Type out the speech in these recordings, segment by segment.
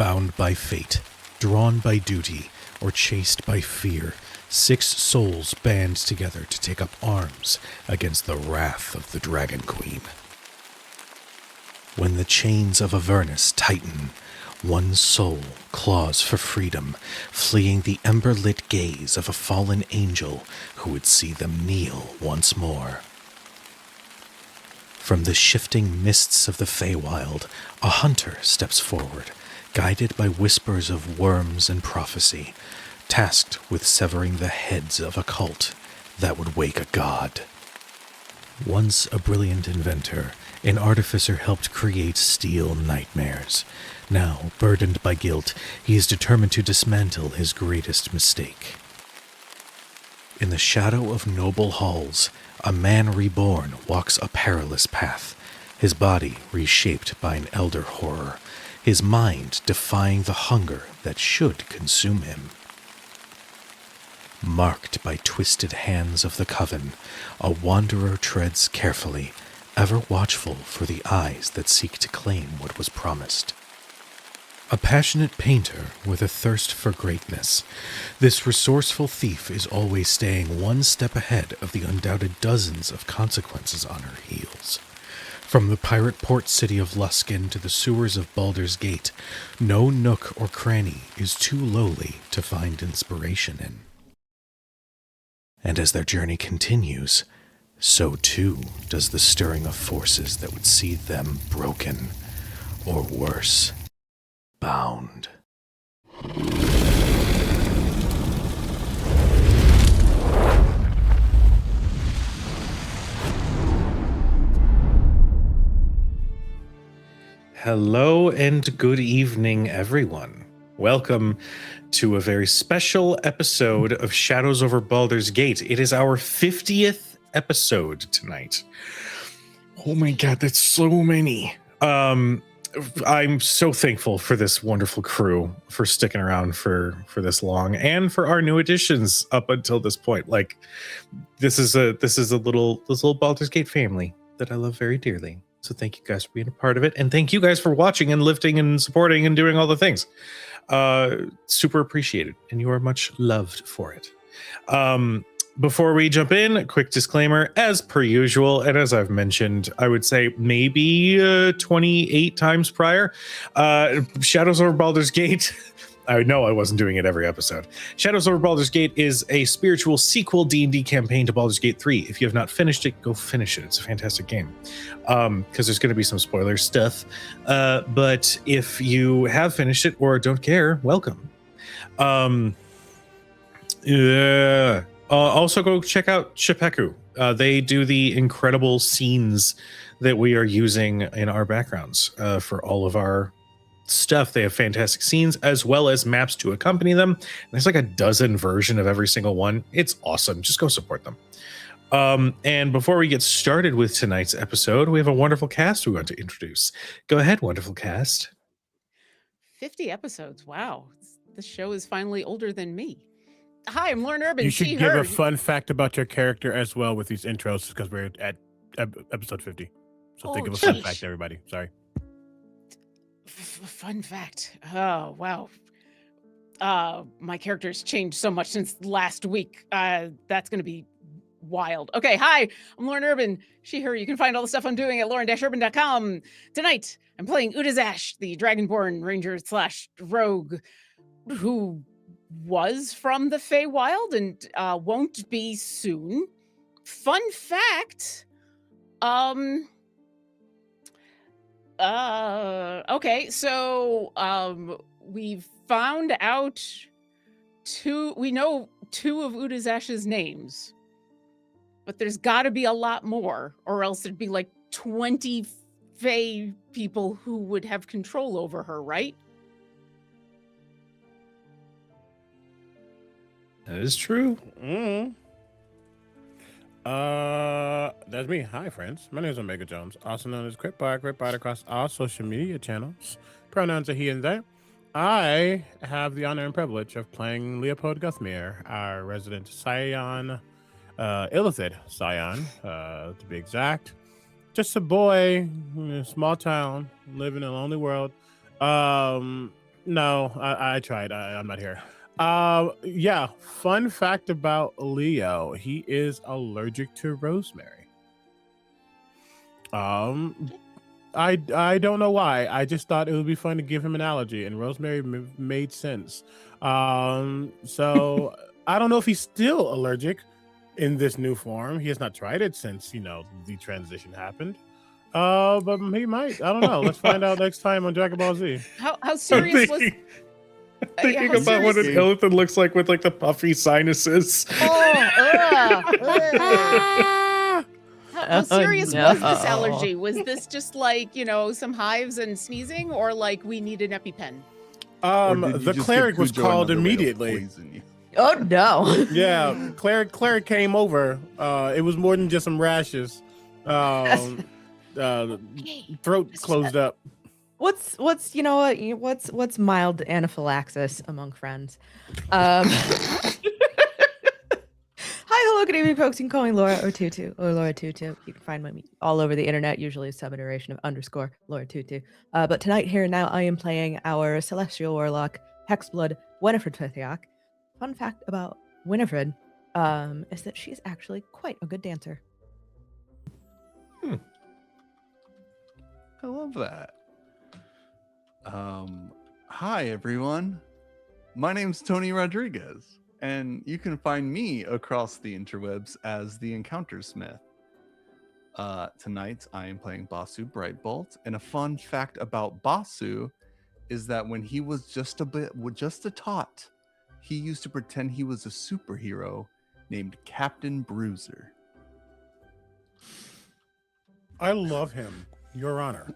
Bound by fate, drawn by duty, or chased by fear, 6 souls band together to take up arms against the wrath of the Dragon Queen. When the chains of Avernus tighten, one soul claws for freedom, fleeing the ember-lit gaze of a fallen angel who would see them kneel once more. From the shifting mists of the Feywild, a hunter steps forward, guided by whispers of worms and prophecy, tasked with severing the heads of a cult that would wake a god. Once a brilliant inventor, an artificer helped create steel nightmares. Now, burdened by guilt, he is determined to dismantle his greatest mistake. In the shadow of noble halls, a man reborn walks a perilous path, his body reshaped by an elder horror, his mind defying the hunger that should consume him. Marked by twisted hands of the coven, a wanderer treads carefully, ever watchful for the eyes that seek to claim what was promised. A passionate painter with a thirst for greatness, this resourceful thief is always staying one step ahead of the undoubted dozens of consequences on her heels. From the pirate port city of Luskan to the sewers of Baldur's Gate, no nook or cranny is too lowly to find inspiration in. And as their journey continues, so too does the stirring of forces that would see them broken, or worse, bound. Hello and good evening, everyone. Welcome to a very special episode of Shadows Over Baldur's Gate. It is our 50th episode tonight. Oh my god, that's so many. I'm so thankful for this wonderful crew for sticking around for this long, and for our new additions up until this point. Like, this is a little Baldur's Gate family that I love very dearly. So thank you guys for being a part of it, and thank you guys for watching and lifting and supporting and doing all the things. Super appreciated, and you are much loved for it. Before we jump in, a quick disclaimer, as per usual, and as I've mentioned, I would say maybe 28 times prior, Shadows Over Baldur's Gate, I know I wasn't doing it every episode. Shadows Over Baldur's Gate is a spiritual sequel D&D campaign to Baldur's Gate 3. If you have not finished it, go finish it. It's a fantastic game. Because there's going to be some spoiler stuff. But if you have finished it or don't care, welcome. Also go check out Shepeku. They do the incredible scenes that we are using in our backgrounds for all of our stuff. They have fantastic scenes as well as maps to accompany them. There's like a dozen version of every single one. It's awesome. Just go support them. And before we get started with tonight's episode, we have a wonderful cast we want to introduce. Go ahead, wonderful cast. 50 episodes. Wow. This show is finally older than me. Hi, I'm Lauren Urban. You should give a fun fact about your character as well with these intros, because we're at episode 50. So think of a fun fact, everybody. Sorry. Fun fact. Oh, wow. My character's changed so much since last week. That's going to be wild. Okay, hi, I'm Lauren Urban. She, her. You can find all the stuff I'm doing at lauren-urban.com. Tonight, I'm playing Udazash, the Dragonborn Ranger / Rogue, who was from the Feywild and won't be soon. Fun fact. Okay, so we've found out we know 2 of Udazash's names, but there's got to be a lot more, or else it'd be like 20 Fey people who would have control over her, right? That is true. That's me. Hi, friends. My name is Omega Jones, also known as Cryptbot across all social media channels. Pronouns are he and they. I have the honor and privilege of playing Leopold Guthmere, our resident Scion, Illithid Scion, to be exact. Just a boy in a small town, living in a lonely world. No, I tried. I'm not here. Yeah. Fun fact about Leo: he is allergic to rosemary. I don't know why. I just thought it would be fun to give him an allergy, and rosemary made sense. So I don't know if he's still allergic in this new form. He has not tried it since the transition happened. But he might. I don't know. Let's find out next time on Dragon Ball Z. How serious was? Thinking how about what an serious- illithid looks like with like the puffy sinuses. How serious no. was this allergy? Was this just like some hives and sneezing, or like we need an EpiPen? The cleric was called immediately. Oh no. Yeah, cleric came over. It was more than just some rashes. Throat closed up. What's mild anaphylaxis among friends? Hi, hello, good evening, folks. You can call me Laura or Tutu or Laura Tutu. You can find me all over the internet, usually a sub-iteration of _ Laura Tutu. But tonight, here and now, I am playing our Celestial Warlock, Hexblood, Winifred Fithiak. Fun fact about Winifred is that she's actually quite a good dancer. I love that. Hi, everyone. My name's Tony Rodriguez, and you can find me across the interwebs as the Encounter Smith. Tonight, I am playing Basu Brightbolt, and a fun fact about Basu is that when he was just a tot, he used to pretend he was a superhero named Captain Bruiser. I love him, Your Honor.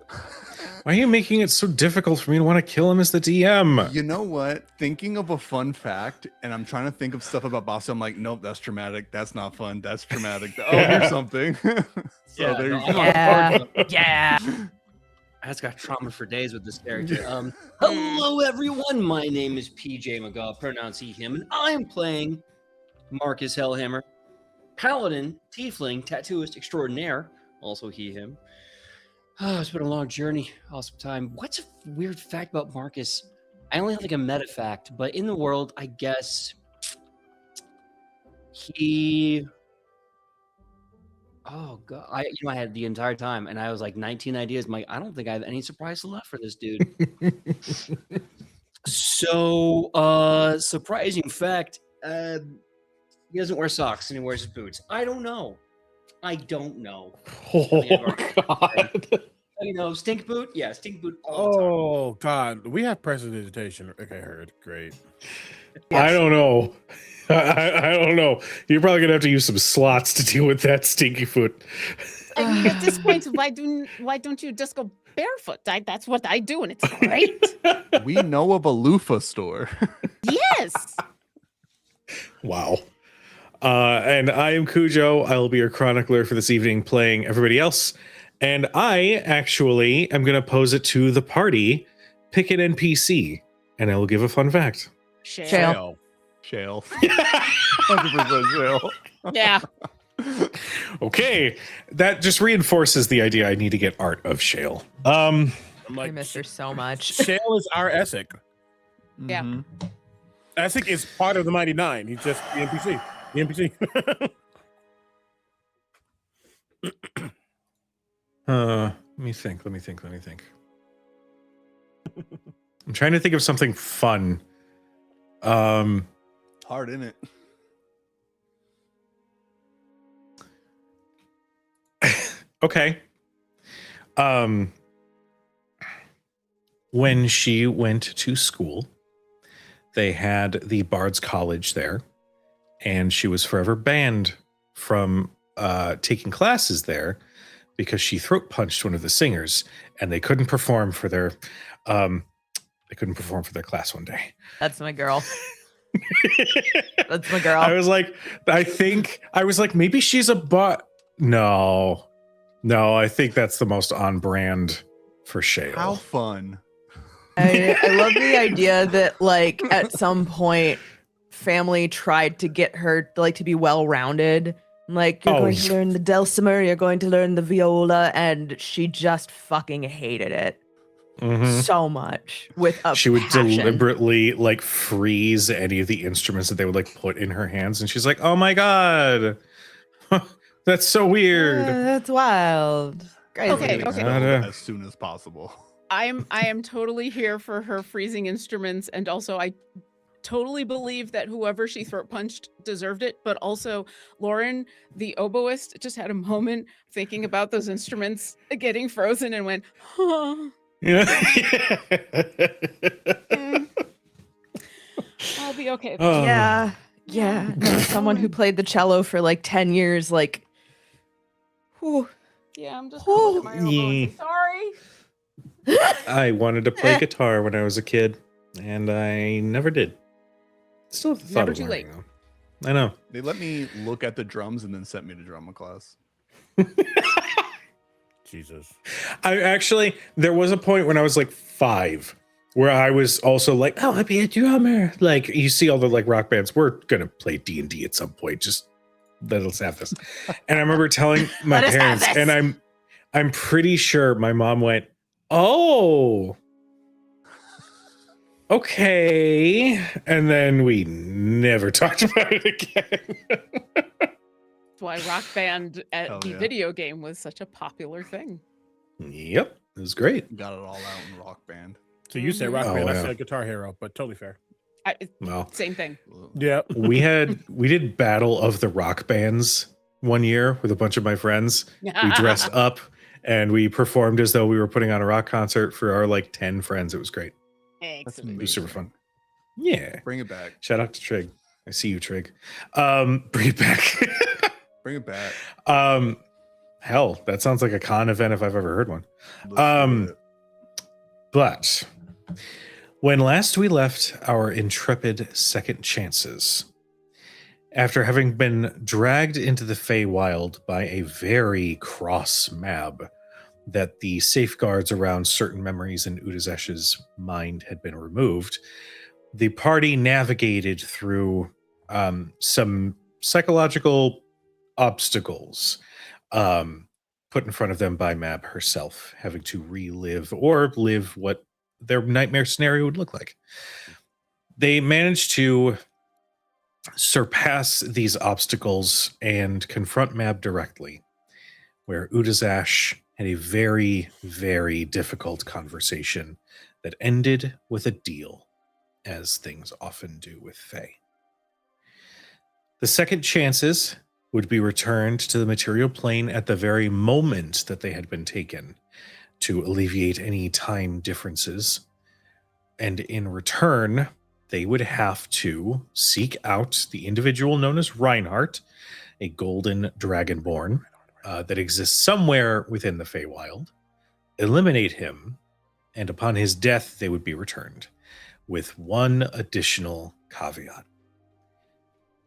Why are you making it so difficult for me to want to kill him as the DM? You know what? Thinking of a fun fact, and I'm trying to think of stuff about Basu. I'm like, nope, that's traumatic. That's not fun. That's traumatic. Oh, here's something. There you go. Yeah. I've got trauma for days with this character. Hello, everyone. My name is PJ McGaw, pronouns he, him, and I'm playing Marcus Hellhammer, Paladin, Tiefling, Tattooist Extraordinaire, also he, him. Oh, it's been a long journey. Awesome time. What's a weird fact about Marcus? I only have like a meta fact, but in the world, I guess he... Oh god, I had the entire time, and I was like 19 ideas. I'm like, I don't think I have any surprises left for this dude. So, surprising fact: he doesn't wear socks and he wears his boots. I don't know. Oh, God. Stink boot. Yeah, stink boot. All the time. Oh God, we have prestidigitation. Okay, heard. Great. I don't know. I don't know. You're probably gonna have to use some slots to deal with that stinky foot. I mean, at this point, why don't you just go barefoot? That's what I do, and it's great. We know of a loofah store. Yes. Wow. And I am Cujo. I will be your chronicler for this evening, playing everybody else. And I actually am going to pose it to the party, pick an NPC, and I will give a fun fact. Shale. Shale. 100% shale. Yeah. Okay, that just reinforces the idea I need to get art of Shale. I'm I like, miss her so much. Shale is our Essek. Yeah. Mhm. Essek is part of the Mighty Nine. He's just the NPC. The NPC. Let me think. I'm trying to think of something fun. Hard, isn't it? Okay. When she went to school, they had the Bard's College there, and she was forever banned from taking classes there because she throat punched one of the singers, and they couldn't perform for their class one day. That's my girl. That's my girl. I was like, maybe she's a bot. No, I think that's the most on brand for Shale. How fun. I love the idea that like at some point family tried to get her like to be well-rounded. Like, you're going to learn the dulcimer, you're going to learn the viola, and she just fucking hated it. Mhm. so much with a She would passion. deliberately like freeze any of the instruments that they would like put in her hands, and she's like, "Oh my god, that's so weird." That's wild. Crazy. Okay, Everything's okay. filled Gotta- as soon as possible. I am totally here for her freezing instruments, and also I totally believe that whoever she throat punched deserved it. But also, Lauren, the oboist, just had a moment thinking about those instruments getting frozen and went, "Huh, Yeah. I'll be okay." Oh. Yeah. Yeah. No, someone who played the cello for like 10 years, like, whew. Yeah, I'm just gonna look at my elbow and Yeah. say, sorry. I wanted to play guitar when I was a kid, and I never did. Still have the thought Never of too learning, though. I know. They let me look at the drums and then sent me to drama class. Jesus. I actually, there was a point when I was like 5 where I was also like, oh, I'd be a drummer. Like, you see all the like rock bands, we're gonna play D&D at some point. Just let us have this. And I remember telling my Let us have parents, this. and I'm pretty sure my mom went, oh, okay. And then we never talked about it again. That's why Rock Band at Hell the yeah. video game was such a popular thing. Yep, it was great. Got it all out in Rock Band. So you said Mhm. Rock Oh, Band, I yeah. said Guitar Hero, but totally fair. Well, Same thing. Ugh. Yeah. we did Battle of the Rock Bands one year with a bunch of my friends. We dressed up and we performed as though we were putting on a rock concert for our like 10 friends. It was great. That's Excellent. amazing. was super fun. Yeah. Bring it back. Shout out to Trig. I see you, Trig. Bring it back. Bring it back. Hell, that sounds like a con event if I've ever heard one. Let's do Um, it. But when last we left our intrepid second chances, after having been dragged into the Feywild by a very cross Mab, that the safeguards around certain memories in Udazesh's mind had been removed, the party navigated through some psychological obstacles put in front of them by Mab herself, having to relive or live what their nightmare scenario would look like. They managed to surpass these obstacles and confront Mab directly, where Udazash had a very, very difficult conversation that ended with a deal, as things often do with Fae. The second chances would be returned to the material plane at the very moment that they had been taken to alleviate any time differences. And in return, they would have to seek out the individual known as Reinhardt, a golden dragonborn that exists somewhere within the Feywild, eliminate him, and upon his death, they would be returned, with one additional caveat.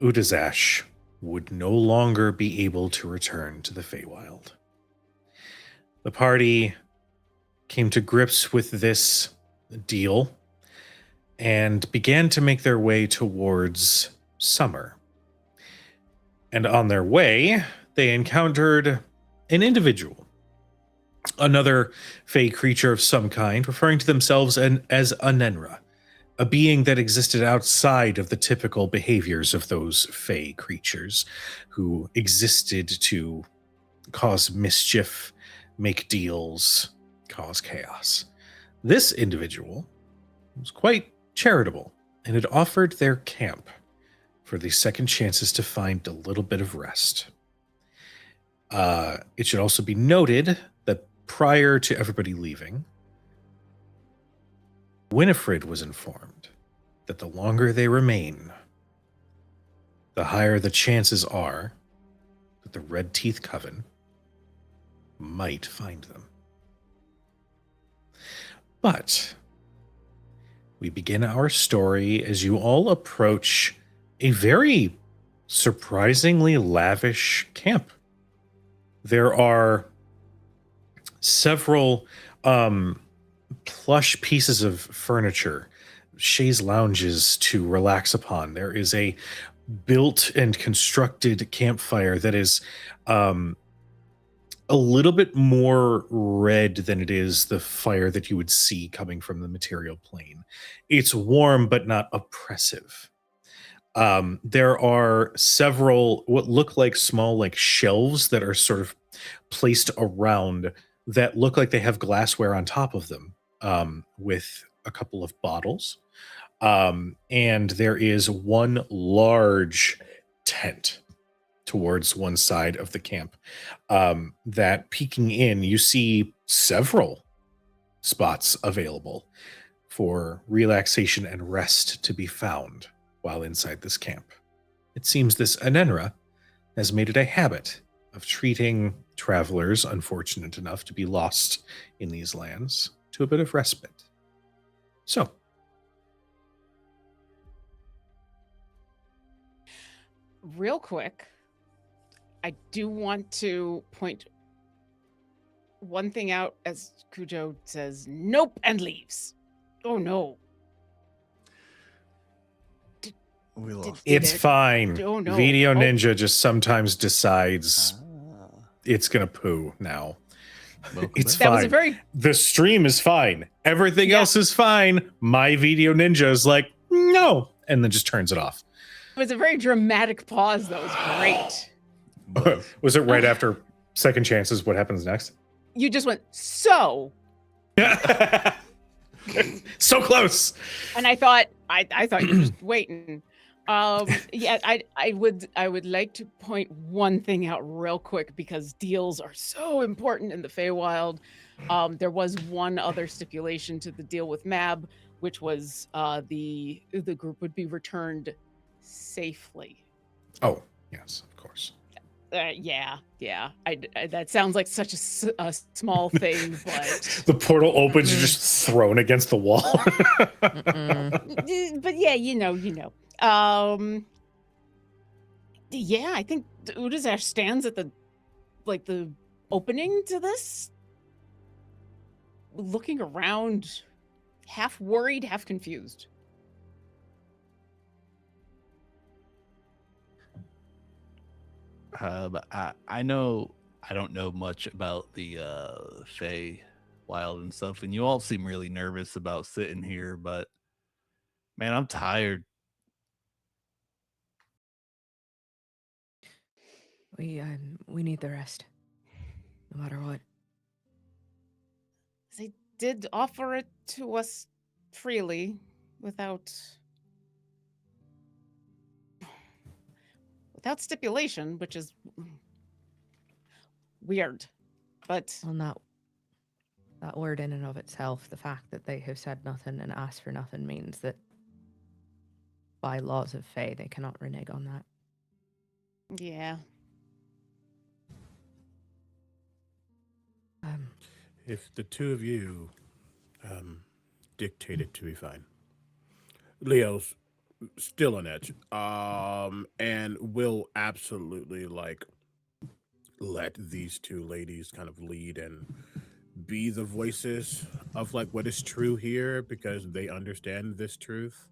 Udazash would no longer be able to return to the Feywild. The party came to grips with this deal and began to make their way towards summer. And on their way, they encountered an individual, another Fey creature of some kind, referring to themselves as a Nenra, a being that existed outside of the typical behaviors of those Fey creatures who existed to cause mischief, make deals, cause chaos. This individual was quite charitable and had offered their camp for the second chances to find a little bit of rest. It should also be noted that prior to everybody leaving, Winifred was informed that the longer they remain, the higher the chances are that the Red Teeth Coven might find them. But we begin our story as you all approach a very surprisingly lavish camp. There are several plush pieces of furniture, chaise lounges to relax upon. There is a built and constructed campfire that is a little bit more red than it is the fire that you would see coming from the material plane. It's warm but not oppressive. There are several what look like small like shelves that are sort of placed around that look like they have glassware on top of them, with a couple of bottles. And there is one large tent towards one side of the camp, that peeking in, you see several spots available for relaxation and rest to be found while inside this camp. It seems this Anenra has made it a habit of treating travelers unfortunate enough to be lost in these lands to a bit of respite. So, Real quick, I do want to point one thing out as Cujo says, nope, and leaves. Oh no. We lost. it's fine. Oh, no. Video Oh. Ninja just sometimes decides Ah, it's gonna poo now. welcome It's back. That was a fine. very The stream is fine. Everything Yeah. else is fine. My Video Ninja is like, no, and then just turns it off. it was a very dramatic pause. That was great. Was it right after Second Chances? What happens next? You just went so, So close. and I thought you were just waiting. Yeah, I would like to point one thing out real quick because deals are so important in the Feywild. There was one other stipulation to the deal with Mab, which was the group would be returned safely. Oh, yes, of course. Yeah. That sounds like such a small thing, but The portal opens, you're just thrown against the wall. but yeah, you know. Yeah, I think Udazash stands at the opening to this, looking around, half worried, half confused. But I know I don't know much about the Fey Wild and stuff, and you all seem really nervous about sitting here, but man, I'm tired. We need the rest, no matter what. They did offer it to us freely, without stipulation, which is weird. But Well, not that word in and of itself. The fact that they have said nothing and asked for nothing means that, by laws of Fey, they cannot renege on that. yeah, If the two of you dictate it to be fine, Leo's still on edge, and will absolutely let these two ladies kind of lead and be the voices of what is true here because they understand this truth.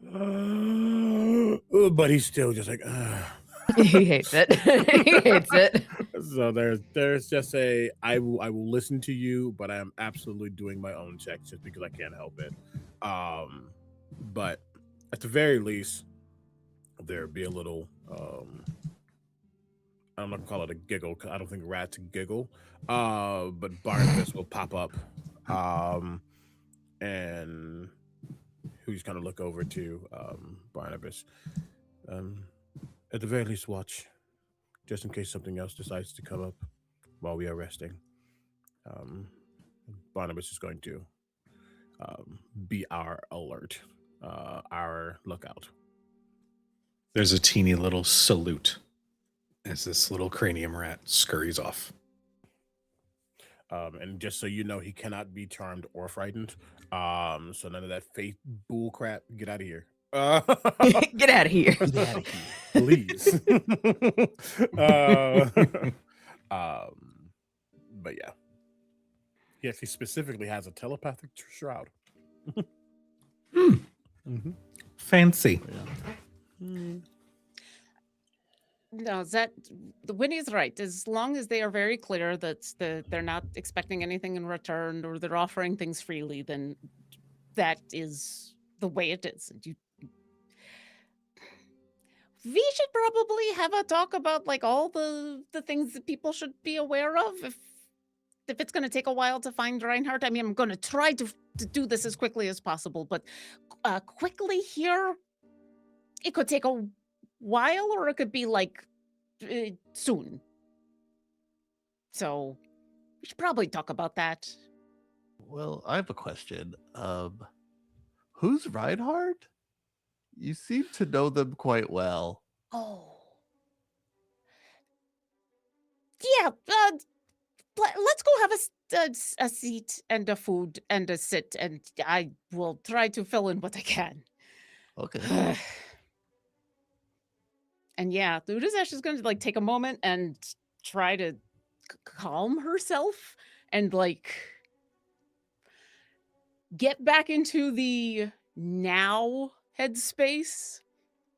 But he's still just like, He hates it. He hates it. So there's just I will listen to you, but I am absolutely doing my own checks just because I can't help it. But at the very least, there'd be a little I'm not gonna call it a giggle because I don't think rats giggle. But Barnabas will pop up, and we just kind of look over to Barnabas. At the very least, watch, just in case something else decides to come up while we are resting. Barnabas is going to be our alert, our lookout. There's a teeny little salute as this little cranium rat scurries off. And just so you know, he cannot be charmed or frightened. So none of that faith bull crap. Get out of here. Get out of here. Get out of here, please. But yeah, he actually specifically has a telepathic shroud. Fancy. Yeah. No, Winnie's right. As long as they are very clear that they're not expecting anything in return or they're offering things freely, then that is the way it is. We should probably have a talk about like all the things that people should be aware of if it's going to take a while to find Reinhardt. I mean, I'm going to try to do this as quickly as possible, but quickly here, it could take a while or it could be like soon. So we should probably talk about that. Well, I have a question. Who's Reinhardt? You seem to know them quite well. Oh. Yeah, let's go have a seat and a food and a sit, and I will try to fill in what I can. Okay. And yeah, Udazesh is going to like take a moment and try to calm herself and like get back into the now headspace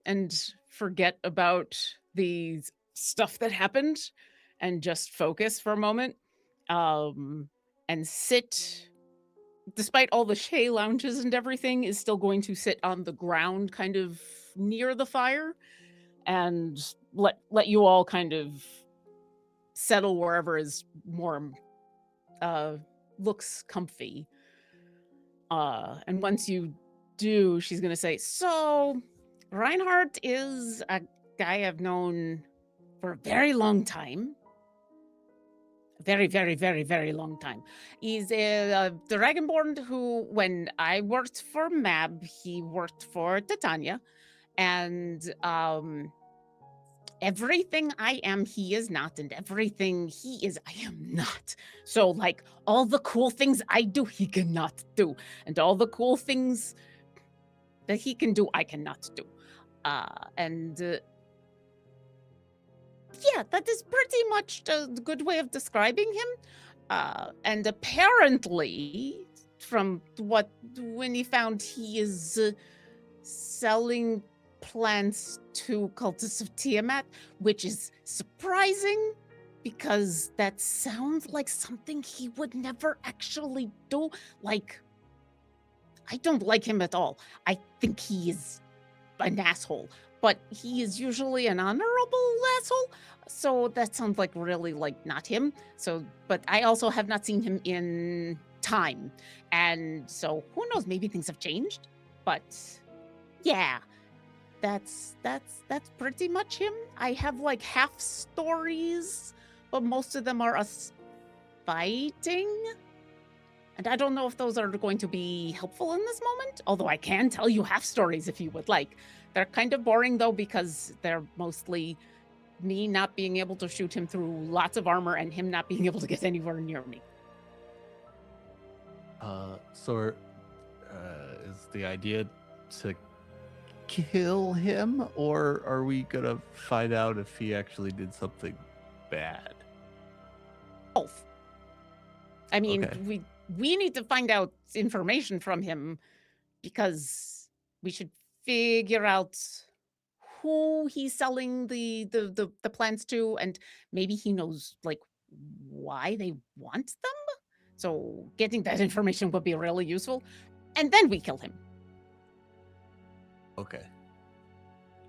and forget about the stuff that happened and just focus for a moment and sit. Despite all the Shea lounges and everything, is still going to sit on the ground kind of near the fire and let you all kind of settle wherever is warm, looks comfy. And once you do, she's gonna say, so Reinhardt is a guy I've known for a very long time. Very, very, very, very long time. He's a Dragonborn who, when I worked for Mab, he worked for Titania. And everything I am, he is not. And everything he is, I am not. So, like, all the cool things I do, he cannot do. And all the cool things that he can do, I cannot do. Yeah, that is pretty much a good way of describing him. And apparently, from when he found he is selling plants to cultists of Tiamat, which is surprising because that sounds like something he would never actually do. Like, I don't like him at all. I think he is an asshole, but he is usually an honorable asshole. So that sounds like really like not him. So, but I also have not seen him in time. And so who knows, maybe things have changed, but yeah, that's pretty much him. I have like half stories, but most of them are us fighting. And I don't know if those are going to be helpful in this moment, although I can tell you half stories if you would like. They're kind of boring though, because they're mostly me not being able to shoot him through lots of armor and him not being able to get anywhere near me. So is the idea to kill him, or are we gonna find out if he actually did something bad? Both. I mean, Okay. we need to find out information from him because we should figure out who he's selling the plants to, and maybe he knows like why they want them. So getting that information would be really useful, and then we kill him. Okay.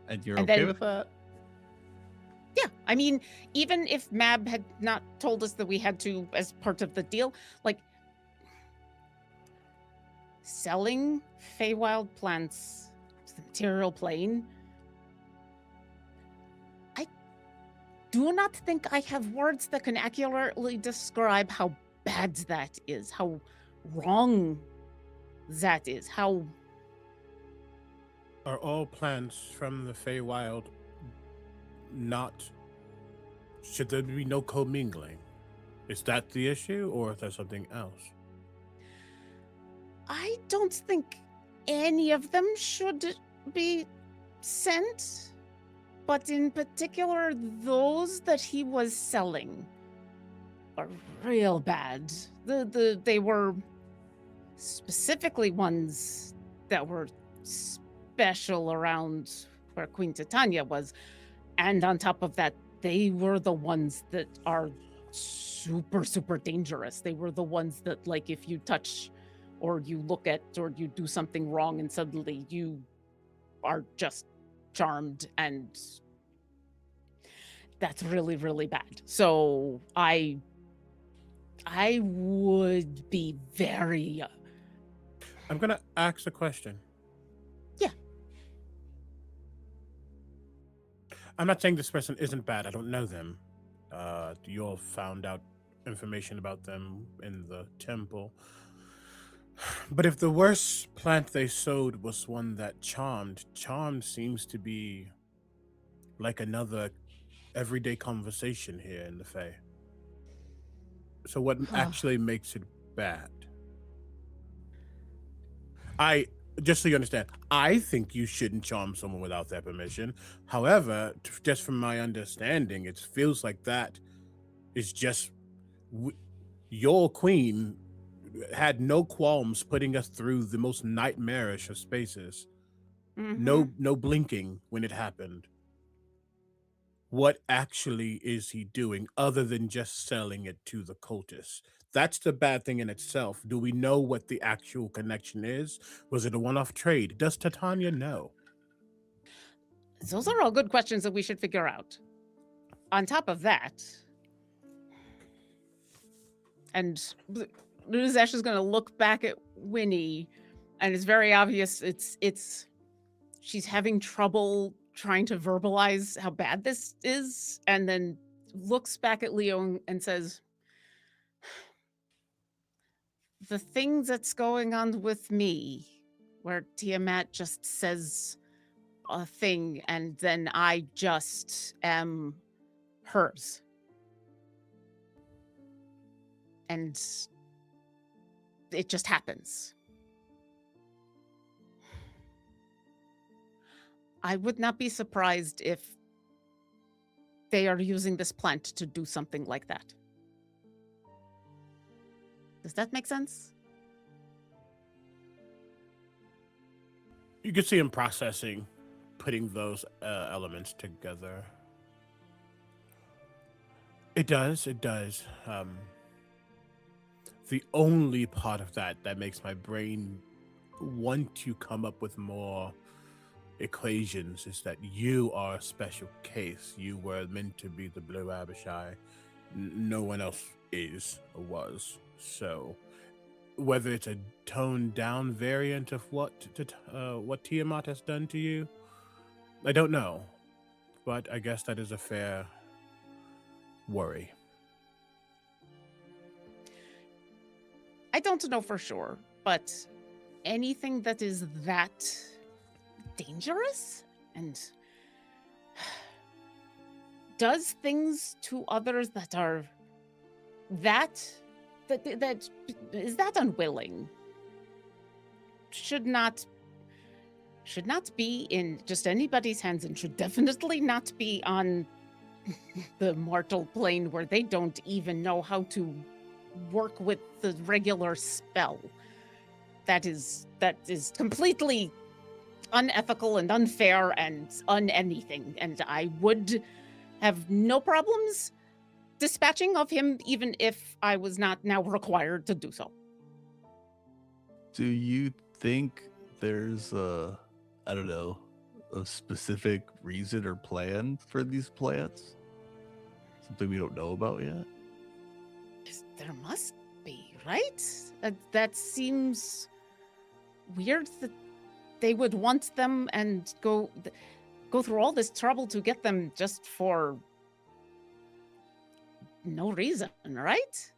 And you're And okay then- with that? Yeah, I mean, even if Mab had not told us that we had to as part of the deal, like selling Feywild plants to the material plane, I do not think I have words that can accurately describe how bad that is, how wrong that is, how... Are all plants from the Feywild not? Should there be no commingling? Is that the issue, or is there something else? I don't think any of them should be sent, but in particular, those that he was selling are real bad. They were specifically ones that were special around where Queen Titania was. And on top of that, they were the ones that are super, super dangerous. They were the ones that, like, if you touch or you look at or you do something wrong and suddenly you are just charmed, and that's really, really bad. So I would be very I'm gonna ask a question. Yeah. I'm not saying this person isn't bad. I don't know them. You all found out information about them in the temple. But if the worst plant they sowed was one that charmed seems to be like another everyday conversation here in the Fae. So what actually makes it bad? Just so you understand, I think you shouldn't charm someone without their permission. However, just from my understanding, it feels like that is just your queen had no qualms putting us through the most nightmarish of spaces. No blinking when it happened. What actually is he doing other than just selling it to the cultists? That's the bad thing in itself. Do we know what the actual connection is? Was it a one-off trade? Does Titania know? Those are all good questions that we should figure out. On top of that, and Ash is going to look back at Winnie, and it's very obvious she's having trouble trying to verbalize how bad this is, and then looks back at Leo and says, the thing that's going on with me, where Tiamat just says a thing and then I just am hers. And it just happens. I would not be surprised if they are using this plant to do something like that. Does that make sense? You can see him processing, putting those elements together. It does. The only part of that makes my brain want to come up with more equations is that you are a special case. You were meant to be the Blue Abishai. No one else is or was. So whether it's a toned down variant of what Tiamat has done to you, I don't know. But I guess that is a fair worry. I don't know for sure, but anything that is that dangerous and does things to others that are that is that unwilling should not be in just anybody's hands, and should definitely not be on the mortal plane where they don't even know how to work with the regular spell. That is completely unethical and unfair and anything, and I would have no problems dispatching of him even if I was not now required to do so. Do you think there's a specific reason or plan for these plants? Something we don't know about yet? There must be, right? That seems weird that they would want them and go through all this trouble to get them just for no reason, right?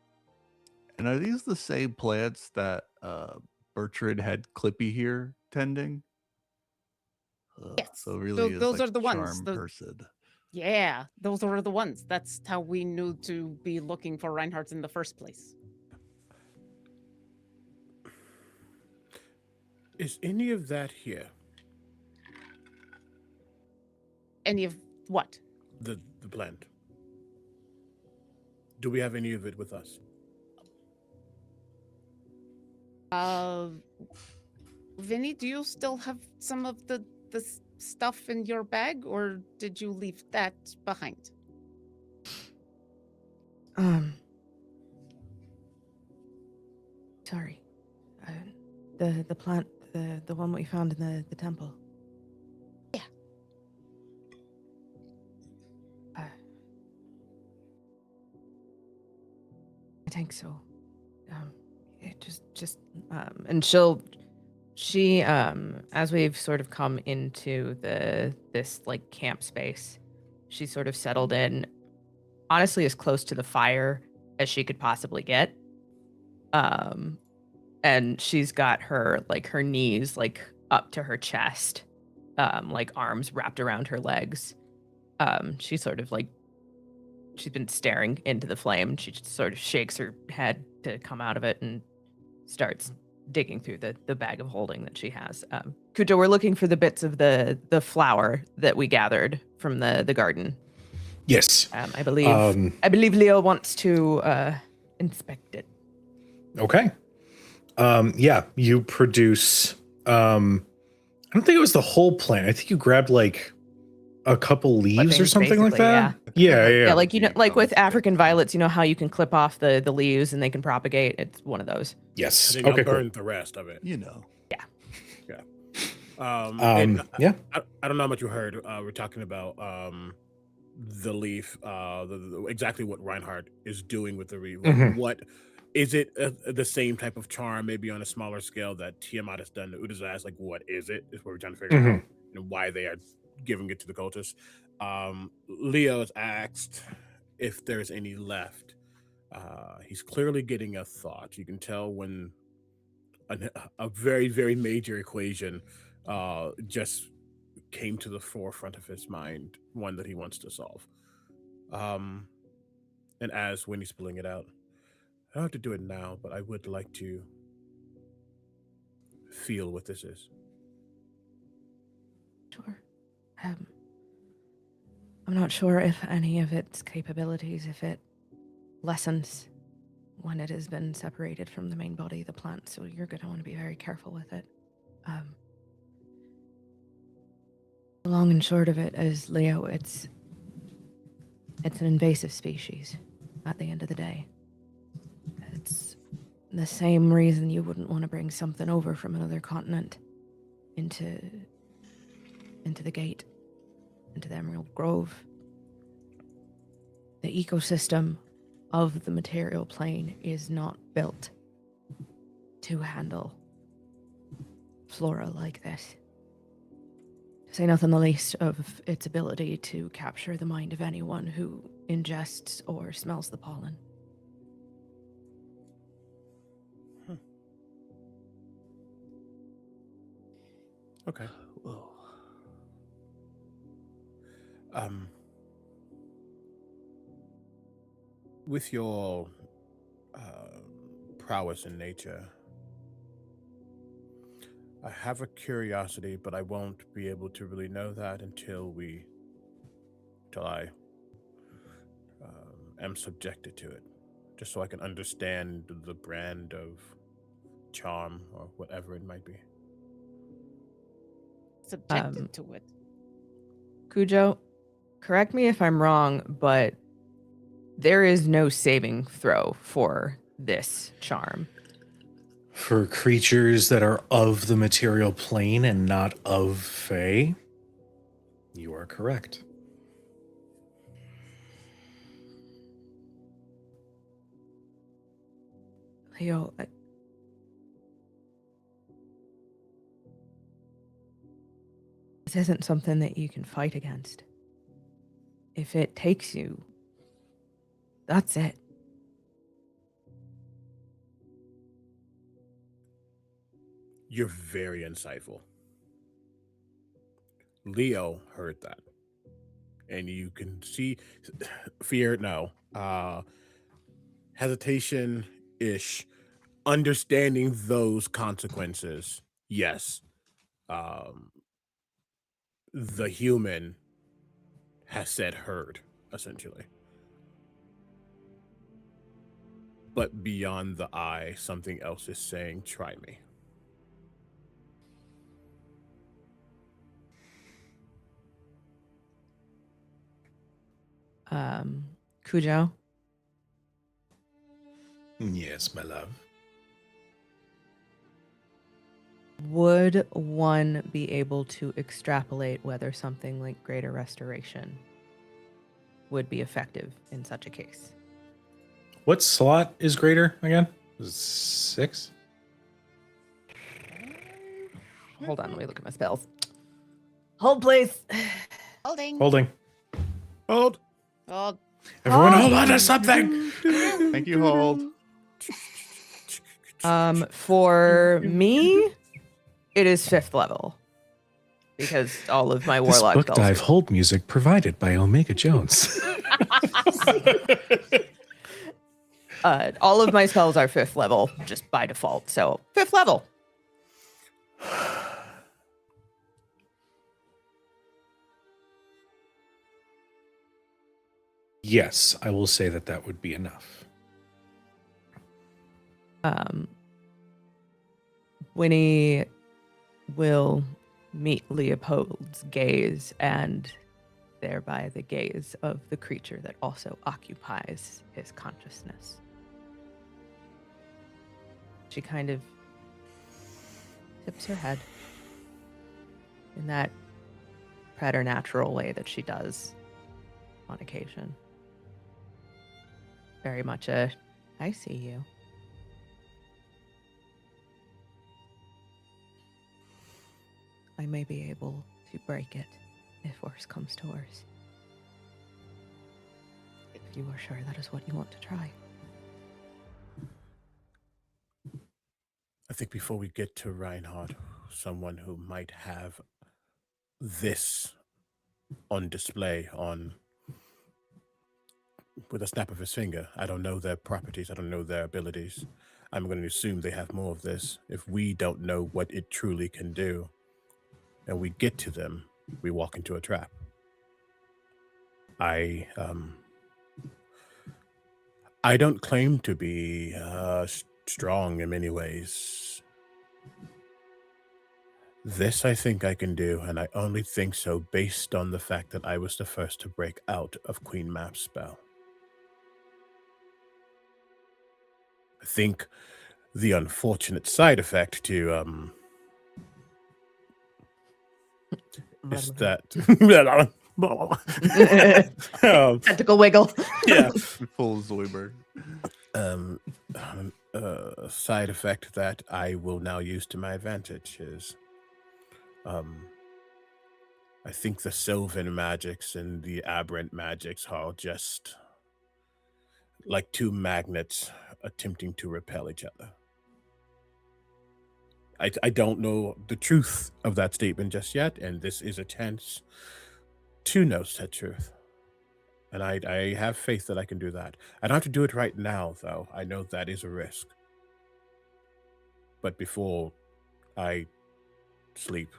And are these the same plants that Bertrand had Clippy here tending? Yes. So really, those like are the ones. charm person. Yeah, those are the ones. That's how we knew to be looking for Reinhardt in the first place. Is any of that here? Any of what? The plant. Do we have any of it with us? Vinny, do you still have some of the stuff in your bag, or did you leave that behind? Sorry. The plant, the one we found in the temple. Yeah. I think so. It just and she as we've sort of come into this like camp space, she sort of settled in, honestly, as close to the fire as she could possibly get. And she's got her knees like up to her chest, like arms wrapped around her legs. She sort of like she's been staring into the flame. She just sort of shakes her head to come out of it and starts digging through the bag of holding that she has. Kujo, we're looking for the bits of the flower that we gathered from the garden. Yes. I believe Leo wants to inspect it. Okay. Yeah, you produce I don't think it was the whole plant. I think you grabbed like a couple leaves or Clippings, something like basically, that. Yeah. Yeah, like, you know, like with Leaves. African violets, you know how you can clip off the leaves and they can propagate? It's one of those. Yes. And then Okay, y'all cool. burned the rest of it. You know. And Yeah. I don't know how much you heard. We're talking about the leaf, exactly what Reinhardt is doing with the leaf. Like, Mhm. what is it? The same type of charm, maybe on a smaller scale, that Tiamat has done to Udazaz? Like, what is it? Is what we're trying to figure out, and why they are giving it to the cultists. Leo has asked if there's any left. He's clearly getting a thought. You can tell when a very, very major equation just came to the forefront of his mind, one that he wants to solve. And as Winnie's pulling it out, I don't have to do it now, but I would like to feel what this is. Sure. I'm not sure if any of its capabilities, if it lessens when it has been separated from the main body of the plant, so you're going to want to be very careful with it. The long and short of it is, Leo, it's an invasive species at the end of the day. It's the same reason you wouldn't want to bring something over from another continent into the gate, into the Emerald Grove. The ecosystem of the material plane is not built to handle flora like this. To say nothing the least of its ability to capture the mind of anyone who ingests or smells the pollen. Okay. Whoa. With your prowess in nature, I have a curiosity, but I won't be able to really know that until I am subjected to it, just so I can understand the brand of charm or whatever it might be. Subjected to it. Cujo, correct me if I'm wrong, but there is no saving throw for this charm. For creatures that are of the material plane and not of Fae, you are correct. Leo, this isn't something that you can fight against. If it takes you, that's it. You're very insightful. Leo heard that. And you can see fear, no. Hesitation-ish. Understanding those consequences, yes. The human has said heard, essentially. But beyond the eye, something else is saying, try me. Cujo, Yes, my love. would one be able to extrapolate whether something like Greater Restoration would be effective in such a case? What slot is greater again? 6? Hold on, let me look at my spells. Hold, please. Holding. Holding. Hold. Hold. Everyone hold on to something. Thank you, Hold. For me, it is 5th level because all of my This warlock book spells. dive hold music provided by Omega Jones. All of my spells are 5th level just by default. So 5th level. Yes, I will say that that would be enough. Winnie will meet Leopold's gaze and thereby the gaze of the creature that also occupies his consciousness. She kind of tips her head in that preternatural way that she does on occasion. Very much a, I see you. I may be able to break it if worse comes to worse. If you are sure that is what you want to try. I think before we get to Reinhardt, someone who might have this on display with a snap of his finger. I don't know their properties. I don't know their abilities. I'm going to assume they have more of this. If we don't know what it truly can do, and we get to them, we walk into a trap. I don't claim to be strong in many ways. This I think I can do, and I only think so based on the fact that I was the first to break out of Queen Map's spell. I think the unfortunate side effect to is that Tentacle wiggle. yeah. Full Zoidberg. Side effect that I will now use to my advantage is I think the Sylvan magics and the aberrant magics are just like two magnets attempting to repel each other. I don't know the truth of that statement just yet, and this is a chance to know said truth. And I have faith that I can do that. I don't have to do it right now, though. I know that is a risk. But before I sleep,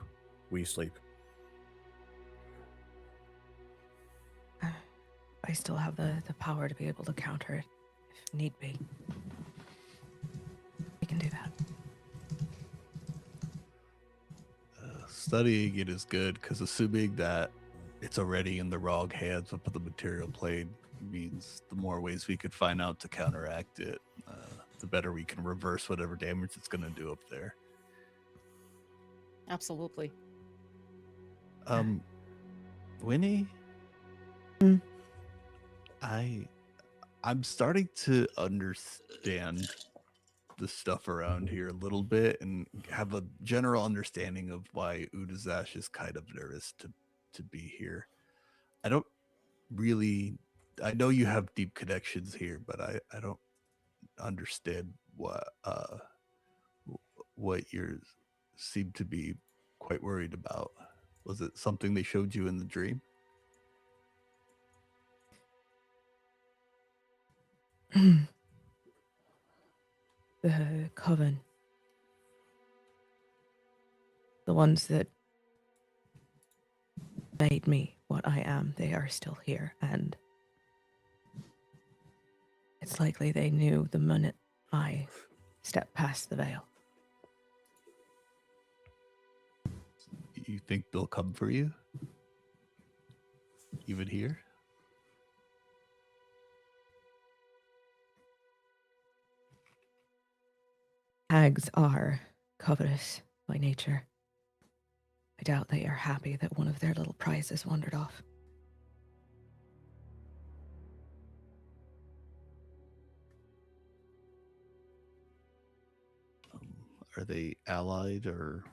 we sleep. I still have the power to be able to counter it if need be. We can do that. Studying it is good because assuming that it's already in the wrong hands of the material plane means the more ways we could find out to counteract it, the better we can reverse whatever damage it's going to do up there. Absolutely. Winnie, Mm. I'm starting to understand the stuff around here a little bit and have a general understanding of why Udazash is kind of nervous to be here. I don't really, I know you have deep connections here, but I don't understand what you seem to be quite worried about. Was it something they showed you in the dream? The coven. The ones that made me what I am, they are still here, and it's likely they knew the minute I stepped past the veil. You think they'll come for you? Even here? Hags are covetous by nature. I doubt they are happy that one of their little prizes wandered off. Are they allied or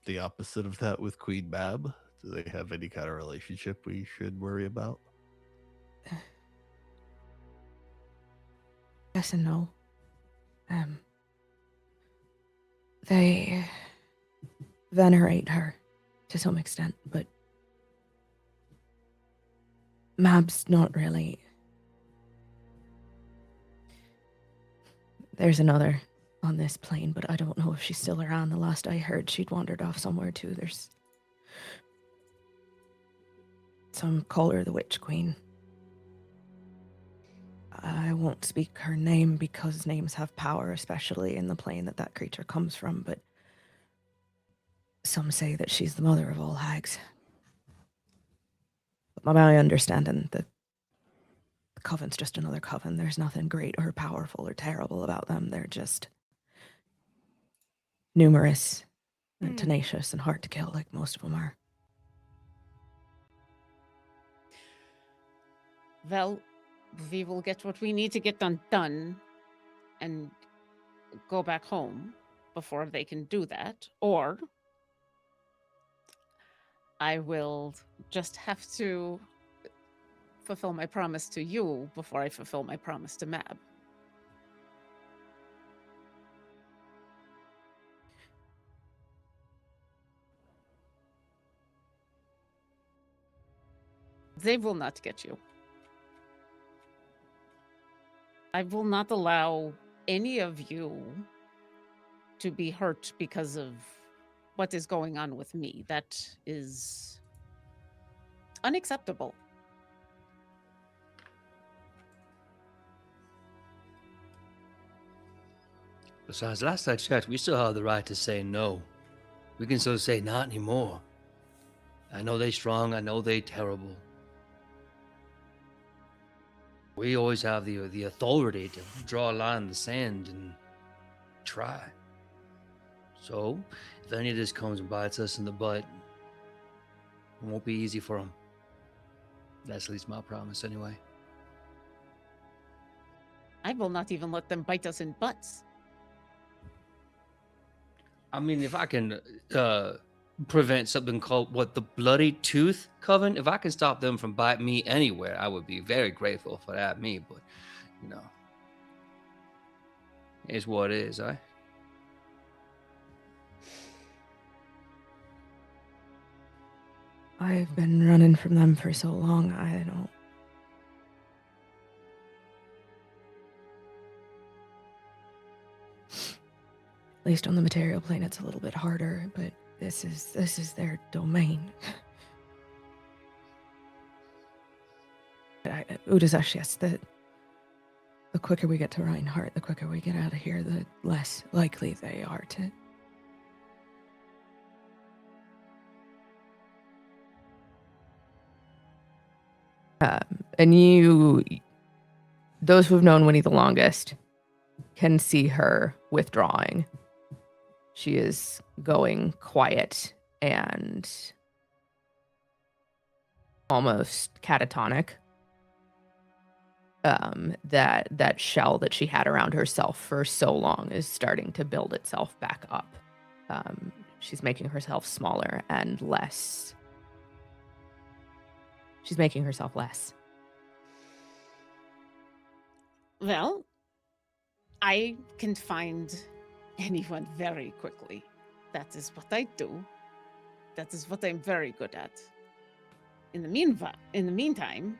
the opposite of that with Queen Mab? Do they have any kind of relationship we should worry about? Yes and no. They venerate her to some extent, but Mab's not really. There's another on this plane, but I don't know if she's still around. The last I heard, she'd wandered off somewhere too. There's some call her the Witch Queen. I won't speak her name because names have power, especially in the plane that creature comes from, but some say that she's the mother of all hags. But by my understanding, the coven's just another coven. There's nothing great or powerful or terrible about them. They're just numerous and tenacious and hard to kill like most of them are. Well, we will get what we need to get done and go back home before they can do that. Or I will just have to fulfill my promise to you before I fulfill my promise to Mab. They will not get you. I will not allow any of you to be hurt because of what is going on with me. That is unacceptable. Besides, last I checked, we still have the right to say no. We can still say not anymore. I know they strong, I know they terrible. We always have the authority to draw a line in the sand and try. So, if any of this comes and bites us in the butt, it won't be easy for them. That's at least my promise anyway. I will not even let them bite us in butts. I mean, if I can prevent something called the Bloody Tooth Coven, if I can stop them from biting me anywhere, I would be very grateful for that. But it's what it is, I've been running from them for so long, I don't. At least on the material plane, it's a little bit harder, but this is their domain. Udazash, yes, the quicker we get to Reinhardt, the quicker we get out of here, the less likely they are to. And those who have known Winnie the longest, can see her withdrawing. She is going quiet and almost catatonic. That shell that she had around herself for so long is starting to build itself back up. She's making herself smaller and less. She's making herself less. Well, I can find anyone very quickly. That is what I do. That is what I'm very good at. In the meantime,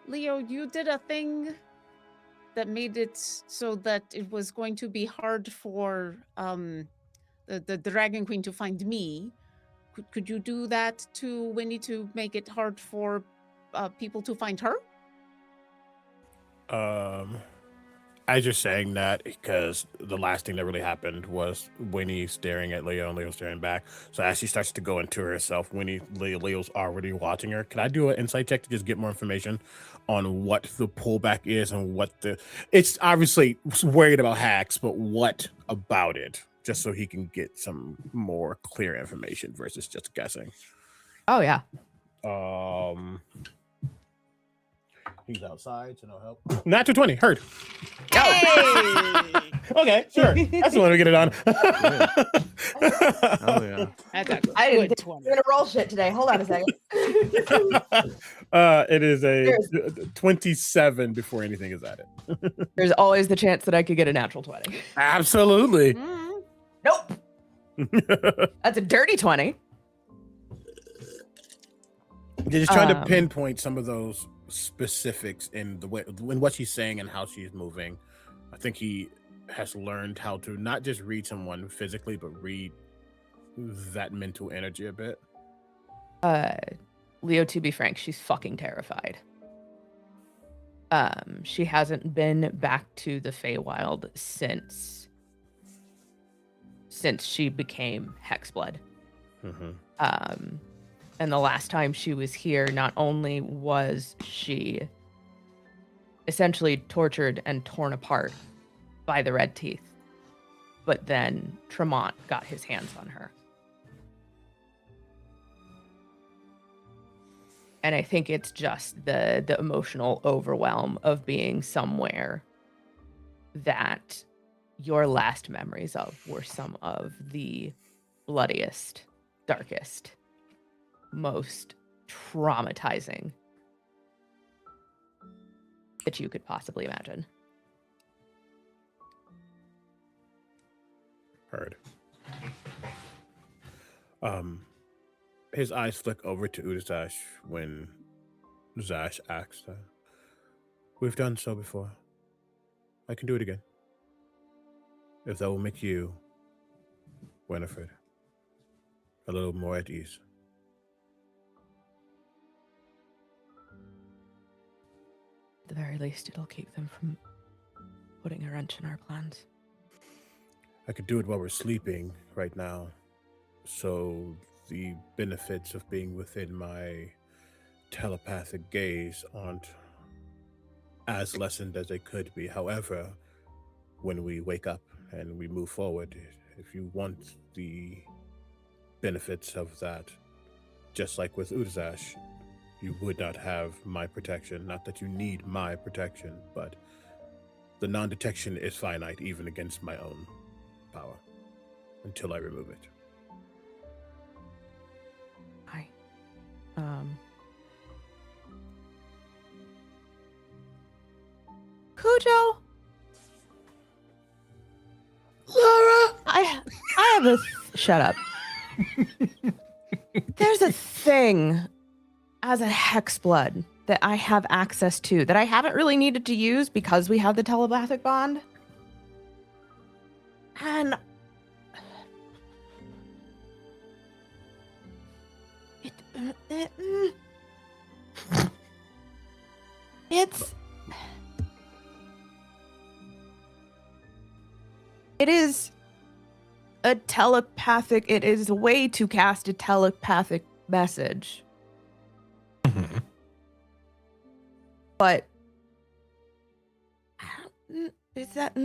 Leo, you did a thing that made it so that it was going to be hard for the Dragon Queen to find me. Could you do that to Winnie to make it hard for people to find her? As you're saying that, because the last thing that really happened was Winnie staring at Leo and Leo staring back. So as she starts to go into herself, Leo's already watching her. Can I do an insight check to just get more information on what the pullback is and what it's obviously worried about hacks, but what about it? Just so he can get some more clear information versus just guessing. Oh yeah. He's outside, so no help. Natural 20, heard. Hey! Okay, sure. That's the one we get it on. Oh yeah. That's a I didn't good think 20. we're gonna roll shit today. Hold on a second. It is a 27 before anything is added. There's always the chance that I could get a natural 20. Absolutely. Mm. Nope. That's a dirty 20. They're just trying to pinpoint some of those specifics in the way in what she's saying and how she's moving. I think he has learned how to not just read someone physically, but read that mental energy a bit. Leo, to be frank, she's fucking terrified. She hasn't been back to the Feywild since she became Hexblood. Mm-hmm. And the last time she was here, not only was she essentially tortured and torn apart by the Red Teeth, but then Tremont got his hands on her. And I think it's just the emotional overwhelm of being somewhere that your last memories of were some of the bloodiest, darkest, most traumatizing that you could possibly imagine. Heard. His eyes flick over to Udazash when Zash asks, "We've done so before. I can do it again. If that will make you, Winifred, a little more at ease." At the very least, it'll keep them from putting a wrench in our plans. I could do it while we're sleeping right now, so the benefits of being within my telepathic gaze aren't as lessened as they could be. However, when we wake up and we move forward, if you want the benefits of that, just like with Udazash, you would not have my protection. Not that you need my protection, but the non-detection is finite even against my own power until I remove it. Cujo? Laura? I have a... Shut up. There's a thing as a Hexblood that I have access to that I haven't really needed to use because we have the telepathic bond. And it is a telepathic, it is a way to cast a telepathic message. But is that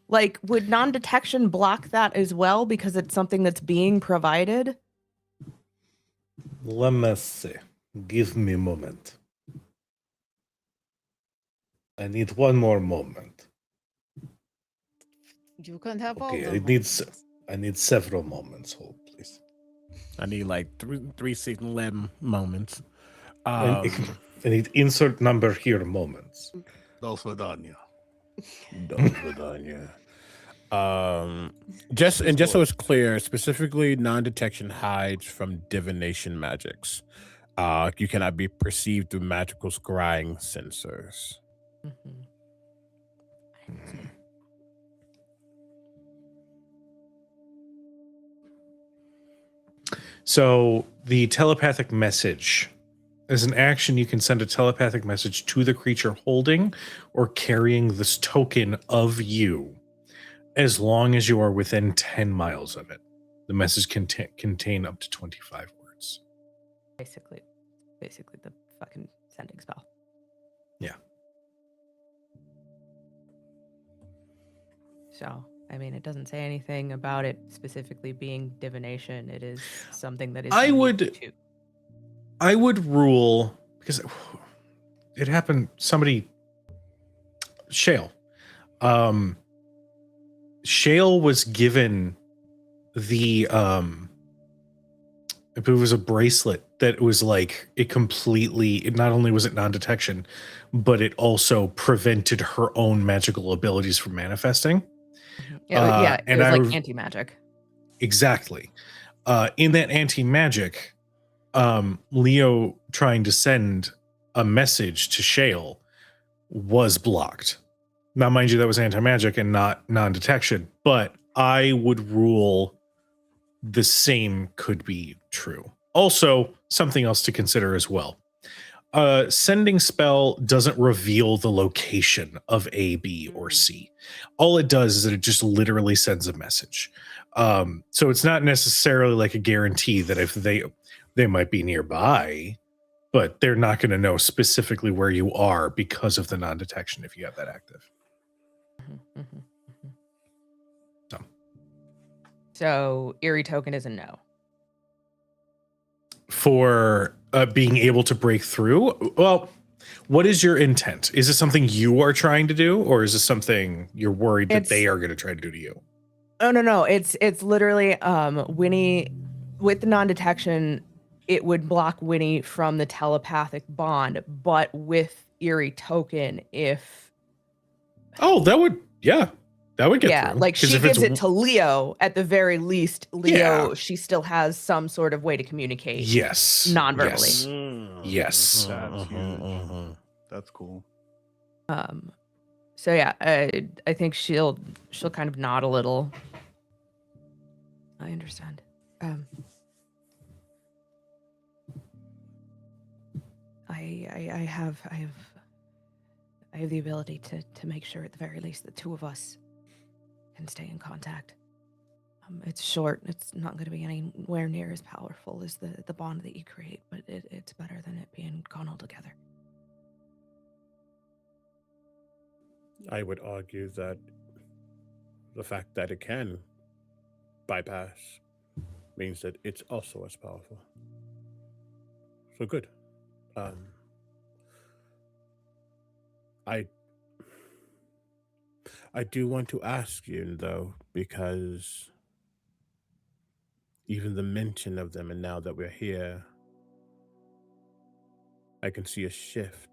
like, would non-detection block that as well because it's something that's being provided? Let me see. Give me a moment. I need one more moment. You can have all Okay, the I need several moments. Hold, please. I need like three 11 moments. I need insert number here moments. Dos Vidania. Just so it's clear, specifically non-detection hides from divination magics. You cannot be perceived through magical scrying sensors. So the telepathic message As an action, you can send a telepathic message to the creature holding or carrying this token of you, as long as you are within 10 miles of it. The message can contain up to 25 words. Basically the fucking sending spell. Yeah. So, I mean, it doesn't say anything about it specifically being divination. It is something that is I unique would- to- I would rule, because it happened, Shale. Shale was given the, it was a bracelet that was like, not only was it non-detection, but it also prevented her own magical abilities from manifesting. Yeah, it and was I like anti-magic. Exactly. In that anti-magic, Leo trying to send a message to Shale was blocked. Now, mind you, that was anti-magic and not non-detection, but I would rule the same could be true. Also, something else to consider as well. Sending spell doesn't reveal the location of A, B, or C. All it does is that it just literally sends a message. So it's not necessarily like a guarantee that if they might be nearby, but they're not going to know specifically where you are because of the non-detection if you have that active. So eerie token is a no. For being able to break through, well, what is your intent? Is this something you are trying to do, or is this something you're worried that they are going to try to do to you? Oh no, it's literally Winnie with the non-detection, it would block Winnie from the telepathic bond, but with eerie token, if that would get through. like 'Cause she if it's gives it to Leo, at the very least, Leo, Yeah. she still has some sort of way to communicate. Yes. Non-verbally. Yes. That's huge. That's cool. So yeah, I think she'll kind of nod a little. I understand. I have the ability to make sure at the very least the two of us can stay in contact. It's short. It's not going to be anywhere near as powerful as the bond that you create, but it's better than it being gone altogether. I would argue that the fact that it can bypass means that it's also as powerful. So good. I do want to ask you though, because even the mention of them, and now that we're here, I can see a shift.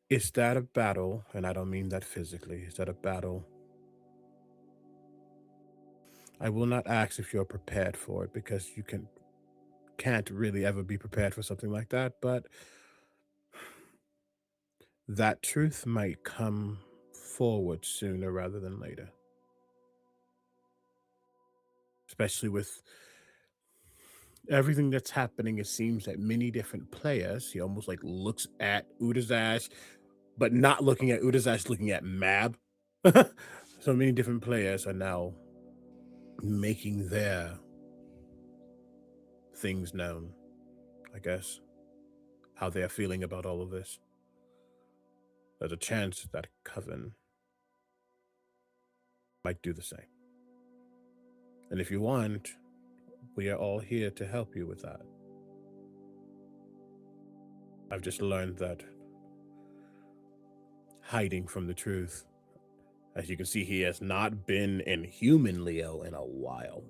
Is that a battle? And I don't mean that physically. Is that a battle? I will not ask if you're prepared for it, because you can't really ever be prepared for something like that, but that truth might come forward sooner rather than later. Especially with everything that's happening, it seems that many different players, he almost like looks at Udazash, but not looking at Udazash, looking at Mab. So many different players are now making their things known, I guess, how they are feeling about all of this. There's a chance that Coven might do the same. And if you want, we are all here to help you with that. I've just learned that hiding from the truth, as you can see, he has not been in human Leo in a while.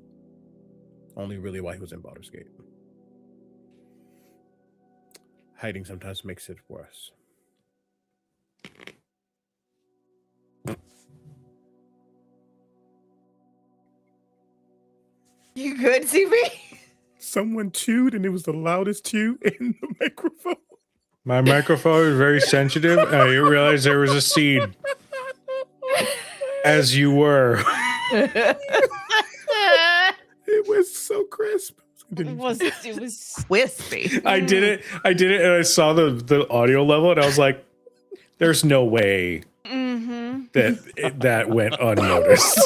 Only really while he was in Baldur's Gate. Hiding sometimes makes it worse. You good, CB? Someone chewed, and it was the loudest chew in the microphone. My microphone is very sensitive, and I didn't realize there was a seed. As you were. It was so crisp. It was Wispy. I did it, and I saw the audio level, and I was like, "There's no way Mm-hmm. that went unnoticed."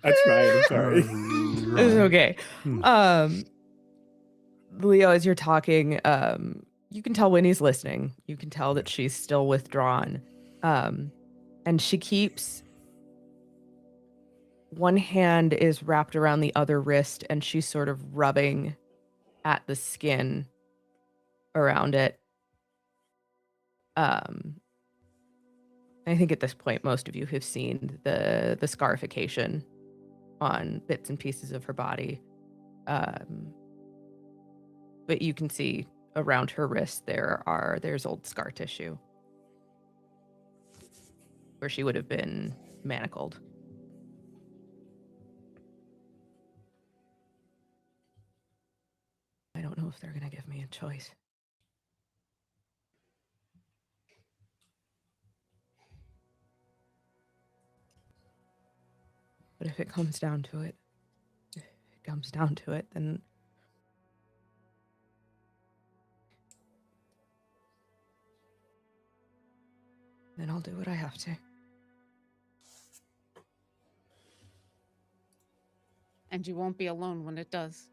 That's fine. I'm sorry. It's okay. Hmm. Leo, as you're talking, you can tell Winnie's listening. You can tell that she's still withdrawn. And she keeps one hand is wrapped around the other wrist, and she's sort of rubbing at the skin around it. I think at this point, most of you have seen the scarification on bits and pieces of her body. But you can see around her wrist there's old scar tissue where she would have been manacled. I don't know if they're gonna give me a choice. But if it comes down to it, then I'll do what I have to. And you won't be alone when it does.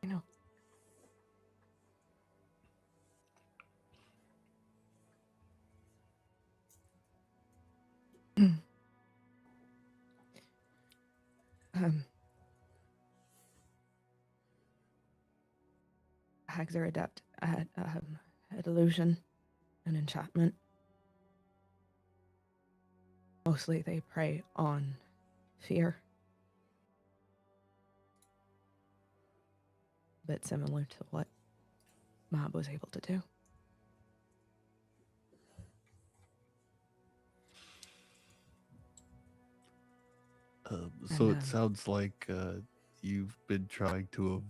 I know. Hags are adept at illusion and enchantment. Mostly they prey on fear. A bit similar to what Mob was able to do. So And, it sounds like you've been trying to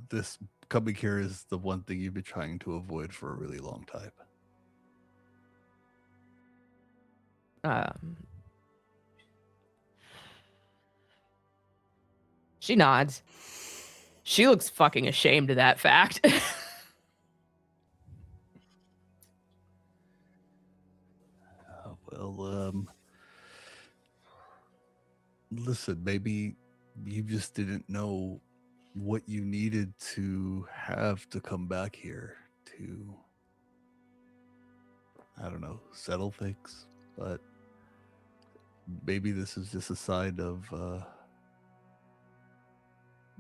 this coming here is the one thing you've been trying to avoid for a really long time. She nods. She looks fucking ashamed of that fact. Listen, maybe you just didn't know what you needed to have to come back here to, I don't know, settle things. But maybe this is just a sign of,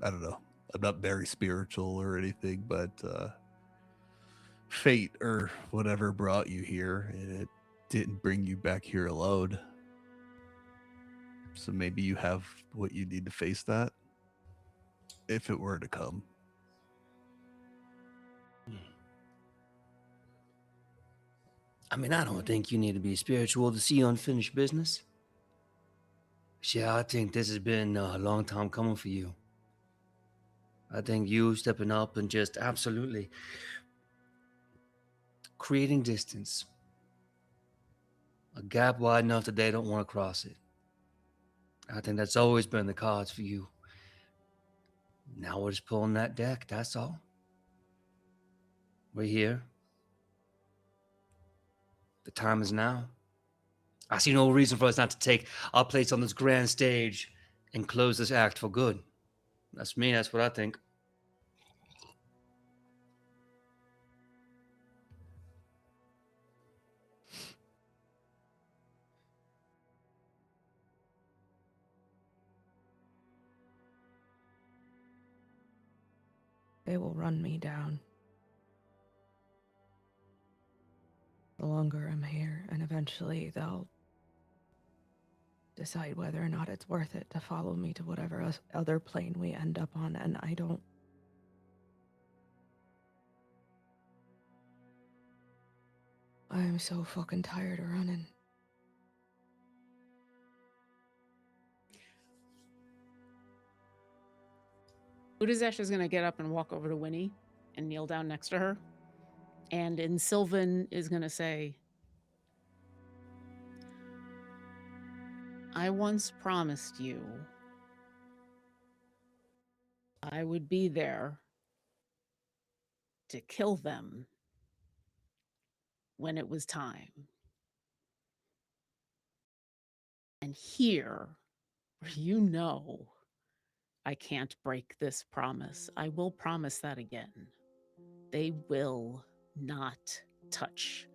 I don't know. I'm not very spiritual or anything, but fate or whatever brought you here, and it didn't bring you back here alone. So maybe you have what you need to face that, if it were to come. I mean, I don't think you need to be spiritual to see unfinished business. Yeah, I think this has been a long time coming for you. I think you stepping up and just absolutely creating distance. A gap wide enough that they don't want to cross it. I think that's always been the cards for you. Now we're just pulling that deck, that's all. We're here. The time is now. I see no reason for us not to take our place on this grand stage and close this act for good. That's me, that's what I think. They will run me down. The longer I'm here, and eventually they'll decide whether or not it's worth it to follow me to whatever other plane we end up on, and I don't. I'm so fucking tired of running. Udazesh is going to get up and walk over to Winnie and kneel down next to her. And in Sylvan is going to say, I once promised you I would be there to kill them when it was time. And here, where you know I can't break this promise, I will promise that again. They will not touch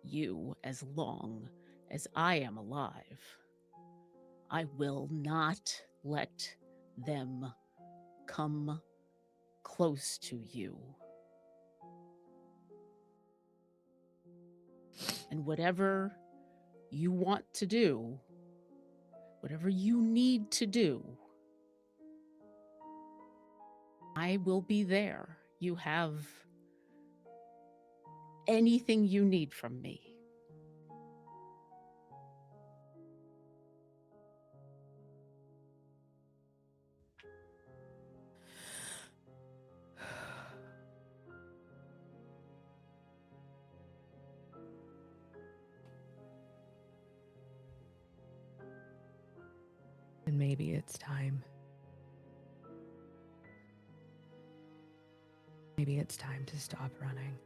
you as long as I am alive. I will not let them come close to you. And whatever you want to do, whatever you need to do, I will be there. You have anything you need from me. And maybe it's time. Maybe it's time to stop running.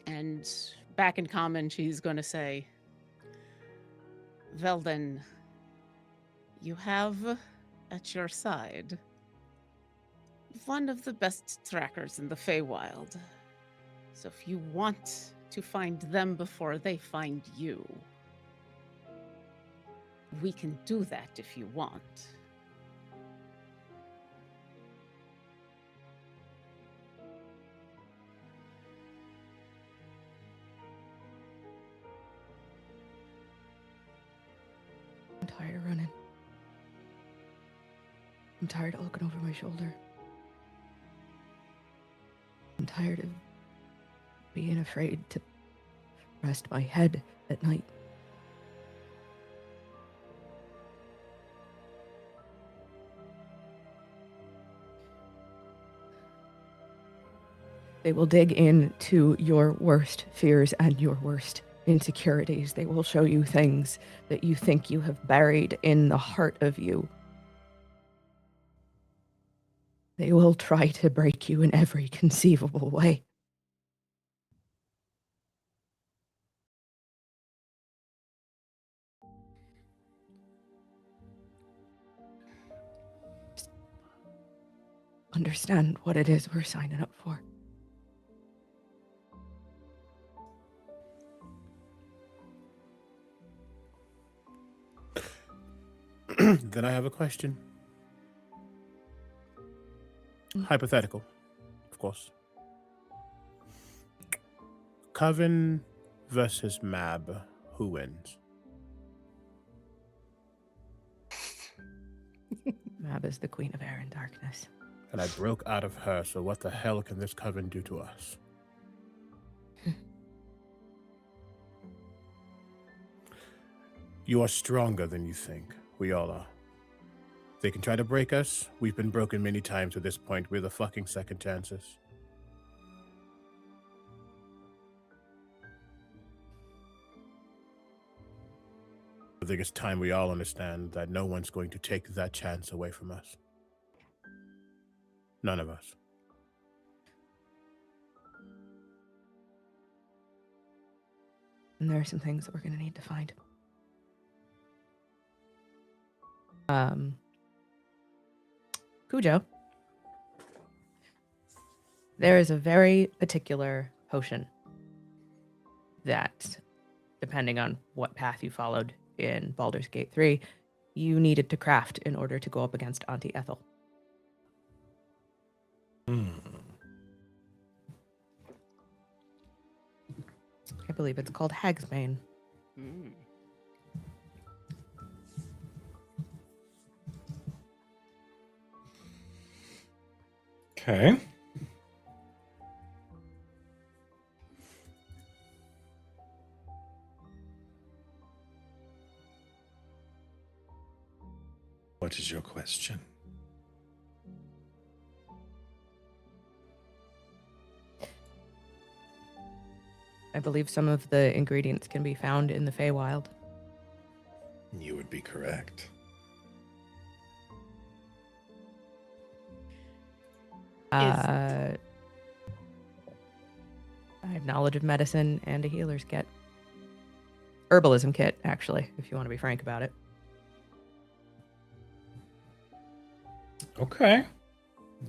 And back in common, she's going to say, Velden, you have at your side one of the best trackers in the Feywild. So if you want to find them before they find you, we can do that if you want. I'm tired of running. I'm tired of looking over my shoulder. I'm tired of being afraid to rest my head at night. They will dig into your worst fears and your worst insecurities. They will show you things that you think you have buried in the heart of you. They will try to break you in every conceivable way. Just understand what it is we're signing up for. Then I have a question. Hypothetical, of course. Coven versus Mab. Who wins? Mab is the queen of air and darkness. And I broke out of her, so what the hell can this coven do to us? You are stronger than you think. We all are. They can try to break us. We've been broken many times at this point. We're the fucking second chances. I think it's time we all understand that no one's going to take that chance away from us. None of us. And there are some things that we're going to need to find. Cujo, there is a very particular potion that, depending on what path you followed in Baldur's Gate 3, you needed to craft in order to go up against Auntie Ethel. I believe it's called Hagsbane. Mm. Okay. What is your question? I believe some of the ingredients can be found in the Feywild. You would be correct. I have knowledge of medicine and a healer's kit. Herbalism kit, actually, if you want to be frank about it. Okay.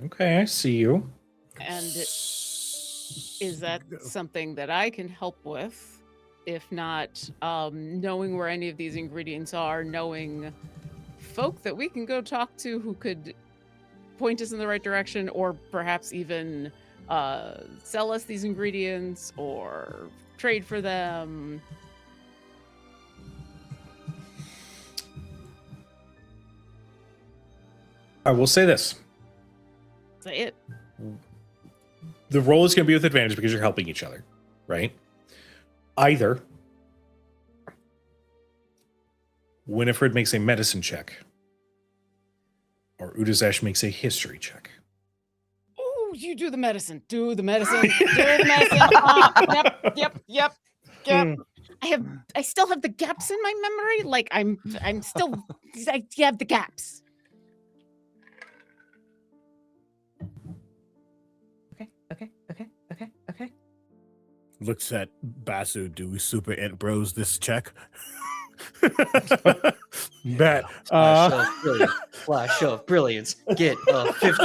Okay, I see you. And is that something that I can help with? If not, knowing where any of these ingredients are, knowing folk that we can go talk to who could point us in the right direction, or perhaps even sell us these ingredients or trade for them. I will say this. Say it. The roll is going to be with advantage because you're helping each other, right? Either Winifred makes a medicine check or Udazesh makes a history check. Oh, you do the medicine. Do the medicine. Do the medicine. Yep. I still have the gaps in my memory. Like I'm still. I have the gaps. Okay. Looks at Basu. Do we super int bros this check? Bet. Flash of brilliance. Get 50.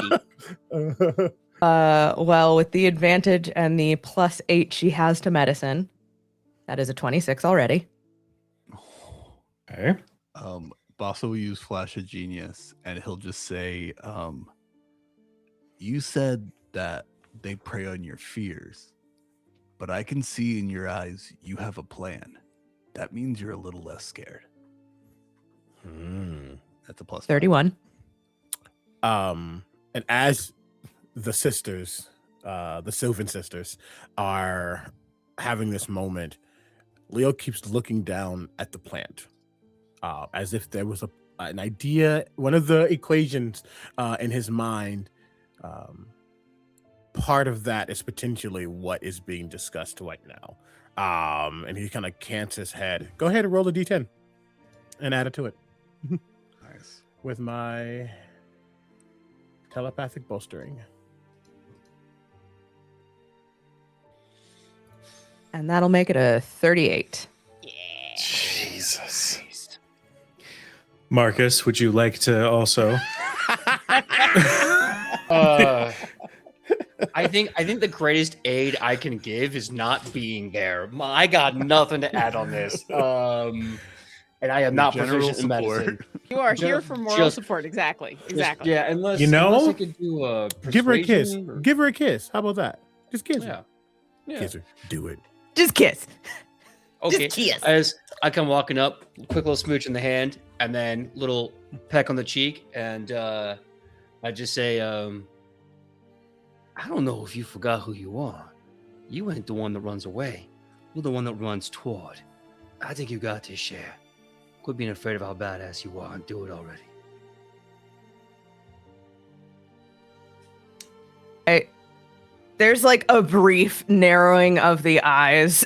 Well, with the advantage and the +8 she has to medicine, that is a 26 already. Okay. Bossa will use Flash of Genius, and he'll just say, you said that they prey on your fears, but I can see in your eyes you have a plan. That means you're a little less scared. That's a +5. 31. And as the sisters, the Sylvan sisters, are having this moment, Leo keeps looking down at the plant, as if there was an idea, one of the equations in his mind. Part of that is potentially what is being discussed right now. And he kind of cants his head. Go ahead and roll a d10 and add it to it. Nice. With my telepathic bolstering. And that'll make it a 38. Jesus. Marcus, would you like to also? I think the greatest aid I can give is not being there. I got nothing to add on this. And I am not General proficient in medicine. You are here Just- for moral just- support. Exactly. Yeah, unless You know? unless I could do a Give her a kiss. persuasion or- Give her a kiss. How about that? Just kiss her. Yeah. Kiss her. Do it. Just kiss. Okay. Just kiss. As I come walking up, quick little smooch in the hand, and then little peck on the cheek, and I just say, I don't know if you forgot who you are. You ain't the one that runs away. You're the one that runs toward. I think you got this, share. Quit being afraid of how badass you are and do it already. There's like a brief narrowing of the eyes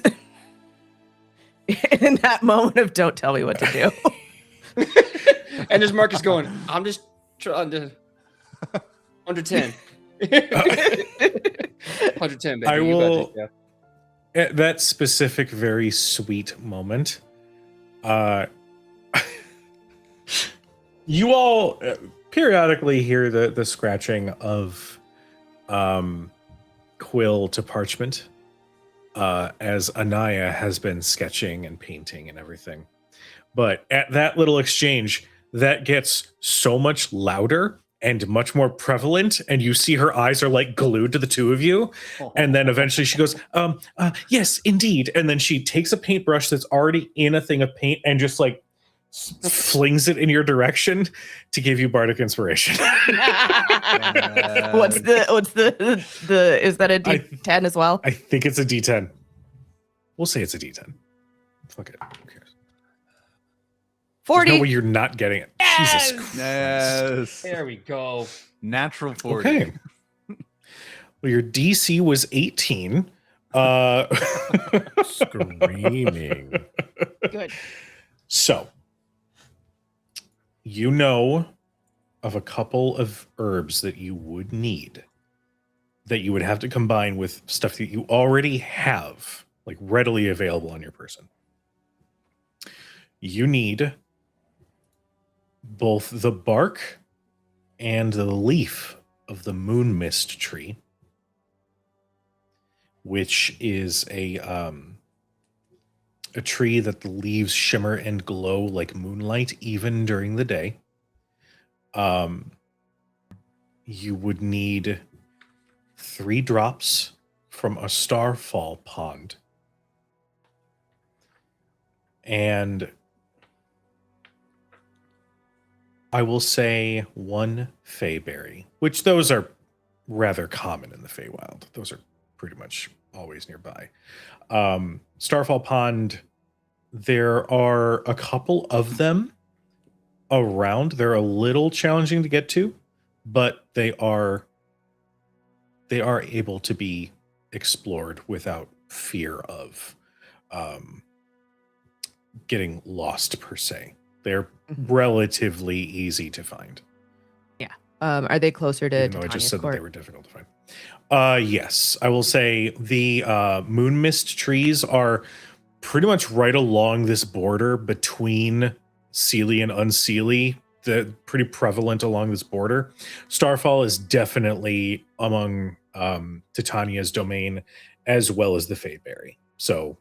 in that moment of don't tell me what to do. And there's Marcus going, I'm just trying to... 110. 110, baby. I You got will- this, yeah. At that specific, very sweet moment, you all periodically hear the scratching of quill to parchment as Anaya has been sketching and painting and everything. But at that little exchange, that gets so much louder and much more prevalent, and you see her eyes are like glued to the two of you. And then eventually she goes, yes, indeed. And then she takes a paintbrush that's already in a thing of paint and just like flings it in your direction to give you bardic inspiration. What's the is that a D10 as well? I think it's a D10. We'll say it's a D10. Fuck it. Who cares? 40. There's no way you're not getting it. Yes! Jesus Christ. Yes. There we go. Natural 40. Okay. Well, your DC was 18. Screaming. Good. So, you know of a couple of herbs that you would need that you would have to combine with stuff that you already have, like readily available on your person. You need both the bark and the leaf of the moon mist tree, which is a tree that the leaves shimmer and glow like moonlight even during the day. You would need 3 drops from a starfall pond, and I will say 1 feyberry, which those are rather common in the Feywild. Those are pretty much always nearby. Starfall Pond, there are a couple of them around. They're a little challenging to get to, but they are able to be explored without fear of getting lost per se. They're relatively easy to find. Yeah. Are they closer to Even though I just said that they were difficult to find. Yes, I will say the moon mist trees are pretty much right along this border between Seelie and Unseelie. They're pretty prevalent along this border. Starfall is definitely among Titania's domain, as well as the Feyberry. So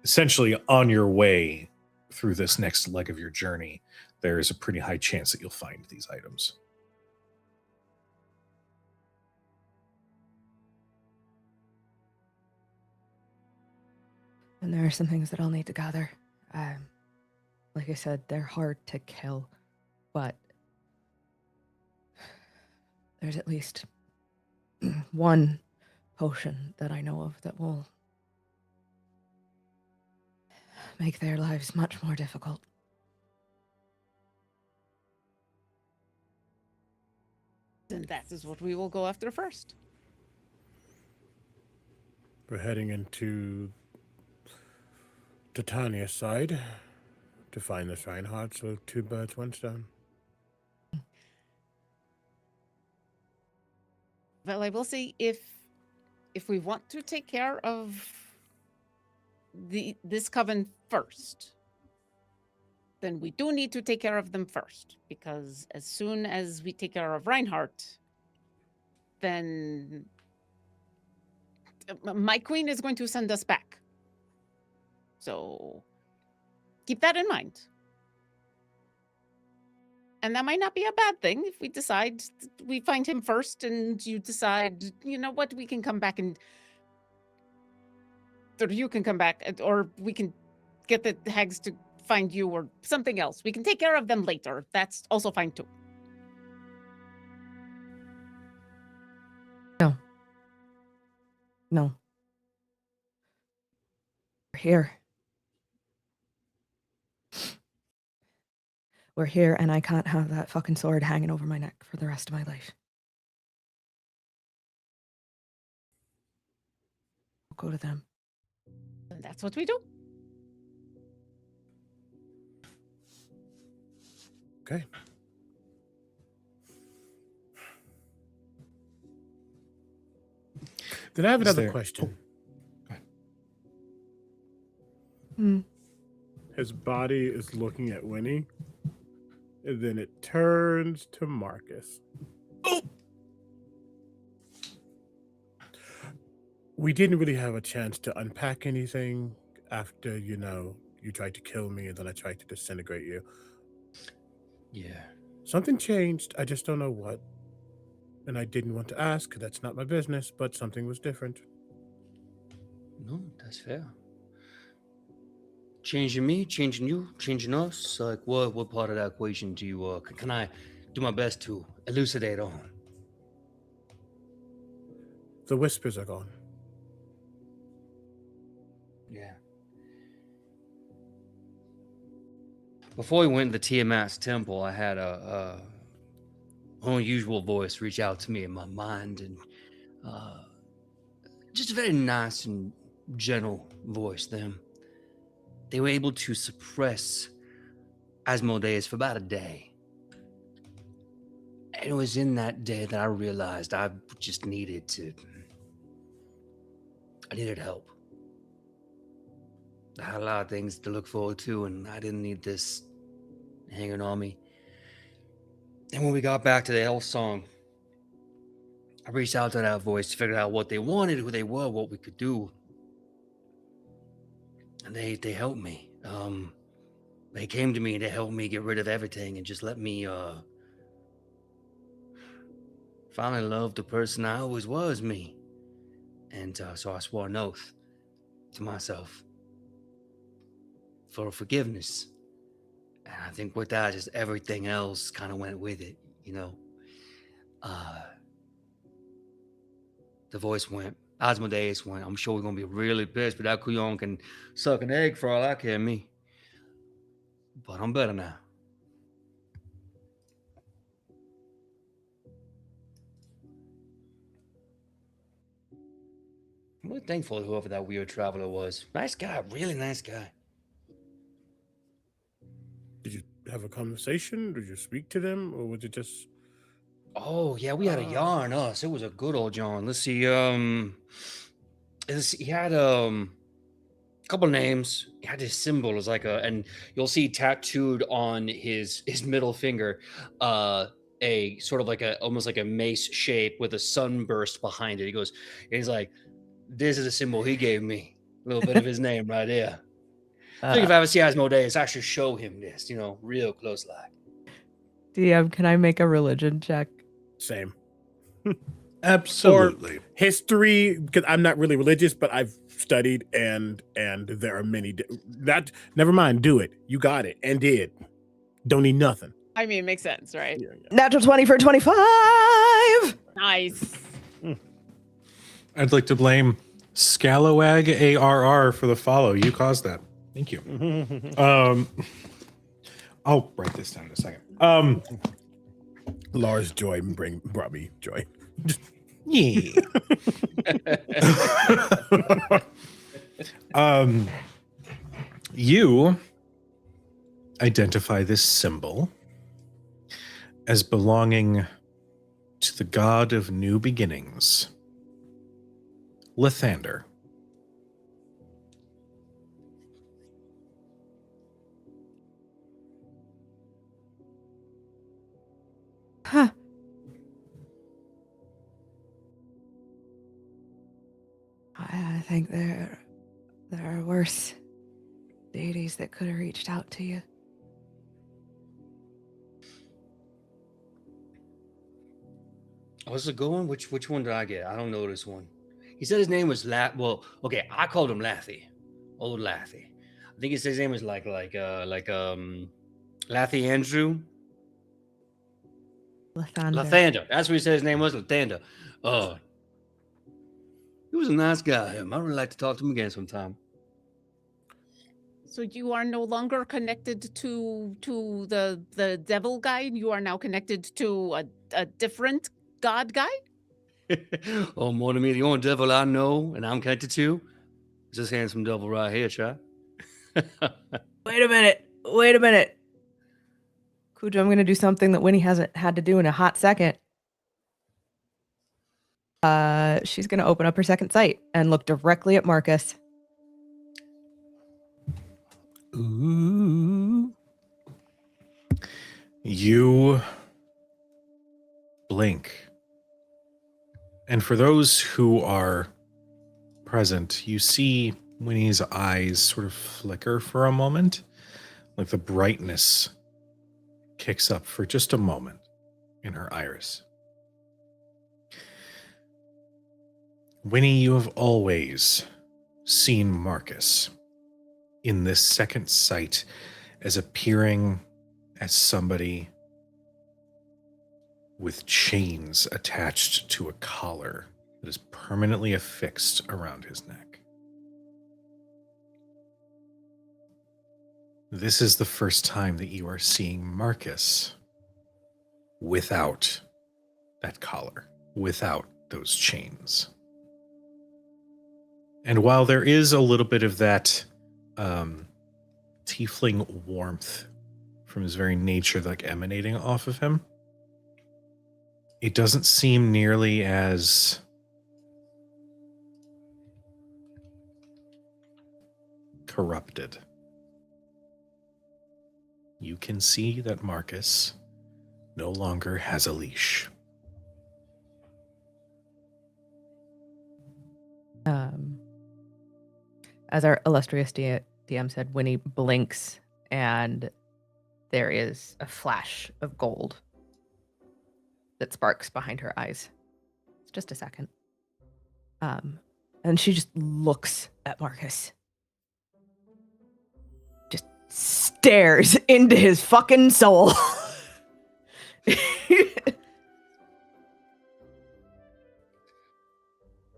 essentially on your way through this next leg of your journey, there is a pretty high chance that you'll find these items. And there are some things that I'll need to gather. Like I said, they're hard to kill, but there's at least 1 potion that I know of that will make their lives much more difficult. And that is what we will go after first. We're heading into Titania's side to find the shrine heart, so 2 birds, 1 stone. Well, I will say if we want to take care of this coven first, then we do need to take care of them first, because as soon as we take care of Reinhardt, then my queen is going to send us back. So keep that in mind. And that might not be a bad thing if we decide we find him first and you decide, you know what, we can come back and... Or you can come back, or we can get the hags to find you or something else. We can take care of them later. That's also fine too. No. We're here. We're here, and I can't have that fucking sword hanging over my neck for the rest of my life. We'll go to them. And that's what we do. Okay. Then I have another question. His body is looking at Winnie, and then it turns to Marcus. Oh! We didn't really have a chance to unpack anything after, you tried to kill me, and then I tried to disintegrate you. Yeah. Something changed. I just don't know what. And I didn't want to ask. That's not my business, but something was different. No, that's fair. Changing me, changing you, changing us. Like, what part of that equation do you, can I do my best to elucidate on? The whispers are gone. Yeah. Before we went to Tiamat's temple, I had a unusual voice reach out to me in my mind, and just a very nice and gentle voice, they were able to suppress Asmodeus for about a day. And it was in that day that I realized I needed help. I had a lot of things to look forward to, and I didn't need this hanging on me. And when we got back to the elf song, I reached out to that voice to figure out what they wanted, who they were, what we could do. And they helped me. They came to me to help me get rid of everything and just let me finally love the person I always was, me. And so I swore an oath to myself for forgiveness. And I think with that, just everything else kind of went with it, you know. The voice went, Asmodeus went, I'm sure we're going to be really pissed, but that Kuyon can suck an egg for all I care, me. But I'm better now. I'm really thankful to whoever that weird traveler was. Nice guy, really nice guy. Did you have a conversation? Did you speak to them, or was it just? Oh yeah, we had a yarn. Us, it was a good old yarn. Let's see. He had a couple names. He had his symbol as like and you'll see tattooed on his middle finger, a sort of like almost like a mace shape with a sunburst behind it. He's like, this is a symbol he gave me. A little bit of his name right there. I think if I ever see Asmodeus, I should show him this, real close like. DM, can I make a religion check? Same. Absolutely. Or history, because I'm not really religious, but I've studied and there are many. Never mind. Do it. You got it and did. Don't need nothing. I mean, it makes sense, right? Yeah. Natural 20 for 25! Nice. I'd like to blame Scalawag ARR for the follow. You caused that. Thank you. I'll write this down in a second. Lars joy brought me joy. Yeah. You identify this symbol as belonging to the god of new beginnings, Lathander. Huh. I think there are worse deities that could have reached out to you. Oh, this is a good one? Which one did I get? I don't know this one. He said his name was I called him Lathy. Old Lathy. I think he said his name was Lathy Andrew. Lathander. That's what he said his name was, Lathander. He was a nice guy. I would like to talk to him again sometime. So you are no longer connected to the devil guy? You are now connected to a different god guy? Oh, more than me, the only devil I know and I'm connected to is this handsome devil right here, Chad. Wait a minute. Cujo, I'm going to do something that Winnie hasn't had to do in a hot second. She's going to open up her second sight and look directly at Marcus. Ooh. You blink. And for those who are present, you see Winnie's eyes sort of flicker for a moment, like the brightness kicks up for just a moment in her iris. Winnie, you have always seen Marcus in this second sight as appearing as somebody with chains attached to a collar that is permanently affixed around his neck. This is the first time that you are seeing Marcus without that collar, without those chains. And while there is a little bit of that tiefling warmth from his very nature, like emanating off of him, it doesn't seem nearly as corrupted. You can see that Marcus no longer has a leash. As our illustrious DM said, Winnie blinks and there is a flash of gold that sparks behind her eyes. It's just a second. And she just looks at Marcus. Just stares into his fucking soul.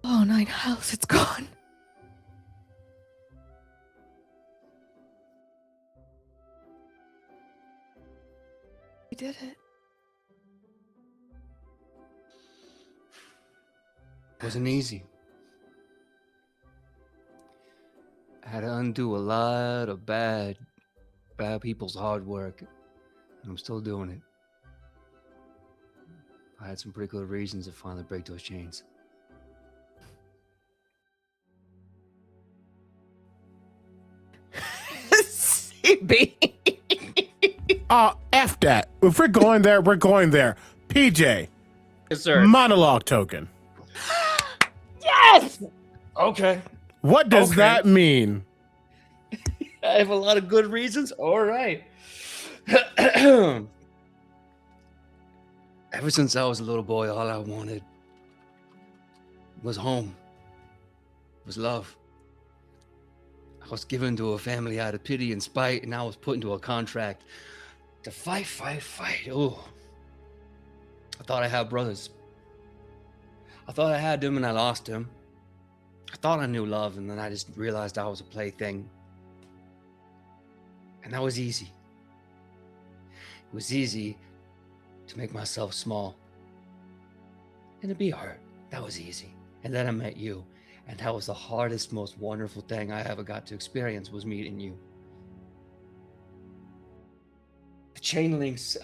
Oh, 9 hells, it's gone. We did it. Wasn't easy. I had to undo a lot of bad people's hard work. And I'm still doing it. I had some pretty good reasons to finally break those chains. CB. F that. If we're going there, we're going there. PJ, Yes, sir. monologue token. Yes! Okay. What does Okay. that mean? I have a lot of good reasons. All right. Ever since I was a little boy, all I wanted was home, was love. I was given to a family out of pity and spite, and I was put into a contract to fight. Oh, I thought I had brothers. I thought I had them, and I lost them. I thought I knew love, and then I just realized I was a plaything. And that was easy. It was easy to make myself small and to be hurt. That was easy. And then I met you, and that was the hardest, most wonderful thing I ever got to experience, was meeting you. The chain links,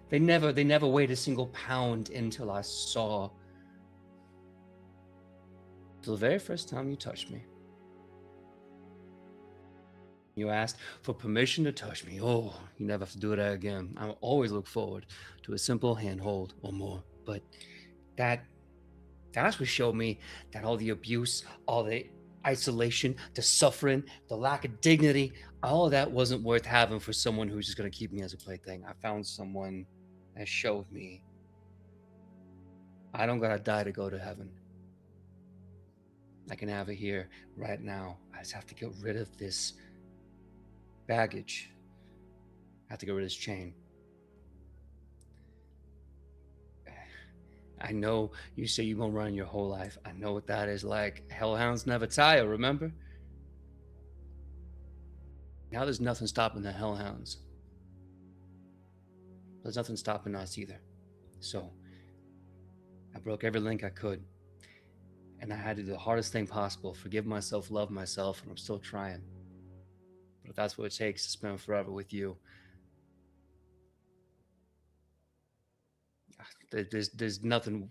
they never weighed a single pound until I saw, till the very first time you touched me. You asked for permission to touch me. Oh, you never have to do that again. I always look forward to a simple handhold or more. But that's what showed me that all the abuse, all the isolation, the suffering, the lack of dignity, all of that wasn't worth having for someone who's just going to keep me as a plaything. I found someone that showed me I don't gotta die to go to heaven. I can have it here right now. I just have to get rid of this baggage. I have to get rid of this chain. I know you say you're gonna run your whole life. I know what that is like. Hellhounds never tire, remember? Now there's nothing stopping the hellhounds. There's nothing stopping us either. So I broke every link I could. And I had to do the hardest thing possible. Forgive myself, love myself, and I'm still trying. But if that's what it takes to spend forever with you, there's nothing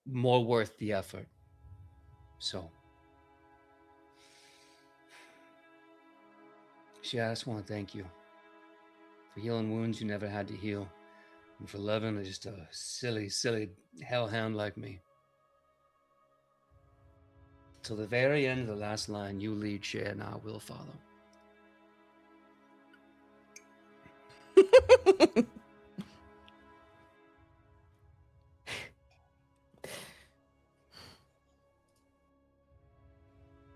more worth the effort. So, I just want to thank you for healing wounds you never had to heal, and for loving just a silly hellhound like me. Till the very end of the last line, you lead, share, and I will follow.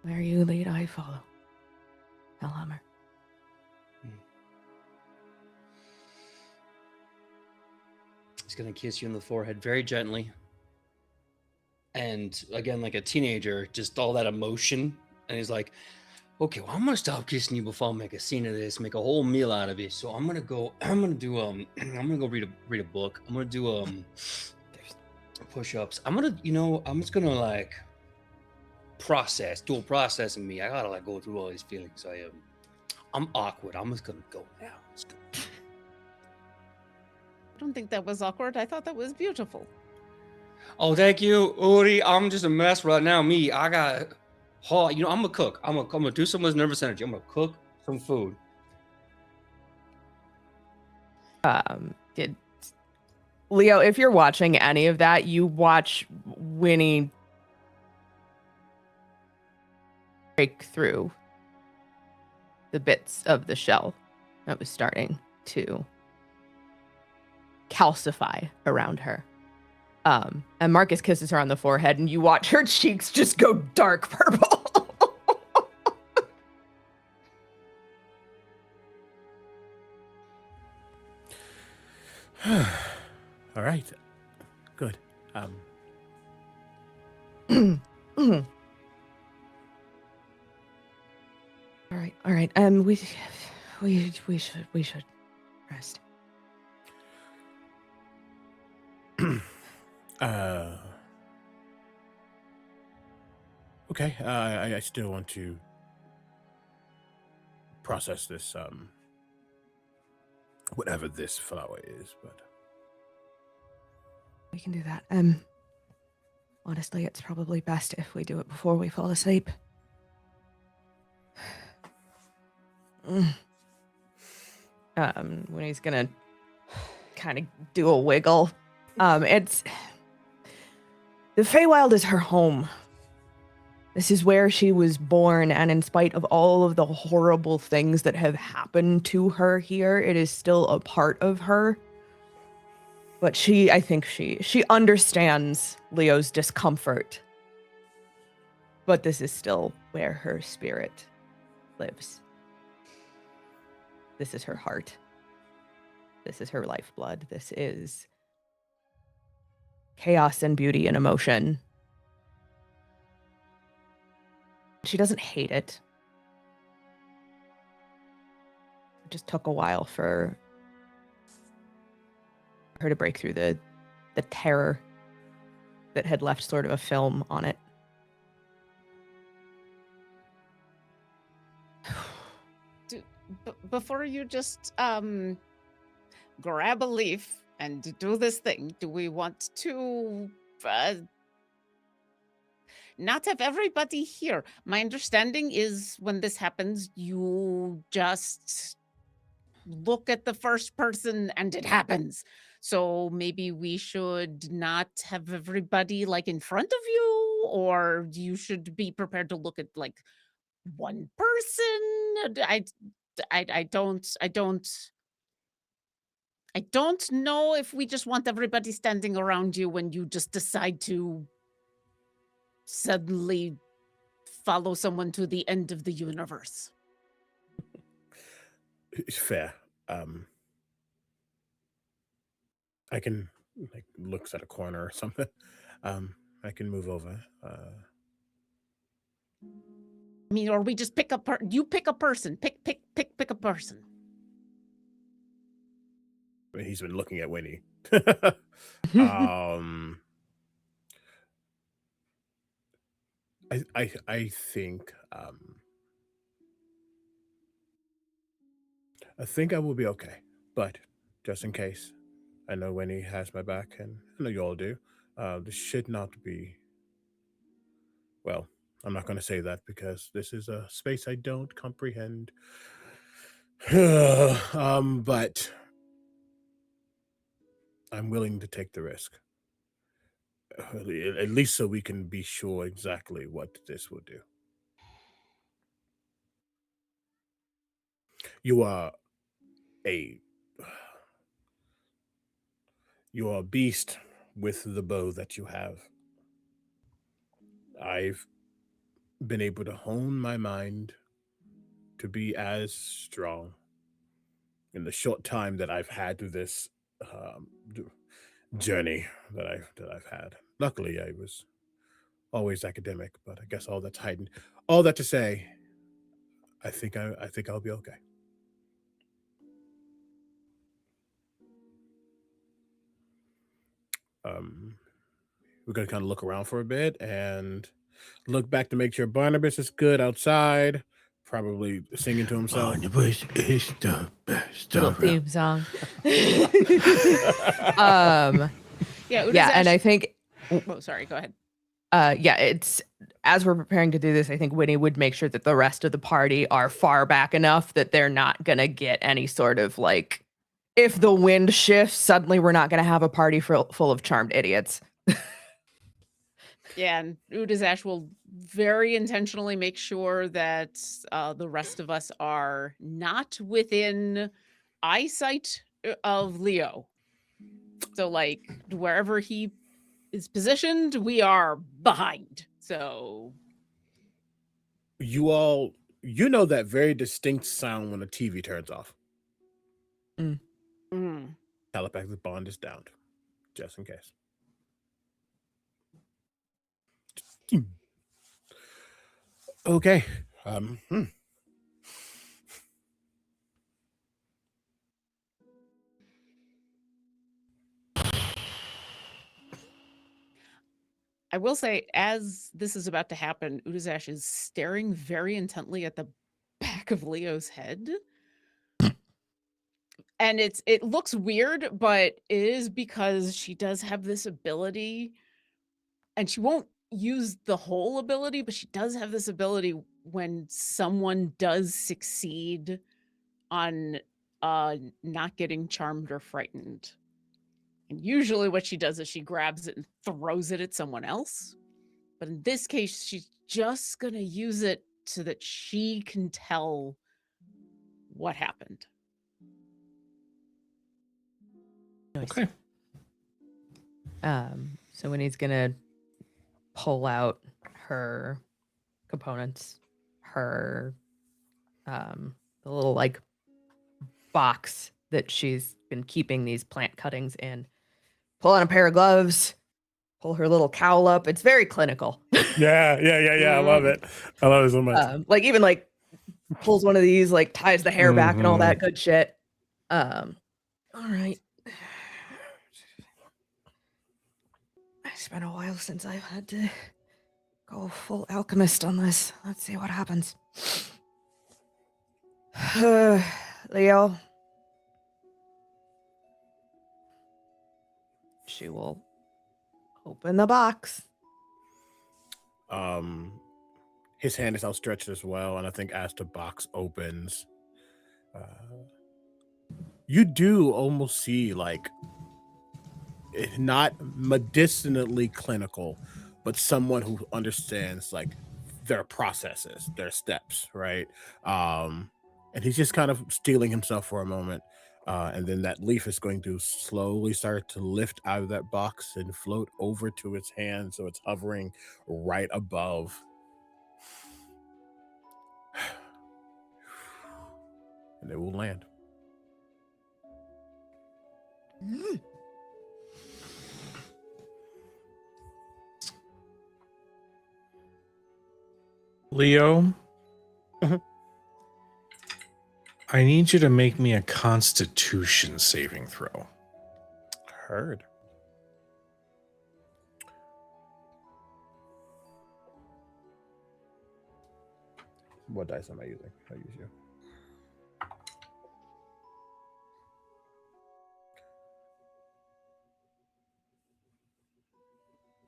Where you lead, I follow. Hellhammer. He's gonna kiss you on the forehead very gently. And again, like a teenager, just all that emotion. And he's like, okay, well, I'm gonna stop kissing you before I make a scene of this, make a whole meal out of it. So I'm gonna go read a book. I'm gonna do push-ups. I'm gonna, I'm just gonna like dual processing me. I gotta like go through all these feelings. I'm awkward. I'm just gonna go now. I don't think that was awkward. I thought that was beautiful. Oh, thank you, Uri. I'm just a mess right now. I got, I'm a cook. I'm gonna do some of this nervous energy. I'm gonna cook some food. Did Leo, if you're watching any of that, you watch Winnie break through the bits of the shell that was starting to calcify around her. And Marcus kisses her on the forehead, and you watch her cheeks just go dark purple. All right. Good. All right. We should rest. Okay. I still want to process this, whatever this flower is, but We can do that. Honestly, it's probably best if we do it before we fall asleep. When he's gonna kind of do a wiggle. It's the Feywild is her home. This is where she was born, and in spite of all of the horrible things that have happened to her here, it is still a part of her. But I think she understands Leo's discomfort. But this is still where her spirit lives. This is her heart. This is her lifeblood. This is chaos and beauty and emotion. She doesn't hate it. It just took a while for her to break through the terror that had left sort of a film on it. Before you just grab a leaf and do this thing, do we want to not have everybody here? My understanding is when this happens, you just look at the first person and it happens. So maybe we should not have everybody like in front of you, or you should be prepared to look at like one person. I don't know if we just want everybody standing around you when you just decide to suddenly follow someone to the end of the universe. fair. I can looks at a corner or something. I can move over. I mean, or we just pick you pick a person. Pick a person. He's been looking at Winnie. I think I will be okay, but just in case, I know Winnie has my back, and I know you all do. This should not be. Well, I'm not going to say that because this is a space I don't comprehend. But I'm willing to take the risk. At least so we can be sure exactly what this will do. You are a beast with the bow that you have. I've been able to hone my mind to be as strong in the short time that I've had this journey that I've had. Luckily, I was always academic, but I guess all that's heightened. All that to say, I think I'll be okay. we're gonna kind of look around for a bit and look back to make sure Barnabas is good outside, probably singing to himself. Barnabas is the best Little around. theme song. Yeah, and I think Oh, sorry. Go ahead. it's as we're preparing to do this, I think Winnie would make sure that the rest of the party are far back enough that they're not gonna get any sort of like, if the wind shifts, suddenly we're not gonna have a party full of charmed idiots. Yeah, and Udazash will very intentionally make sure that the rest of us are not within eyesight of Leo. So, like, wherever he is positioned, we are behind. So, You all, you know that very distinct sound when the TV turns off. Telepathic bond is down, just in case. Okay. I will say, as this is about to happen, Udazash is staring very intently at the back of Leo's head. And it looks weird, but it is because she does have this ability, and she won't use the whole ability, but she does have this ability when someone does succeed on not getting charmed or frightened. And usually what she does is she grabs it and throws it at someone else. But in this case, she's just going to use it so that she can tell what happened. Okay. So Winnie's gonna pull out her components, her the little like box that she's been keeping these plant cuttings in, pull on a pair of gloves, pull her little cowl up. It's very clinical. Yeah. I love it. I love it so much. Like even like pulls one of these, like ties the hair back and all that good shit. All right. It's been a while since I've had to go full alchemist on this. Let's see what happens. Leo. She will open the box. His hand is outstretched as well, and I think as the box opens, you do almost see like, not medicinally clinical, but someone who understands like their processes, their steps, right? And he's just kind of steeling himself for a moment. And then that leaf is going to slowly start to lift out of that box and float over to his hand. So it's hovering right above. And it will land. Leo, I need you to make me a Constitution saving throw. Heard. What dice am I using? I use you.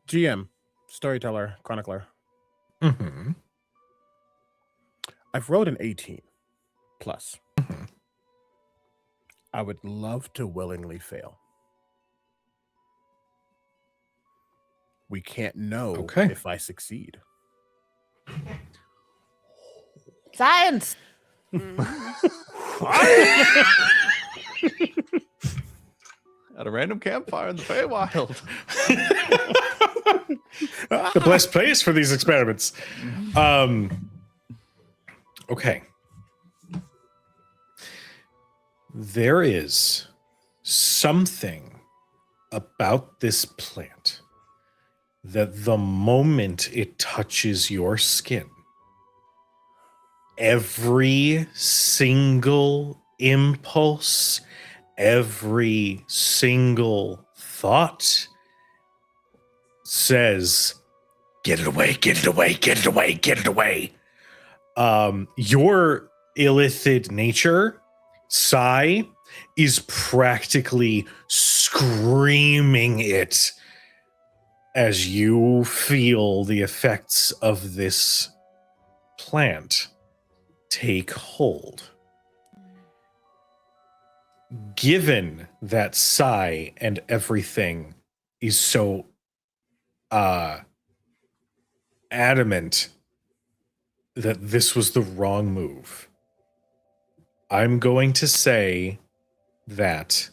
GM, storyteller, chronicler. Mm-hmm. I've rolled an 18 plus. Mm-hmm. I would love to willingly fail. We can't know if I succeed. Science! At a random campfire in the Feywild. The best place for these experiments. Okay. There is something about this plant that the moment it touches your skin, every single impulse, every single thought says, "Get it away, get it away, get it away, get it away." Your illithid nature, Sai, is practically screaming it as you feel the effects of this plant take hold. Given that Sai and everything is so adamant that this was the wrong move, I'm going to say that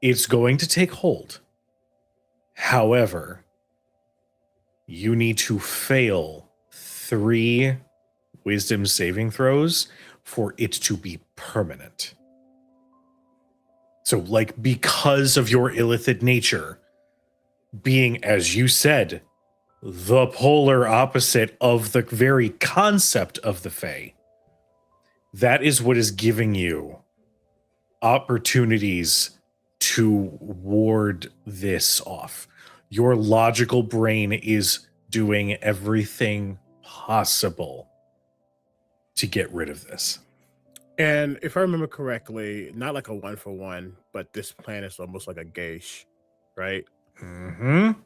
it's going to take hold. However, you need to fail 3 wisdom saving throws for it to be permanent. So, like, because of your illithid nature being, as you said, the polar opposite of the very concept of the Fae, that is what is giving you opportunities to ward this off. Your logical brain is doing everything possible to get rid of this. And if I remember correctly, not like a 1-for-1, but this plan is almost like a gauge, right? Mm-hmm.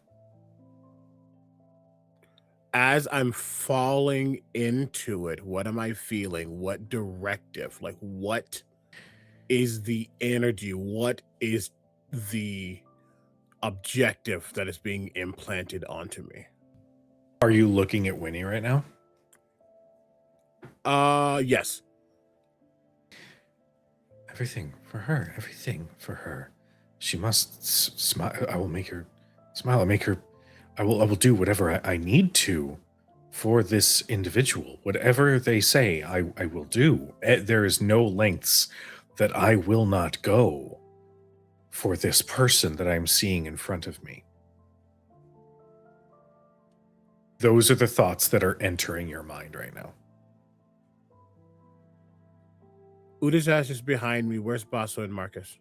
As I'm falling into it, what am I feeling? What directive? Like, what is the energy? What is the objective that is being implanted onto me? Are you looking at Winnie right now? Yes. Everything for her. Everything for her. She must smile. I will make her smile. I will do whatever I need to for this individual. Whatever they say, I will do. There is no lengths that I will not go for this person that I'm seeing in front of me. Those are the thoughts that are entering your mind right now. Udajash is behind me. Where's Basso and Marcus?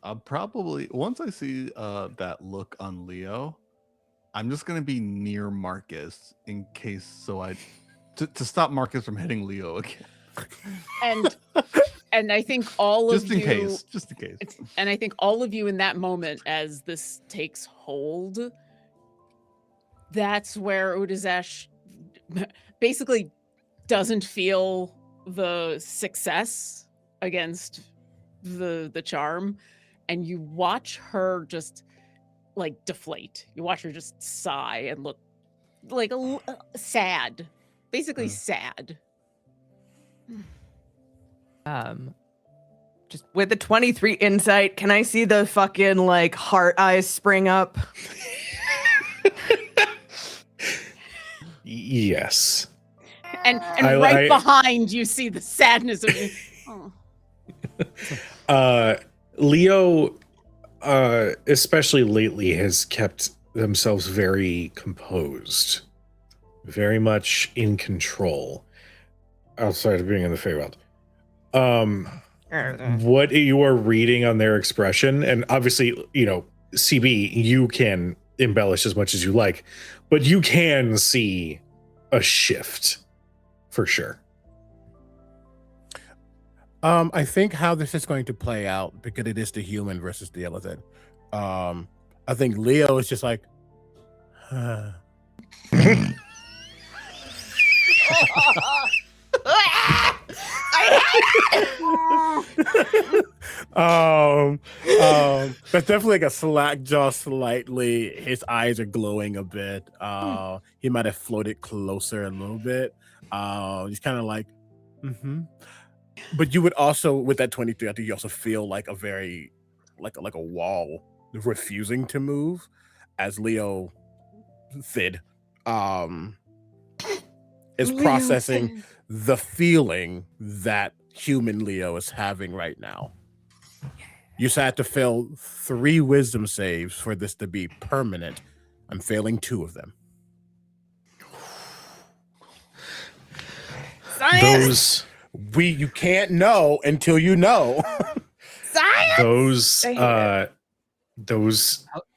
I'll probably, once I see that look on Leo, I'm just gonna be near Marcus in case, to stop Marcus from hitting Leo again. And I think all of you, just in case. And I think all of you in that moment, as this takes hold, that's where Udazash basically doesn't feel the success against the charm, and you watch her just like deflate. You watch her just sigh and look like sad, basically sad. Just with the 23 insight, can I see the fucking like heart eyes spring up? Yes. And right behind you see the sadness of it. Oh. Leo, especially lately, has kept themselves very composed, very much in control, outside of being in the Feywild. What you are reading on their expression, and obviously, you know, CB, you can embellish as much as you like, but you can see a shift for sure. I think how this is going to play out, because it is the human versus the illithid. I think Leo is just like, that's definitely like a slack jaw slightly. His eyes are glowing a bit. He might have floated closer a little bit. He's kind of like, But you would also, with that 23, I think you also feel like a very, like a wall refusing to move, as Leo Thid is processing the feeling that human Leo is having right now. You just had to fail 3 wisdom saves for this to be permanent. I'm failing 2 of them. Science! You can't know until you know. Science! Those those Out-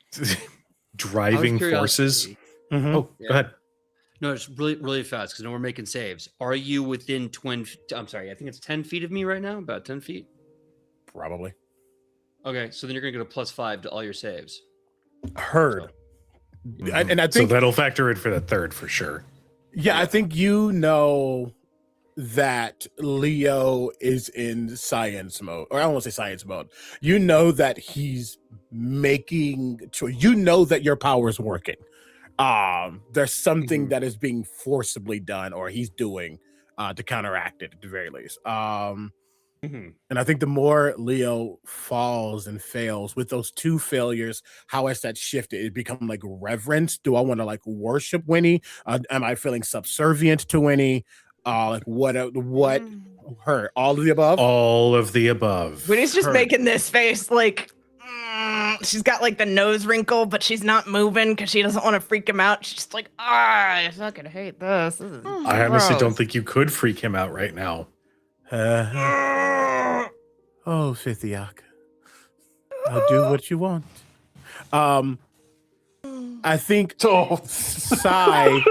driving forces. curiosity. Mhm. Oh, Yeah. go ahead. No, it's really fast because we're making saves. Are you within 20? I'm sorry, I think it's 10 feet of me right now. About 10 feet. Probably. Okay, so then you're gonna get a +5 to all your saves. Heard. Mhm. And I so think that'll factor in for the third for sure. Yeah, I think you know that Leo is in science mode, or I don't want to say science mode. You know that he's making you know that your power is working. There's something Mhm. that is being forcibly done, or he's doing to counteract it at the very least. Mhm. And I think the more Leo falls and fails with those two failures, how has that shifted? It become like reverence. Do I want to like worship Winnie? Am I feeling subservient to Winnie? Like what her? All of the above? All of the above. Winnie's just Heard. making this face like she's got like the nose wrinkle, but she's not moving because she doesn't want to freak him out. She's just like, I fucking hate this. This is I honestly don't gross." think you could freak him out right now. Oh, Fithiak. I'll do what you want. I think Sai.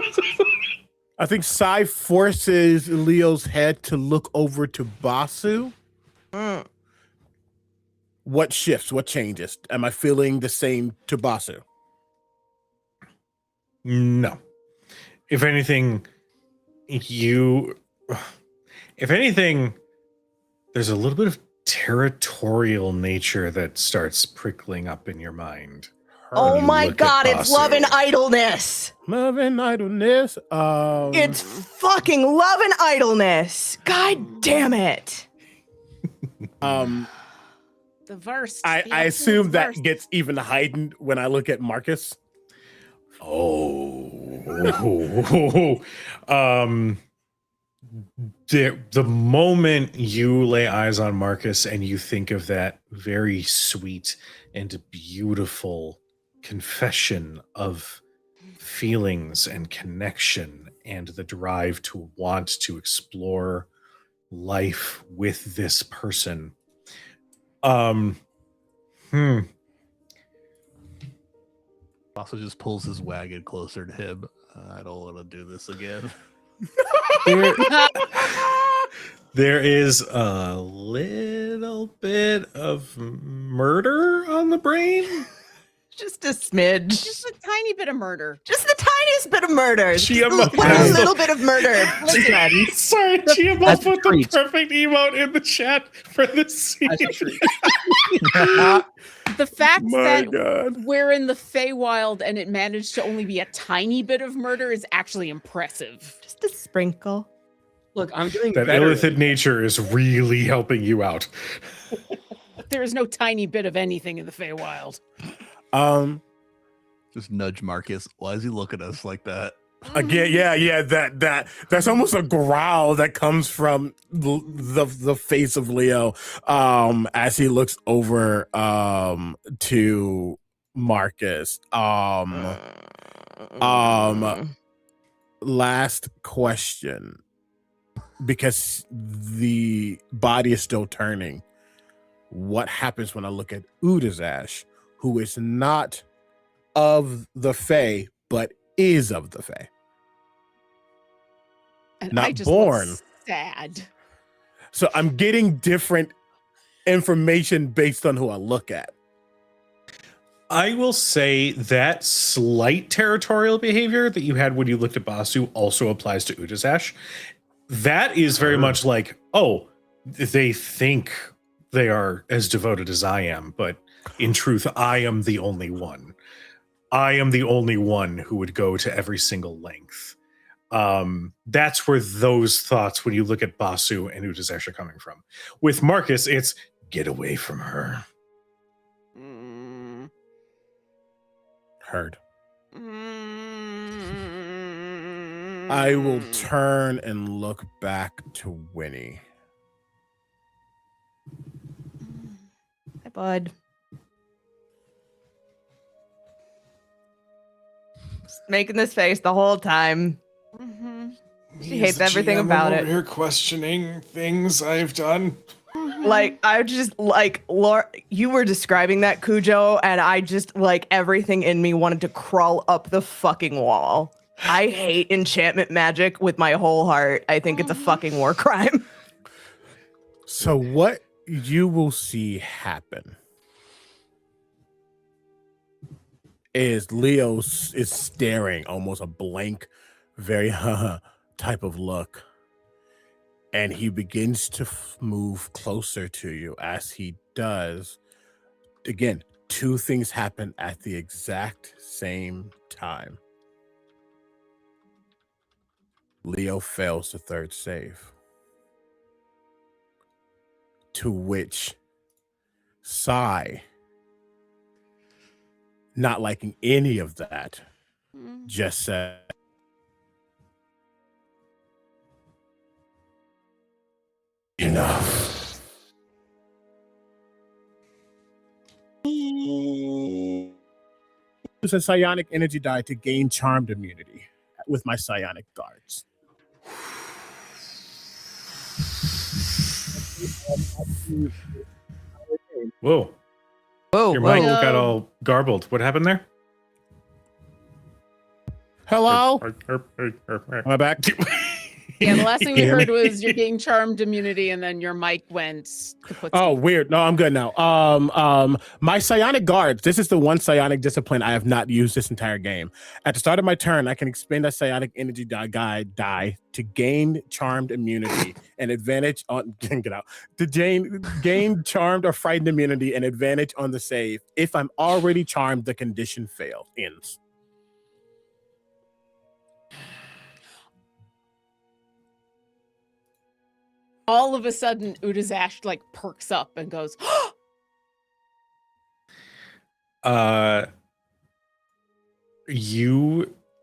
I think Sai forces Leo's head to look over to Basu. Mm. What shifts? What changes? Am I feeling the same to Basu? No. If anything, there's a little bit of territorial nature that starts prickling up in your mind. Oh you my look at god, it's love and Basu. idleness. Love and idleness. It's fucking love and idleness. God damn it. The verse. I assume that gets even heightened when I look at Marcus. The moment you lay eyes on Marcus and you think of that very sweet and beautiful confession of feelings and connection and the drive to want to explore life with this person. Also just pulls his wagon closer to him. I don't want to do this again. There is a little bit of murder on the brain. Just a smidge. Just a tiny bit of murder. Just the tiniest bit of murder. GMO Just a has the- little bit of murder. Sorry, GMO That's a put the treat. perfect emote in the chat for this scene. That's a treat. The fact My that God. we're in the Feywild and it managed to only be a tiny bit of murder is actually impressive. Just a sprinkle. Look, I'm doing That better. illithid nature is really helping you out. There is no tiny bit of anything in the Feywild. Just nudge Marcus. Why is he looking at us like that? Again, yeah, that's almost a growl that comes from the face of Leo as he looks over to Marcus. Last question, because the body is still turning. What happens when I look at Udazash, who is not of the Fae, but is of the Fae? And Not I just born. look sad. So I'm getting different information based on who I look at. I will say that slight territorial behavior that you had when you looked at Basu also applies to Udazash. That is very much like, oh, they think they are as devoted as I am, but in truth, I am the only one. I am the only one who would go to every single length. That's where those thoughts, when you look at Basu and Udazash, are coming from. With Marcus, it's get away from her. Mm. Heard. Mm. I will turn and look back to Winnie. Hi, bud. Just making this face the whole time. Mhm. She hates everything about it. Here questioning things I've done. Mhm. Like, I just like Laura, you were describing that, Cujo, and I just like everything in me wanted to crawl up the fucking wall. I hate enchantment magic with my whole heart. I think it's a fucking war crime. So what you will see happen is Leo is staring almost a blank, very type of look. And he begins to move closer to you. As he does, again, two things happen at the exact same time. Leo fails the third save. To which Sai, not liking any of that, just said, enough. Use a psionic energy die to gain charmed immunity with my psionic guards. Whoa. Whoa, Your mic whoa. got all garbled. What happened there? Hello? Am I back? Yeah, the last thing we Hear heard me? was you're getting charmed immunity, and then your mic went kaput. Oh, weird. No, I'm good now. My psionic guards. This is the one psionic discipline I have not used this entire game. At the start of my turn, I can expend a psionic energy die to gain charmed immunity and advantage on get out. To gain charmed or frightened immunity and advantage on the save. If I'm already charmed, the condition ends. All of a sudden, Udazash like perks up and goes, I'm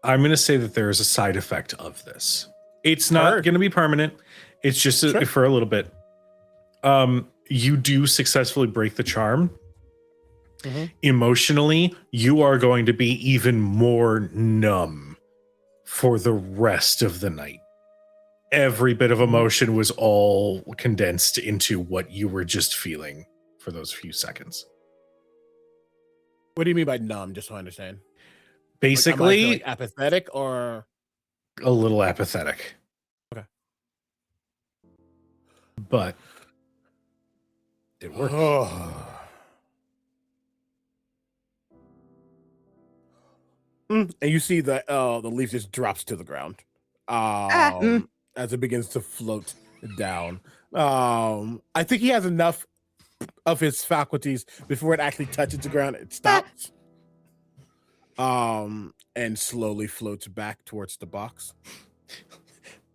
going to say that there is a side effect of this. It's not going to be permanent. It's just for a little bit. You do successfully break the charm. Mm-hmm. Emotionally, you are going to be even more numb for the rest of the night. Every bit of emotion was all condensed into what you were just feeling for those few seconds. What do you mean by numb? Just so I understand. Basically, like apathetic or a little apathetic. Okay. But it worked. And you see the leaf just drops to the ground. As it begins to float down. I think he has enough of his faculties before it actually touches the ground. It stops. And slowly floats back towards the box.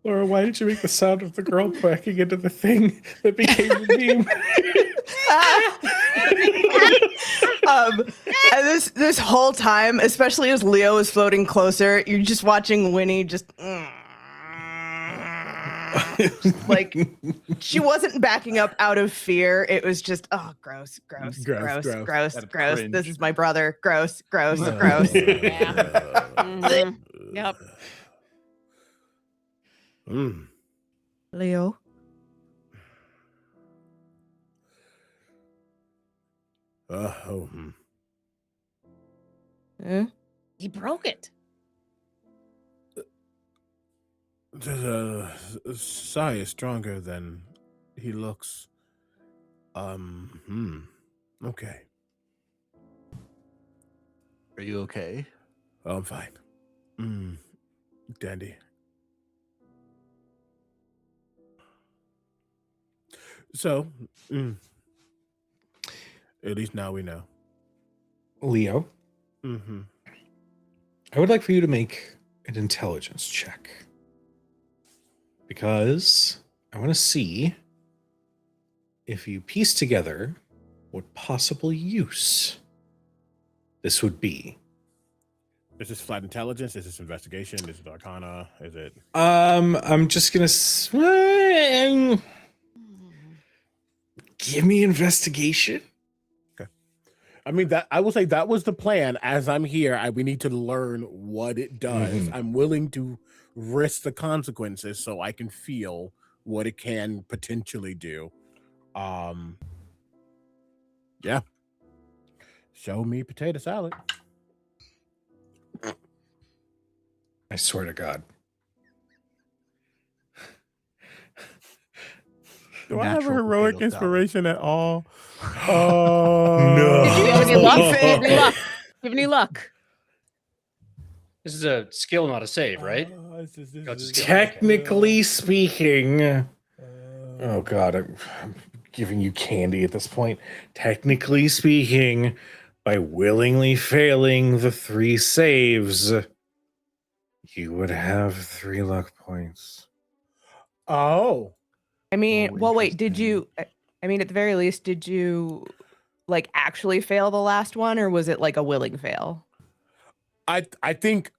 Laura, why did you make the sound of the girl backing into the thing that became the meme? And this whole time, especially as Leo is floating closer, you're just watching Winnie just like she wasn't backing up out of fear. It was just gross. Cringe. This is my brother. Gross. Yeah. Yep. Leo. He broke it. Sai is stronger than he looks. Okay. Are you okay? I'm fine. Dandy. So, at least now we know. Leo, Mm-hmm. I would like for you to make an intelligence check. Because I want to see if you piece together what possible use this would be. Is this flat intelligence? Is this investigation? Is it arcana? Is it? I'm just gonna give me investigation. Okay. I mean, that I will say that was the plan. As I'm here, we need to learn what it does. Mhm. I'm willing to risk the consequences so I can feel what it can potentially do. Yeah. Show me potato salad. I swear to God. Do I have a Natural heroic potato salad. inspiration at all? No. Did you have any luck? Do you have any luck? Do you have any luck? This is a skill, not a save, right? This is That's a skill. Technically speaking, oh God, I'm giving you candy at this point. Technically speaking, by willingly failing the 3 saves, you would have 3 luck points. Oh. I mean, Oh, well, wait, did interesting. you, I mean, at the very least, did you like actually fail the last one, or was it like a willing fail? I think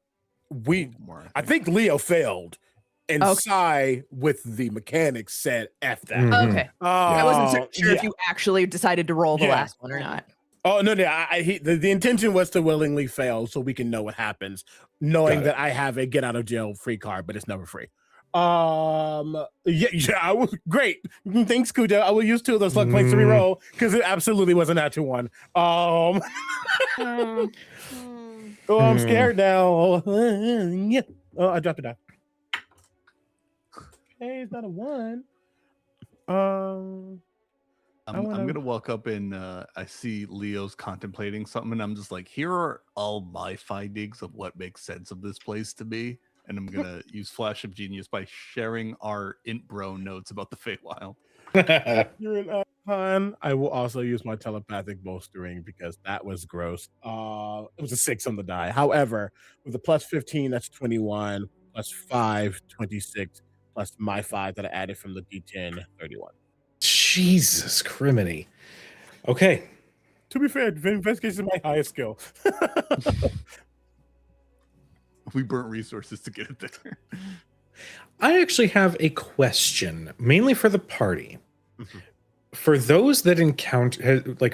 I think Leo failed. And Okay. Sai with the mechanics said F that. Mhm. Okay. I wasn't so sure yeah. if you actually decided to roll the Yeah. last one or not. Oh no! The intention was to willingly fail so we can know what happens, knowing Got it. that I have a get out of jail free card, but it's never free. Yeah, I was great. Thanks, Kudo. I will use 2 of those luck points to reroll because it absolutely was a natural one. Oh, I'm scared now. Yeah. Oh, I dropped it down. Hey, it's not a 1. I'm wanna- gonna walk up and I see Leo's contemplating something, and I'm just like, here are all my findings of what makes sense of this place to me, and I'm gonna use Flash of Genius by sharing our int bro notes about the Feywild. You're an icon. I will also use my telepathic bolstering because that was gross. It was a 6 on the die. However, with a plus 15, that's 21, plus 5, 26, plus my 5 that I added from the D10, 31. Jesus criminy. Okay. To be fair, investigation is my highest skill. We burnt resources to get it there. I actually have a question, mainly for the party. Mhm. For those that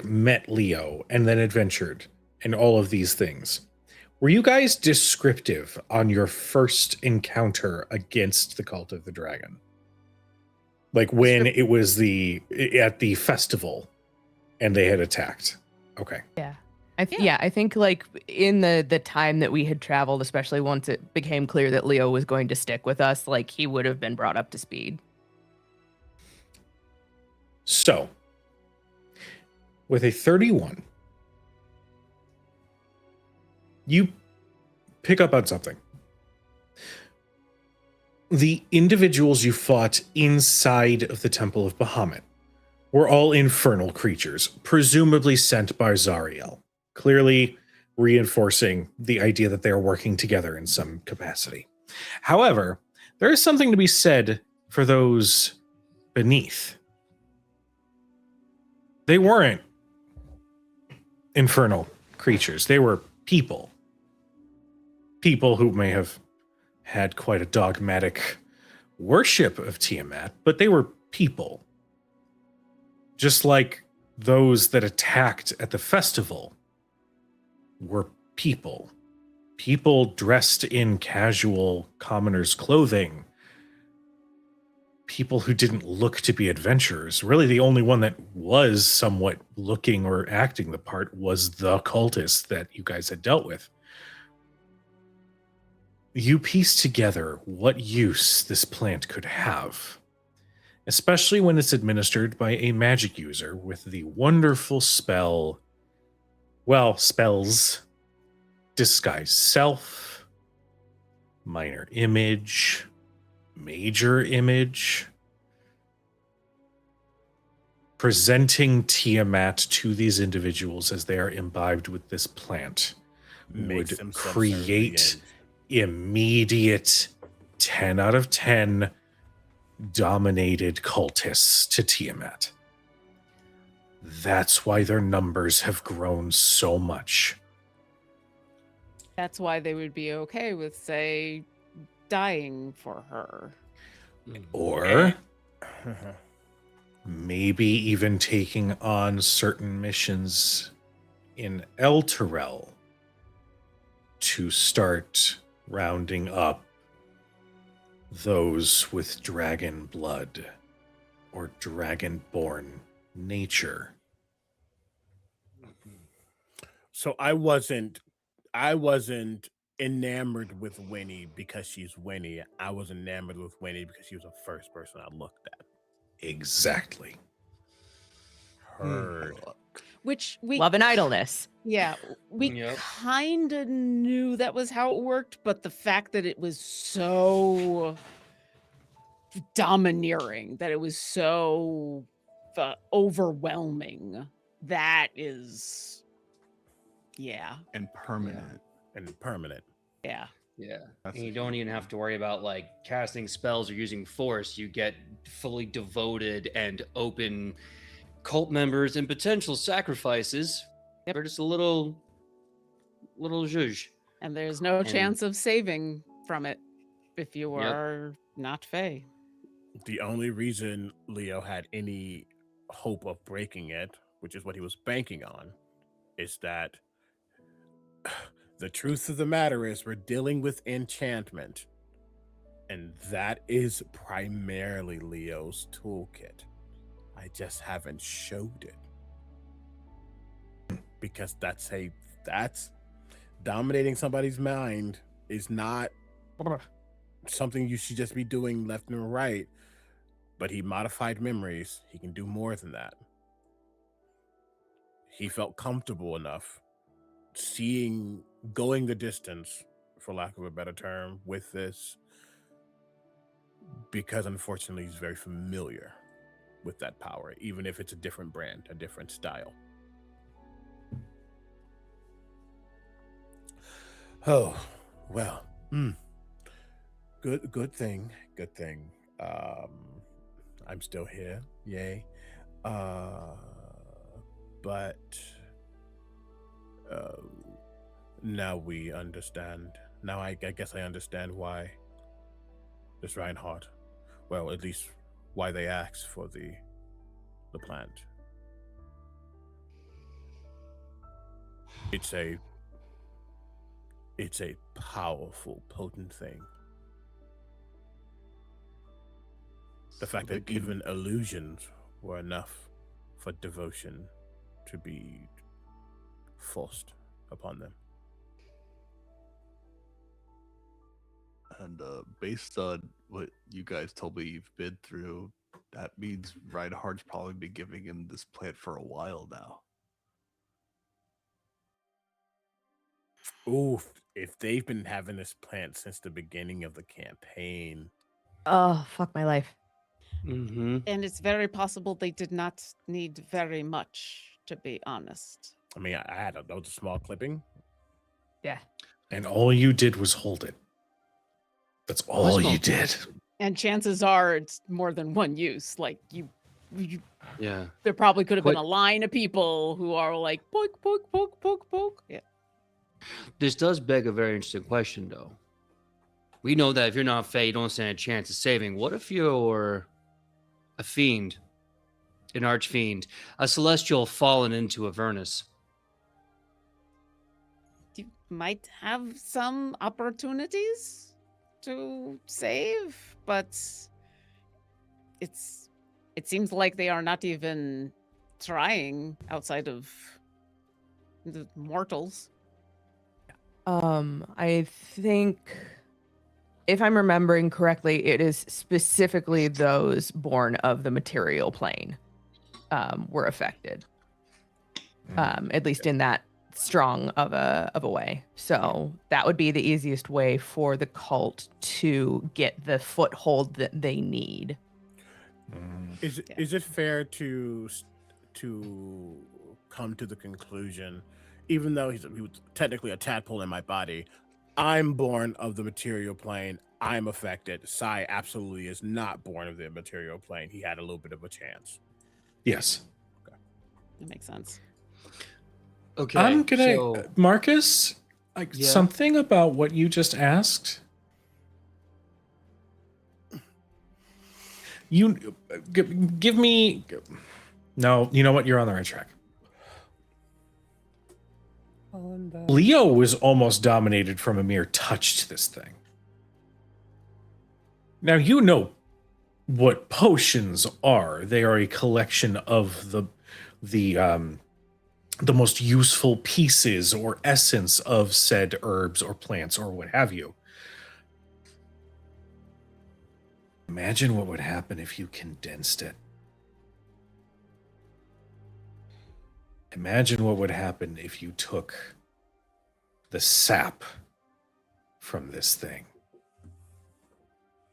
met Leo and then adventured and all of these things, were you guys descriptive on your first encounter against the Cult of the Dragon? Like when it was at the festival and they had attacked. Okay. I think like in the time that we had traveled, especially once it became clear that Leo was going to stick with us, like he would have been brought up to speed. So, with a 31, you pick up on something. The individuals you fought inside of the Temple of Bahamut were all infernal creatures, presumably sent by Zariel, clearly reinforcing the idea that they are working together in some capacity. However, there is something to be said for those beneath. They weren't infernal creatures. They were people. People who may have had quite a dogmatic worship of Tiamat, but they were people. Just like those that attacked at the festival were people. People dressed in casual commoner's clothing. People who didn't look to be adventurers. Really, the only one that was somewhat looking or acting the part was the cultist that you guys had dealt with. You piece together what use this plant could have, especially when it's administered by a magic user with the wonderful spells, Disguise Self, Minor Image, Major Image. Presenting Tiamat to these individuals as they are imbibed with this plant Makes would them create subservient. immediate 10 out of 10 dominated cultists to Tiamat. That's why their numbers have grown so much. That's why they would be okay with, say, dying for her. Or maybe even taking on certain missions in El Terrell to start rounding up those with dragon blood or dragon-born nature. So I wasn't enamored with Winnie because she's Winnie. I was enamored with Winnie because she was the first person I looked at. Exactly. Heard. Which we Love and idleness. Yeah, we Yep. kind of knew that was how it worked, but the fact that it was so domineering, that it was so overwhelming, that is, yeah, And permanent. And permanent. yeah. Yeah. That's And you a don't huge even have one. to worry about like casting spells or using force. You get fully devoted and open cult members and potential sacrifices for just a little zhuzh. And there's no And- chance of saving from it if you Yep. are not Fey. The only reason Leo had any hope of breaking it, which is what he was banking on, is that the truth of the matter is we're dealing with enchantment. And that is primarily Leo's toolkit. I just haven't showed it. Because that's dominating somebody's mind is not something you should just be doing left and right. But he modified memories. He can do more than that. He felt comfortable enough going the distance, for lack of a better term, with this, because unfortunately he's very familiar with that power, even if it's a different brand, a different style. Oh, well, good thing. I'm still here, yay. But now we understand. Now I guess I understand why this Reinhardt, well, at least why they asked for the plant. It's a powerful, potent thing. The fact that even illusions were enough for devotion to be forced upon them. And based on what you guys told me you've been through, that means Reinhardt's probably been giving him this plant for a while now. Ooh, if they've been having this plant since the beginning of the campaign. Oh, fuck my life. Mm-hmm. And it's very possible they did not need very much, to be honest. I mean, that was a small clipping. Yeah. And all you did was hold it. That's all you small did. And chances are it's more than one use. Like you Yeah. there probably could have been But- a line of people who are like poke, poke, poke, poke, poke. Yeah. This does beg a very interesting question, though. We know that if you're not Fey, you don't stand a chance of saving. What if you're a fiend, an archfiend, a celestial fallen into Avernus? You might have some opportunities to save, but it seems like they are not even trying outside of the mortals. I think, if I'm remembering correctly, it is specifically those born of the material plane were affected. At least in that strong of a way. So that would be the easiest way for the cult to get the foothold that they need. Is it fair to come to the conclusion, even though he was technically a tadpole in my body, I'm born of the material plane, I'm affected. Sai absolutely is not born of the material plane. He had a little bit of a chance. Yes. That makes sense. Okay. I'm gonna, so- Marcus, Yeah. something about what you just asked. You give me. No, you know what? You're on the right track. Leo was almost dominated from a mere touch to this thing. Now, you know what potions are. They are a collection of the most useful pieces or essence of said herbs or plants or what have you. Imagine what would happen if you condensed it. Imagine what would happen if you took the sap from this thing.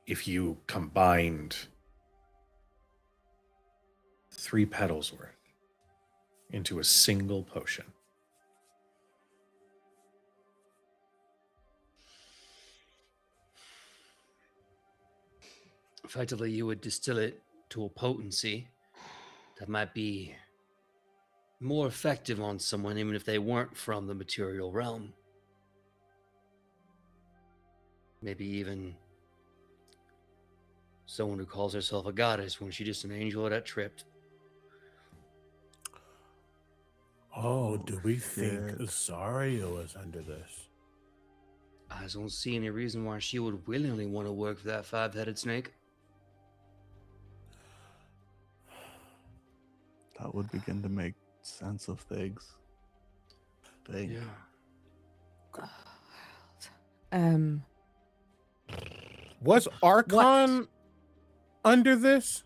If you combined 3 petals worth into a single potion. Effectively, you would distill it to a potency that might be more effective on someone, even if they weren't from the material realm. Maybe even someone who calls herself a goddess when she's just an angel that tripped. Oh, do we think shit. Zario is under this? I just don't see any reason why she would willingly want to work for that 5-headed snake. That would begin to make sense of things. Thing. Was Archon under this?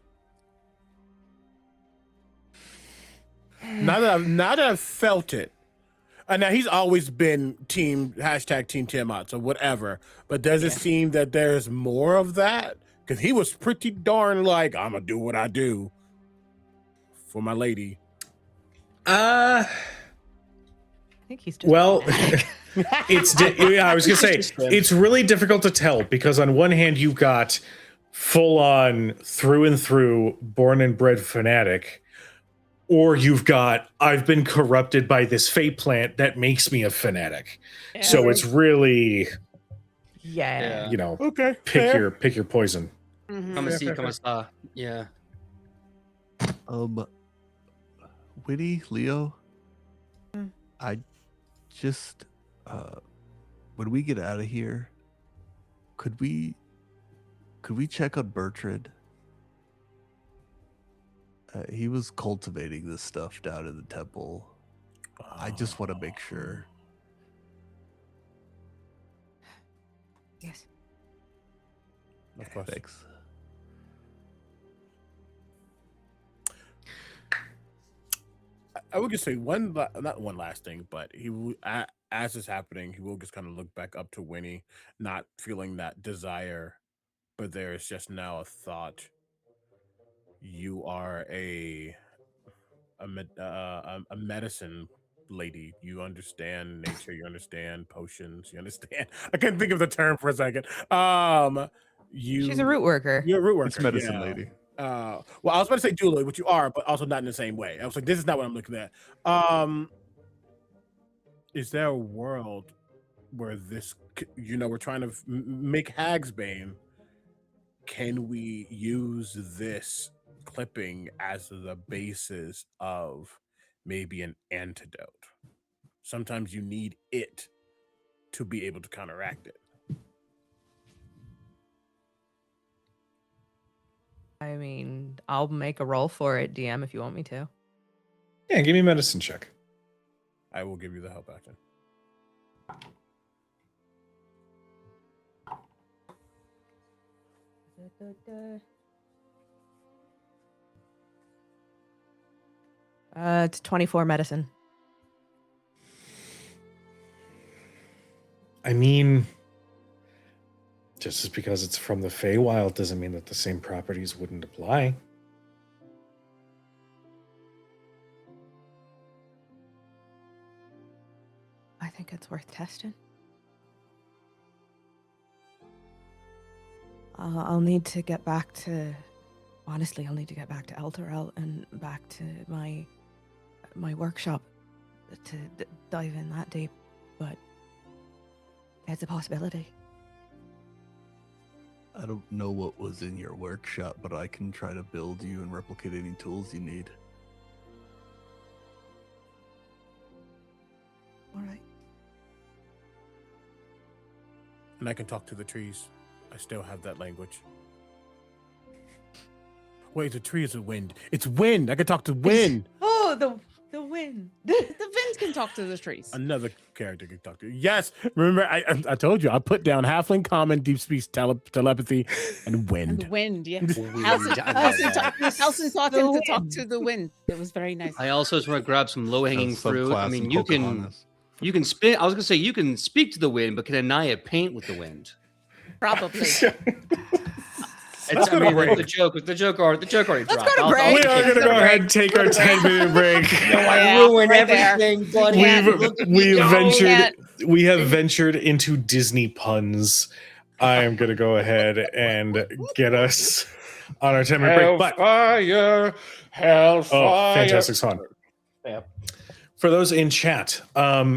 Now that I've felt it, and now he's always been team Tiamat, so whatever. But does it seem that there's more of that? Because he was pretty darn like, I'm gonna do what I do for my lady. I think he's just Well, fanatic. I was gonna say it's really difficult to tell because on one hand you've got full on through and through born and bred fanatic, or you've got I've been corrupted by this fate plant that makes me a fanatic. Yeah. So it's really, Yeah. you know, Okay, pick fair. your poison. Mhm. Come and see, fair, come and saw. Yeah. Winnie, Leo, Hmm. I just when we get out of here, could we check on Bertrand? He was cultivating this stuff down in the temple. I just want to make sure. Yes. Of course. Thanks. I would just say not one last thing, but as it's happening, he will just kind of look back up to Winnie, not feeling that desire, but there is just now a thought. You are a medicine lady. You understand nature. You understand potions. You understand. I couldn't think of the term for a second. She's a root worker. You're a root worker. It's medicine yeah. lady. Well, I was about to say Julie, which you are, but also not in the same way. I was like, this is not what I'm looking at. Is there a world where this, we're trying to make Hagsbane? Can we use this clipping as the basis of maybe an antidote? Sometimes you need it to be able to counteract it. I mean, I'll make a roll for it, DM, if you want me to. Yeah, give me a medicine check. I will give you the help action. It's 24 medicine. I mean, just because it's from the Feywild doesn't mean that the same properties wouldn't apply. I think it's worth testing. I'll need to get back to... Honestly, I'll need to get back to Elturel and back to my workshop to dive in that deep, but it's a possibility. I don't know what was in your workshop, but I can try to build you and replicate any tools you need. All right. And I can talk to the trees. I still have that language. Wait, the tree is a wind. It's wind. I can talk to wind. Oh, the wind. The Vins can talk to the trees. Another character can talk to. Yes, remember I told you I put down halfling, common, deep speech, telepathy, and And wind. the wind, yeah. Wind, I love that. Halson taught him to talk to the wind. It was very nice. I also just want to grab some low-hanging That's fruit. I subclass mean, in you can Pocahontas. spin. I was gonna say you can speak to the wind, but can Anaya paint with the wind? Probably. It's, I mean, the joke already dropped. go to I'll- break. I'll We are take going to the go break. ahead and take our 10-minute break. Yeah, ruin right there. everything, buddy. Can't- We have ventured into Disney puns. I am going to go ahead and get us on our 10-minute break. But Hellfire. fantastic song. Yeah. For those in chat,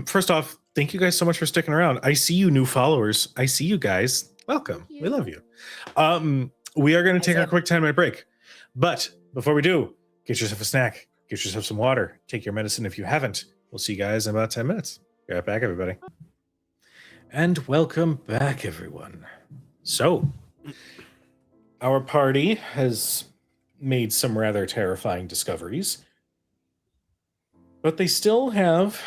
first off, thank you guys so much for sticking around. I see you new followers. I see you guys. Welcome. We love you. We are going to take our quick 10-minute break. But before we do, get yourself a snack, get yourself some water, take your medicine if you haven't. We'll see you guys in about 10 minutes. Be right back, everybody. And welcome back, everyone. So, our party has made some rather terrifying discoveries, but they still have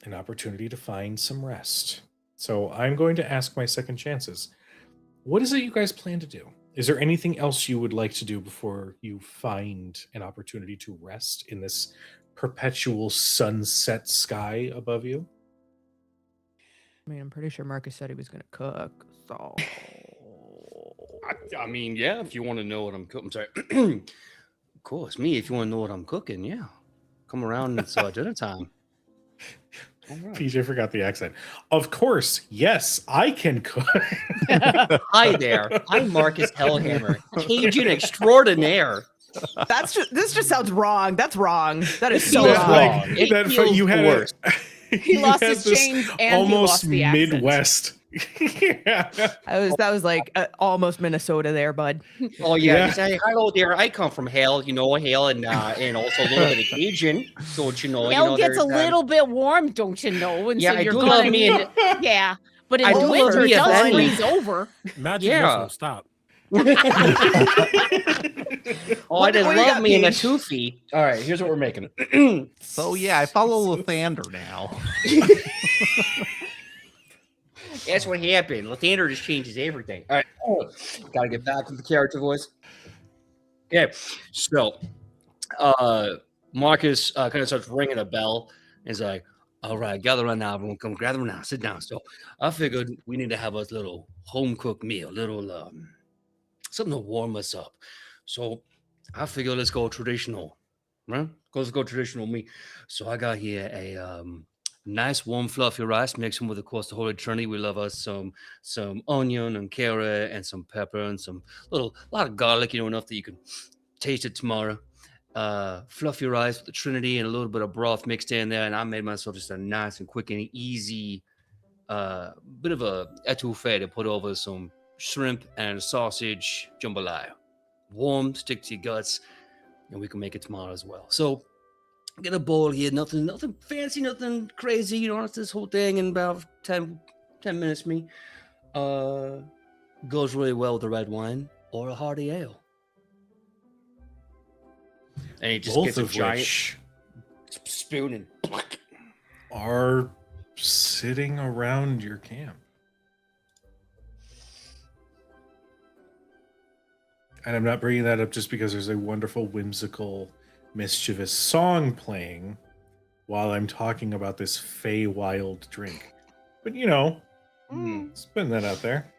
an opportunity to find some rest. So I'm going to ask my second chances. What is it you guys plan to do? Is there anything else you would like to do before you find an opportunity to rest in this perpetual sunset sky above you? I mean, I'm pretty sure Marcus said he was going to cook. So I mean, yeah. If you want to know what I'm cooking, I'm sorry. Of course, me. If you want to know what I'm cooking, yeah, come around. It's dinner time. All right. PJ forgot the accent. Of course, yes, I can cook. Hi there. I'm Marcus Hellhammer, Cajun extraordinaire. this just sounds wrong. That's wrong. That is It so feels wrong. wrong. It that feels you had the worst. He you lost had his this chains and he almost lost the accent. Midwest. Yeah. That was like almost Minnesota there, bud. Oh yeah, Yeah. you say hello there. I come from hell, hell, and also a little bit of Cajun. Don't you know? Hell gets a there's, little bit warm, don't you know? And Yeah, so I you're do gonna love me need yeah. But in I the do love winter, me it a does Benny. freeze over. Magic Yeah. missile, stop. Oh, I did what do you love got, me in a Paige? toofy. All right, here's what we're making. So yeah, I follow Lathander now. That's what happened. Lathander just changes everything. All right, gotta get back to the character voice. Okay, so Marcus kind of starts ringing a bell. And he's like, "All right, gather around now, everyone. Come gather now. Sit down." So I figured we need to have a little home cooked meal, little something to warm us up. So I figured let's go traditional, right? Let's go traditional meat. So I got here a nice warm fluffy rice mixing with, of course, the Holy Trinity. We love us some onion and carrot and some pepper and some lot of garlic, enough that you can taste it tomorrow. Fluffy rice with the Trinity and a little bit of broth mixed in there, and I made myself just a nice and quick and easy bit of a etouffee to put over some shrimp and sausage jambalaya. Warm, stick to your guts, and we can make it tomorrow as well. So get a bowl here, nothing fancy, nothing crazy. It's this whole thing in about 10 minutes. Me goes really well with a red wine or a hearty ale. And he just Both gets a of giant which spoon and are sitting around your camp. And I'm not bringing that up just because there's a wonderful, whimsical, mischievous song playing while I'm talking about this Feywild drink. But spin that out there.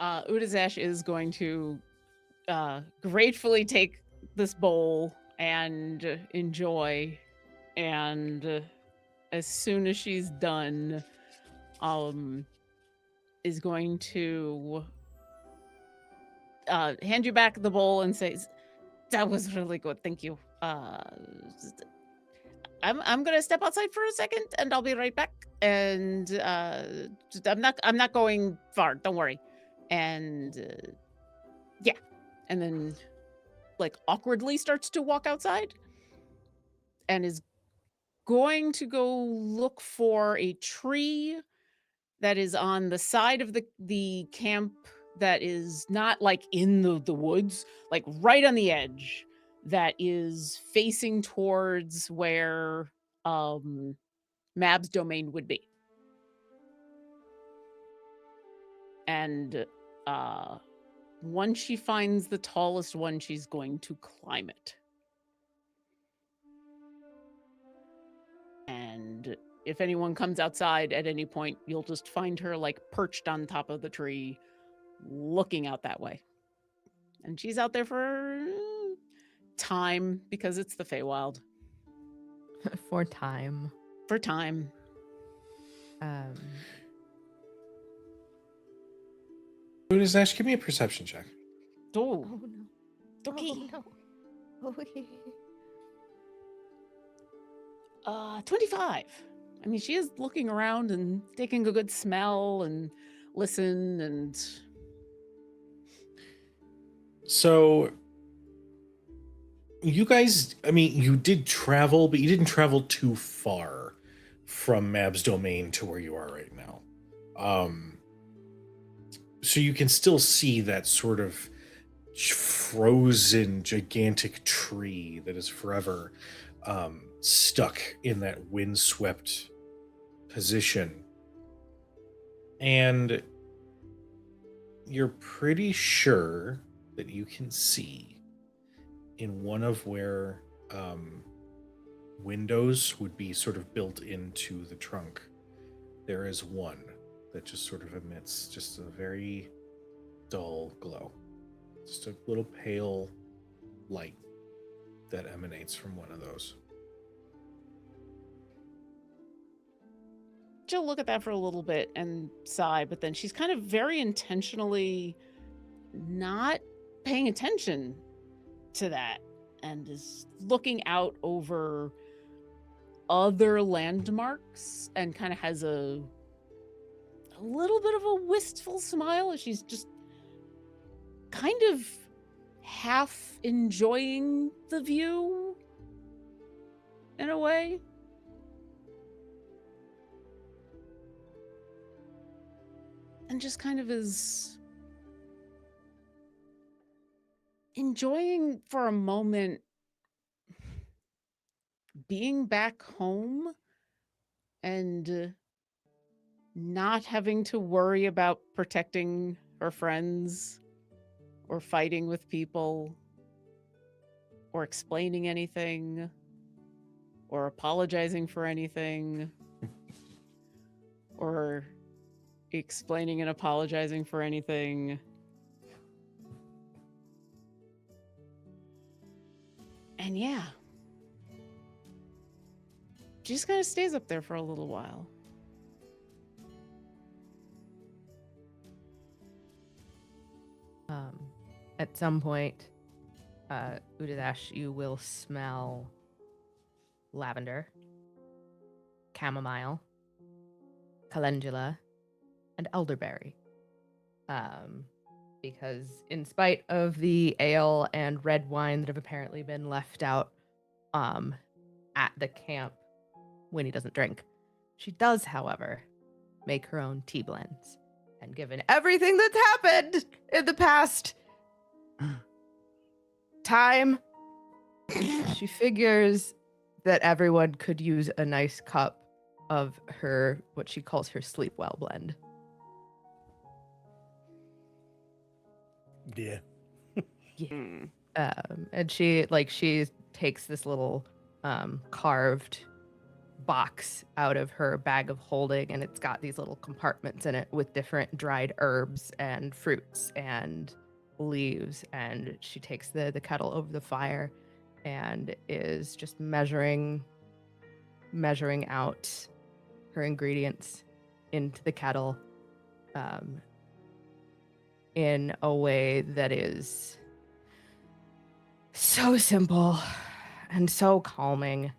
Udazesh is going to gratefully take this bowl and enjoy, and as soon as she's done, is going to hand you back the bowl and says, "That was really good, thank you. I'm gonna step outside for a second, and I'll be right back. And I'm not going far. Don't worry." And yeah, and then like awkwardly starts to walk outside, and is going to go look for a tree that is on the side of the camp that is not like in the woods, like right on the edge, that is facing towards where Mab's domain would be. And once she finds the tallest one, she's going to climb it. And if anyone comes outside at any point, you'll just find her like perched on top of the tree, looking out that way. And she's out there for time because it's the Feywild. For time. For time. Udazash, give me a perception check. Oh, Oh no. okay. Oh, no. 25. I mean, she is looking around and taking a good smell and listen and... So, you guys, I mean, you did travel, but you didn't travel too far from Mab's domain to where you are right now. So you can still see that sort of frozen, gigantic tree that is forever stuck in that windswept position. And you're pretty sure that you can see in one of where windows would be sort of built into the trunk, there is one that just sort of emits just a very dull glow. Just a little pale light that emanates from one of those. She'll look at that for a little bit and sigh, but then she's kind of very intentionally not paying attention to that and is looking out over other landmarks and kind of has a little bit of a wistful smile as she's just kind of half enjoying the view in a way. And just kind of is enjoying for a moment being back home and not having to worry about protecting her friends or fighting with people or explaining anything or apologizing for anything or explaining and apologizing for anything. And yeah, she just kind of stays up there for a little while. At some point, Udadash, you will smell lavender, chamomile, calendula, and elderberry. Because in spite of the ale and red wine that have apparently been left out at the camp, Winnie doesn't drink. She does, however, make her own tea blends. And given everything that's happened in the past time, she figures that everyone could use a nice cup of her, what she calls her sleep well blend. Yeah. And she takes this little carved box out of her bag of holding, and it's got these little compartments in it with different dried herbs and fruits and leaves, and she takes the kettle over the fire and is just measuring out her ingredients into the kettle in a way that is so simple and so calming.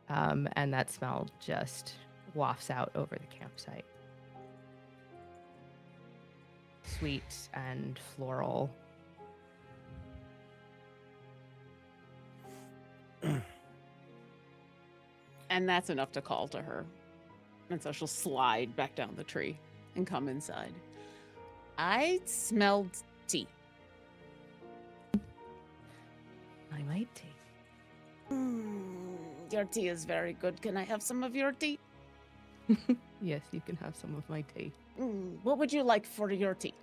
And that smell just wafts out over the campsite. Sweet and floral. And that's enough to call to her. And so she'll slide back down the tree and come inside. I smelled tea. I might tea. Your tea is very good. Can I have some of your tea? Yes, you can have some of my tea. What would you like for your tea?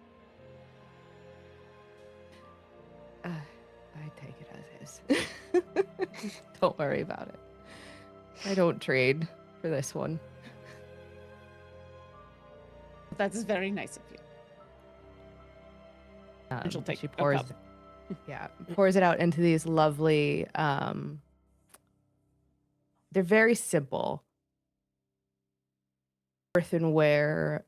I take it as is. Don't worry about it. I don't trade for this one. That's very nice of you. And she'll take She a pours, cup. pours it out into these lovely. They're very simple earthenware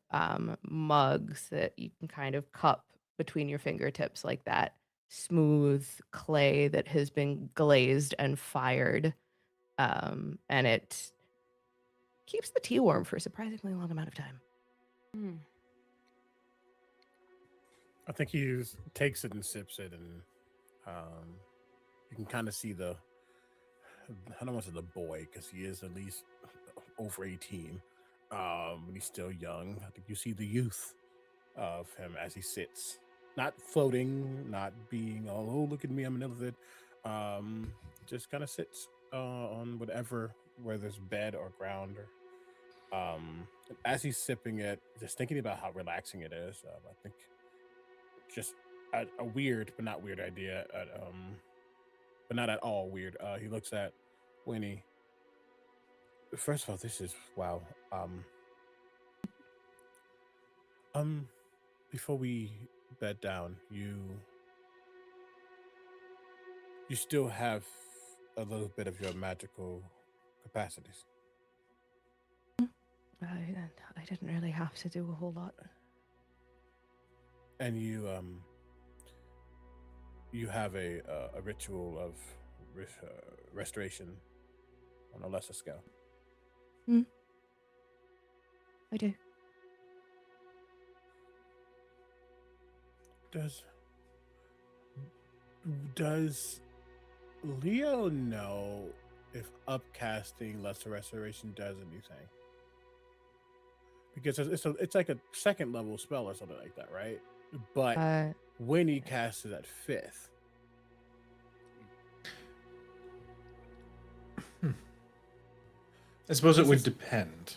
mugs that you can kind of cup between your fingertips like that. Smooth clay that has been glazed and fired, and it keeps the tea warm for a surprisingly long amount of time. I think he takes it and sips it, and you can kind of see the, I don't want to say the boy, because he is at least over 18, but he's still young. I think you see the youth of him as he sits, not floating, not being all, oh, look at me, I'm an elephant. Just kind of sits on where there's bed or ground. Or, as he's sipping it, just thinking about how relaxing it is, I think just a weird, but not weird idea, but not at all weird. He looks at Winnie. First of all, this is wow. Before we bed down, you still have a little bit of your magical capacities. I didn't really have to do a whole lot. And you have a ritual of restoration on a lesser scale. I do. Does Leo know if upcasting lesser restoration does anything? Because it's like a second level spell or something like that, right? But when he casts it at 5th. I suppose it would depend.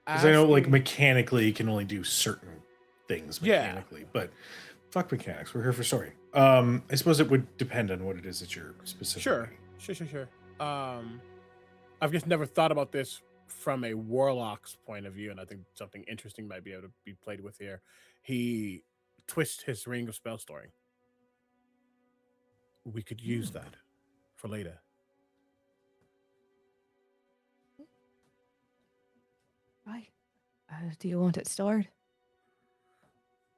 Because I know, like, mechanically, you can only do certain things mechanically, but fuck mechanics. We're here for story. I suppose it would depend on what it is that you're specifically. Sure. I've just never thought about this from a warlock's point of view, and I think something interesting might be able to be played with here. He twists his ring of spell storing. We could use that for later. Right. Do you want it stored?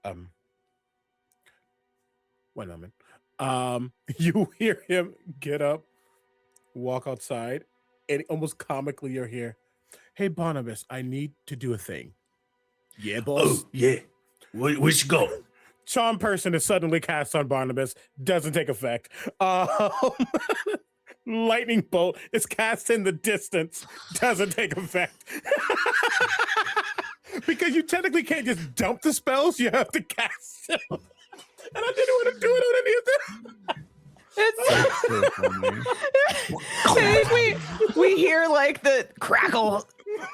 One moment. You hear him get up, walk outside, and almost comically you're here. Hey, Barnabas, I need to do a thing. Yeah, boss? Oh, yeah. Where you go? Charm person is suddenly cast on Barnabas. Doesn't take effect. Lightning bolt is cast in the distance. Doesn't take effect. Because you technically can't just dump the spells. You have to cast them. And I didn't want to do it on any of It's we hear like the crackle,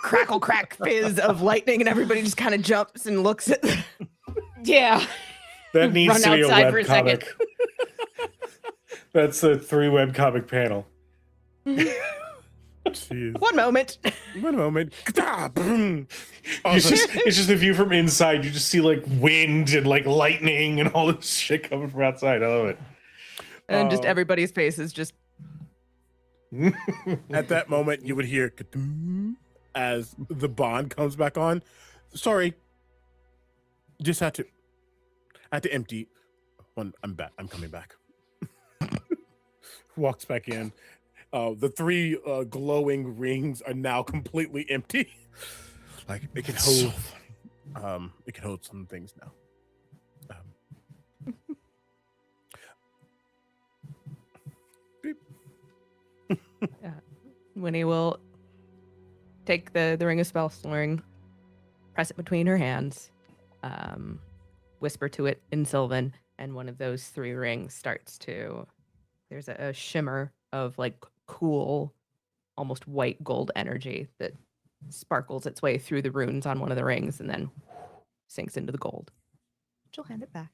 crack fizz of lightning, and everybody just kind of jumps and looks at. Yeah. That needs Run to be a outside for a webcomic. That's a 3 webcomic panel. Jeez. One moment. It's just a view from inside. You just see like wind and like lightning and all this shit coming from outside. I love it. And just everybody's faces just. At that moment, you would hear ka-doom as the bond comes back on. Sorry, just had to empty. I'm back. I'm coming back. Walks back in. The 3 glowing rings are now completely empty. Like it can hold. It can hold some things now. Beep. Winnie will take the ring of spell storing, press it between her hands, whisper to it in Sylvan, and one of those 3 rings starts to. There's a shimmer of like cool, almost white gold energy that sparkles its way through the runes on one of the rings and then sinks into the gold. She'll hand it back.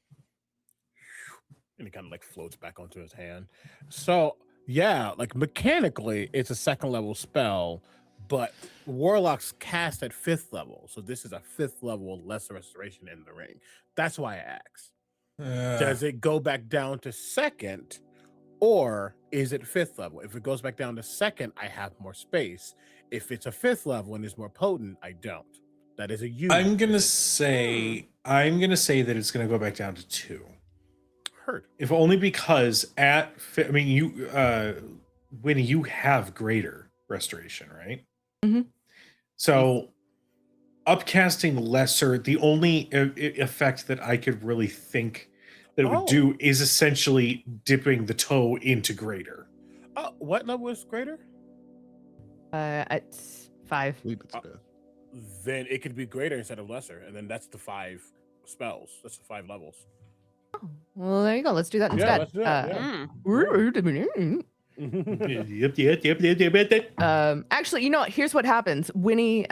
And it kind of like floats back onto his hand. So yeah, like mechanically, it's a 2nd level spell, but warlocks cast at 5th level. So this is a 5th level lesser restoration in the ring. That's why I asked. Does it go back down to 2nd, or is it 5th level? If it goes back down to 2nd, I have more space. If it's a 5th level and is more potent, I don't. That is a use. I'm gonna say that it's gonna go back down to 2. Heard. If only because when you have greater restoration, right? Mm-hmm. So upcasting lesser, the only effect that I could really think that it would do is essentially dipping the toe into greater. What level is greater? At 5. I believe it's 5th. Then it could be greater instead of lesser, and then that's the 5 spells. That's the 5 levels. Well, there you go. Let's do that Yeah, instead. let's do that, Yep. Actually, you know what? Here's what happens. Winnie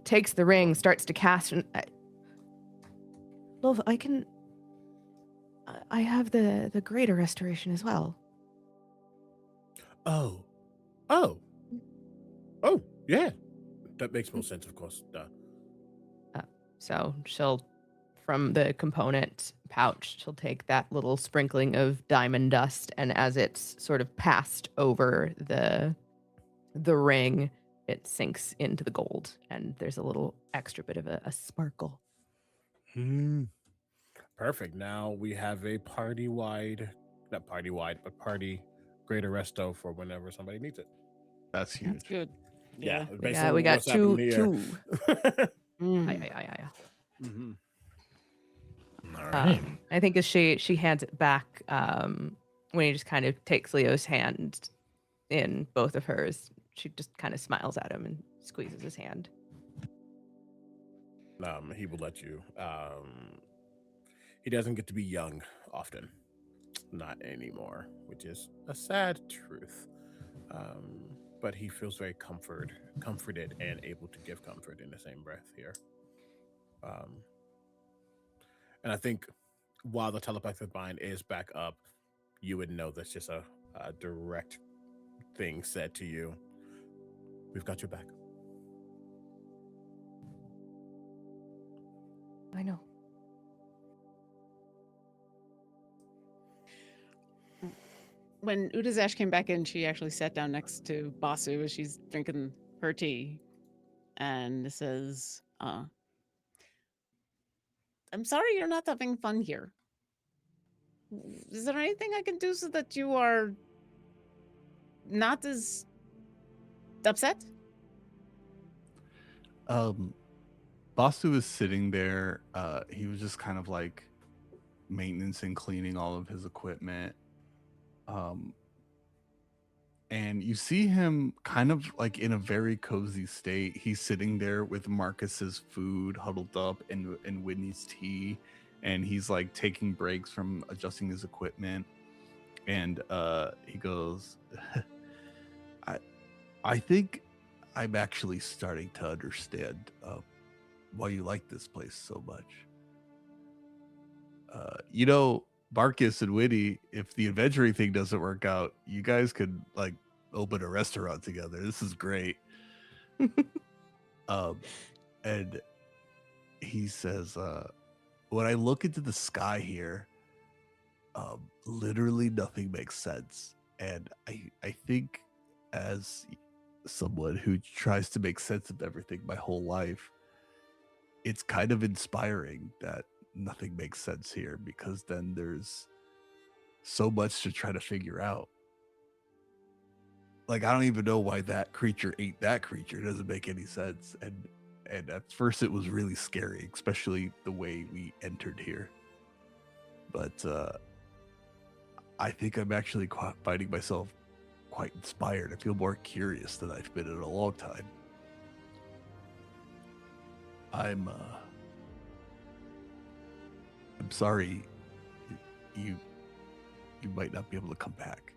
takes the ring, starts to cast. And Love, I have the greater restoration as well. Oh, yeah. That makes more sense, of course. Duh. So she'll, from the component pouch, she'll take that little sprinkling of diamond dust, and as it's sort of passed over the ring, it sinks into the gold, and there's a little extra bit of a sparkle. Perfect. Now we have a party greater resto for whenever somebody needs it. That's huge. That's good. Yeah. We got two. Mm. Aye. Mhm. All right. I think as she hands it back, when he just kind of takes Leo's hand in both of hers, she just kind of smiles at him and squeezes his hand. He will let you. He doesn't get to be young often. Not anymore, which is a sad truth. But he feels very comforted and able to give comfort in the same breath here. And I think while the telepathic mind is back up, you would know that's just a direct thing said to you. We've got your back. I know. When Udazash came back in, she actually sat down next to Basu as she's drinking her tea and says, I'm sorry you're not having fun here. Is there anything I can do so that you are not as upset? Basu was sitting there. He was just kind of like maintenance and cleaning all of his equipment. And you see him kind of like in a very cozy state. He's sitting there with Marcus's food huddled up and Whitney's tea, and he's like taking breaks from adjusting his equipment. And he goes, I think I'm actually starting to understand why you like this place so much. Marcus and Whitney, if the adventuring thing doesn't work out, you guys could like open a restaurant together. This is great. And he says, when I look into the sky here, literally nothing makes sense. And I think as someone who tries to make sense of everything my whole life, it's kind of inspiring that nothing makes sense here, because then there's so much to try to figure out. Like, I don't even know why that creature ate that creature. It doesn't make any sense. And at first it was really scary, especially the way we entered here. But I think I'm actually finding myself quite inspired. I feel more curious than I've been in a long time. I'm sorry. You might not be able to come back.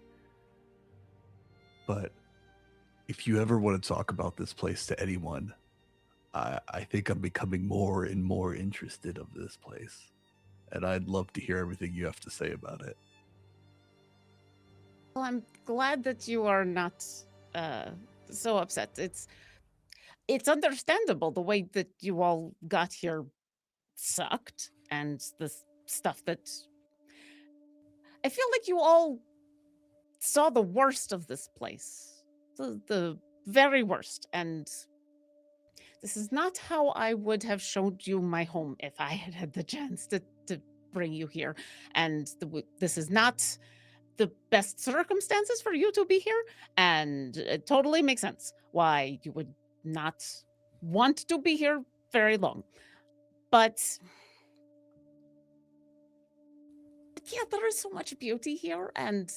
But if you ever want to talk about this place to anyone, I think I'm becoming more and more interested of this place. And I'd love to hear everything you have to say about it. Well, I'm glad that you are not so upset. It's understandable the way that you all got here sucked, and the stuff that I feel like you all saw the worst of this place, the very worst, and this is not how I would have showed you my home if I had had the chance to bring you here, and this is not the best circumstances for you to be here, and it totally makes sense why you would not want to be here very long. But yeah, there is so much beauty here, and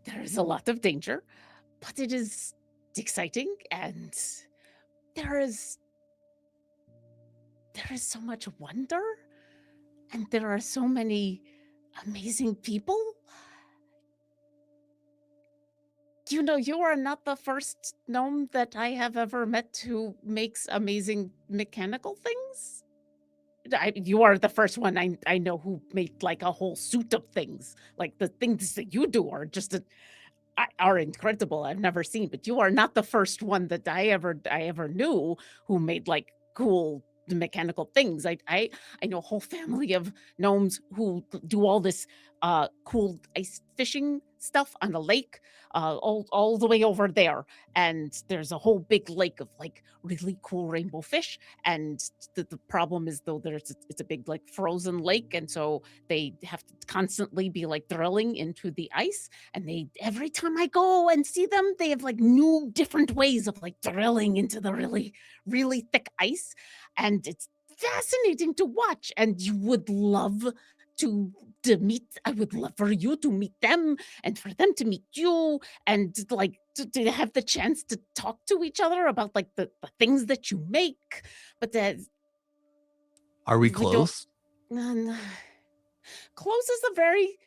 there is a lot of danger, but it is exciting, and there is so much wonder, and there are so many amazing people. You know, you are not the first gnome that I have ever met who makes amazing mechanical things. You are the first one I know who made like a whole suit of things. Like the things that you do are just are incredible. I've never seen, but you are not the first one that I ever knew who made like cool mechanical things. I know a whole family of gnomes who do all this cool ice fishing stuff on the lake, all the way over there. And there's a whole big lake of like really cool rainbow fish. And the problem is though it's a big like frozen lake, and so they have to constantly be like drilling into the ice. And they every time I go and see them, they have like new different ways of like drilling into the really, really thick ice. And it's fascinating to watch. And you would love to meet, I would love for you to meet them and for them to meet you, and like to have the chance to talk to each other about like the things that you make. But Are we we don't- close? Close is a very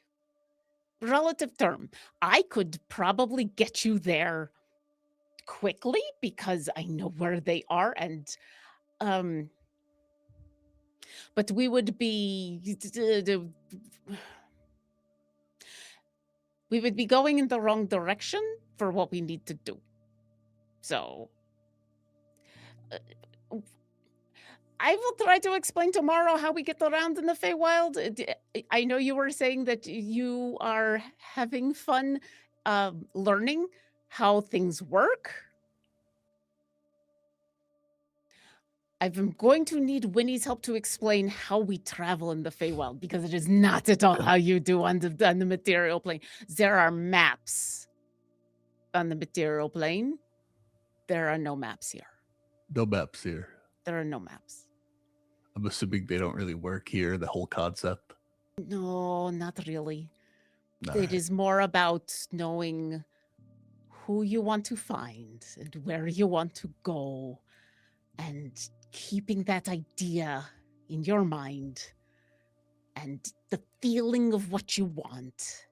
relative term. I could probably get you there quickly because I know where they are, and but we would be going in the wrong direction for what we need to do. So I will try to explain tomorrow how we get around in the Feywild. I know you were saying that you are having fun learning how things work. I'm going to need Winnie's help to explain how we travel in the Feywild, because it is not at all how you do on the material plane. There are maps on the material plane. There are no maps here. No maps here. There are no maps. I'm assuming they don't really work here, the whole concept. No, not really. All It right. is more about knowing who you want to find and where you want to go, and keeping that idea in your mind and the feeling of what you want.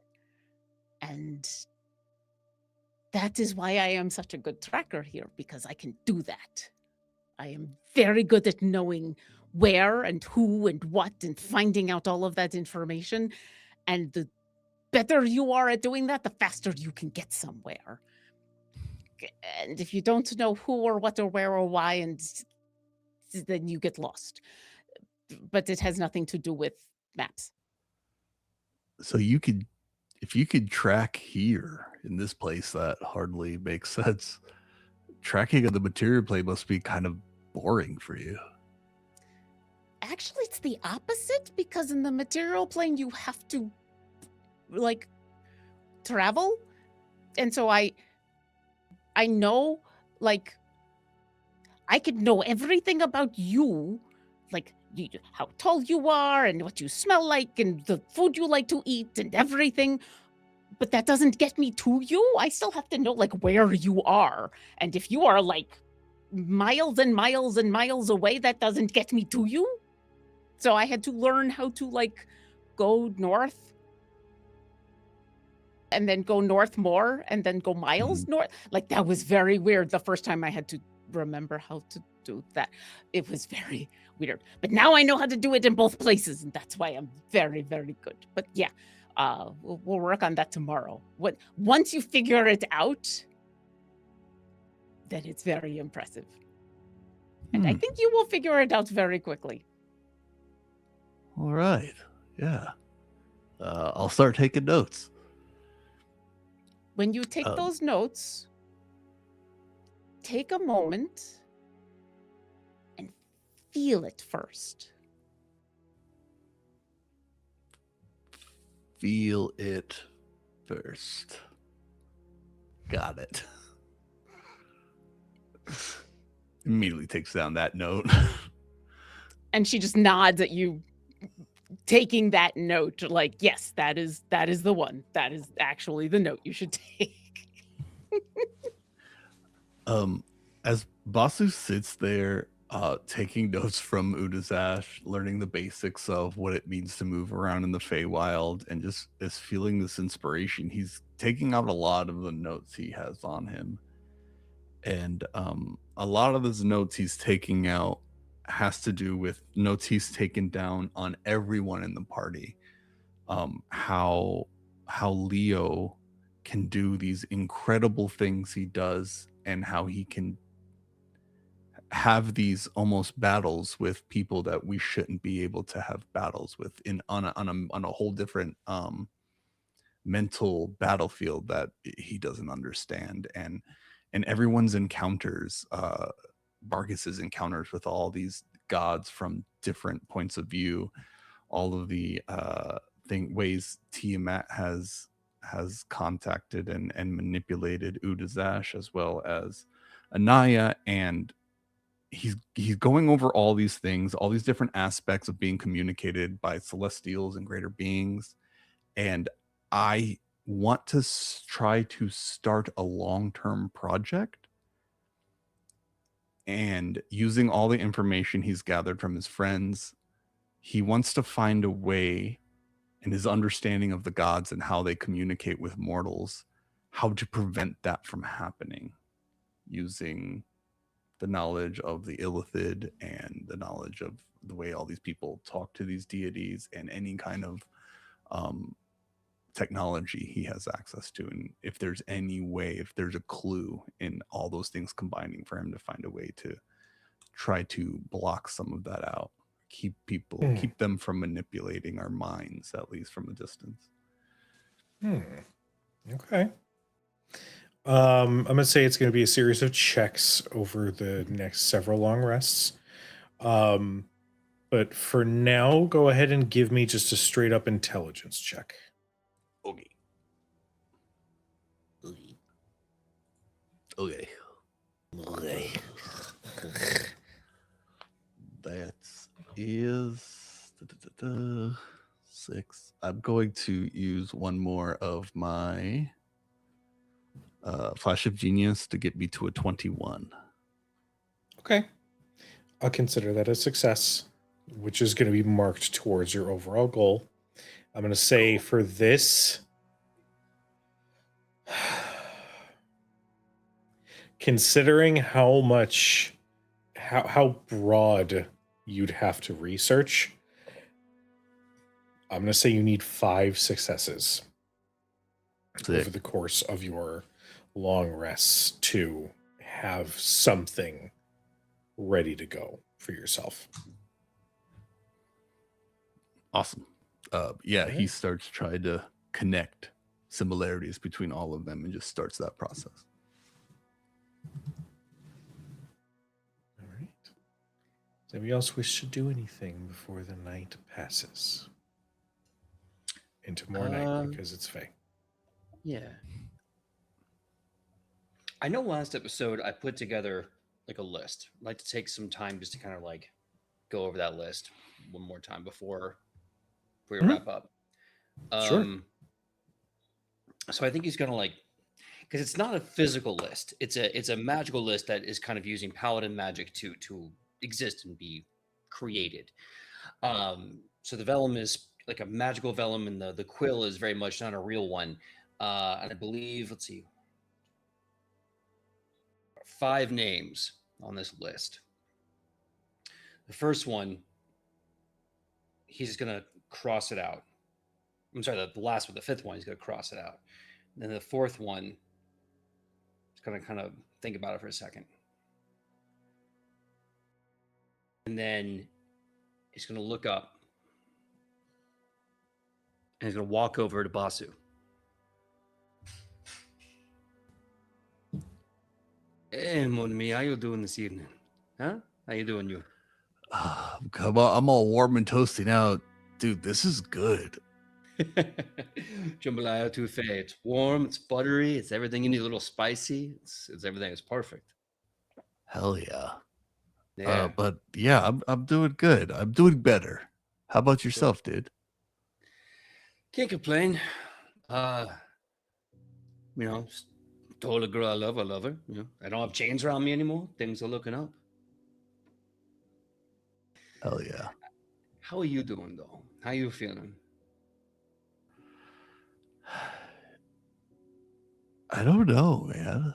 And that is why I am such a good tracker here, because I can do that. I am very good at knowing where and who and what and finding out all of that information. And the better you are at doing that, the faster you can get somewhere. And if you don't know who or what or where or why, and then you get lost. But it has nothing to do with maps. So if you could track here in this place, that hardly makes sense. Tracking of the material plane must be kind of boring for you. Actually, it's the opposite, because in the material plane you have to like travel. And so I know, like, I could know everything about you, like how tall you are and what you smell like and the food you like to eat and everything. But that doesn't get me to you. I still have to know like where you are. And if you are like miles and miles and miles away, that doesn't get me to you. So I had to learn how to like go north and then go north more and then go miles north. Like that was very weird the first time I had to remember how to do that. It was very weird. But now I know how to do it in both places, and that's why I'm very, very good. But yeah, we'll work on that tomorrow. Once you figure it out, then it's very impressive. And I think you will figure it out very quickly. All right. Yeah. I'll start taking notes. When you take those notes, take a moment and feel it first. Feel it first. Got it. Immediately takes down that note. And she just nods at you, taking that note. Like, yes, that is the one. That is actually the note you should take. As Basu sits there, taking notes from Udazash, learning the basics of what it means to move around in the Feywild, and just is feeling this inspiration. He's taking out a lot of the notes he has on him. And a lot of his notes he's taking out has to do with notes he's taken down on everyone in the party. How Leo can do these incredible things he does, and how he can have these almost battles with people that we shouldn't be able to have battles with on a whole different mental battlefield that he doesn't understand. And everyone's encounters, Bargis's encounters with all these gods from different points of view, all of the ways Tiamat has contacted and manipulated Udazash, as well as Anaya, and he's going over all these things, all these different aspects of being communicated by celestials and greater beings. And I want to try to start a long-term project, and using all the information he's gathered from his friends, he wants to find a way, in his understanding of the gods and how they communicate with mortals, how to prevent that from happening, using the knowledge of the Illithid and the knowledge of the way all these people talk to these deities, and any kind of technology he has access to. And if there's any way, if there's a clue in all those things combining, for him to find a way to try to block some of that out, keep them from manipulating our minds, at least from a distance. Okay. I'm gonna say it's gonna be a series of checks over the next several long rests. But for now, go ahead and give me just a straight up intelligence check. Okay. That is 6. I'm going to use one more of my Flash of Genius to get me to a 21. Okay. I'll consider that a success, which is going to be marked towards your overall goal. I'm going to say for this, considering how broad you'd have to research, I'm going to say you need 5 successes over the course of your long rests to have something ready to go for yourself. Awesome. He starts trying to connect similarities between all of them and just starts that process. All right. Does anybody else wish to do anything before the night passes into more night, because it's Fae? Yeah. I know last episode I put together like a list. I'd like to take some time just to kind of like go over that list one more time before we wrap up. Sure. So I think he's gonna like, because it's not a physical list. It's a magical list that is kind of using paladin magic to exist and be created. So the vellum is like a magical vellum, and the quill is very much not a real one. And I believe, let's see, 5 names on this list. The first one, he's just gonna cross it out. I'm sorry, the last one, the 5th one, he's gonna cross it out. And then the 4th one, he's gonna kind of think about it for a second. And then he's gonna look up and he's gonna walk over to Basu. Hey, mon ami, how you doing this evening? Huh? How you doing, you? Come on, I'm all warm and toasty now. Dude, this is good. Jambalaya touffee. It's warm, it's buttery, it's everything you need, a little spicy. It's everything. It's perfect. Hell yeah. Yeah. But yeah, I'm doing good. I'm doing better. How about yourself, dude? Can't complain. Just told a girl I love her. I don't have chains around me anymore. Things are looking up. Hell yeah. How are you doing though? How you feeling? I don't know, man.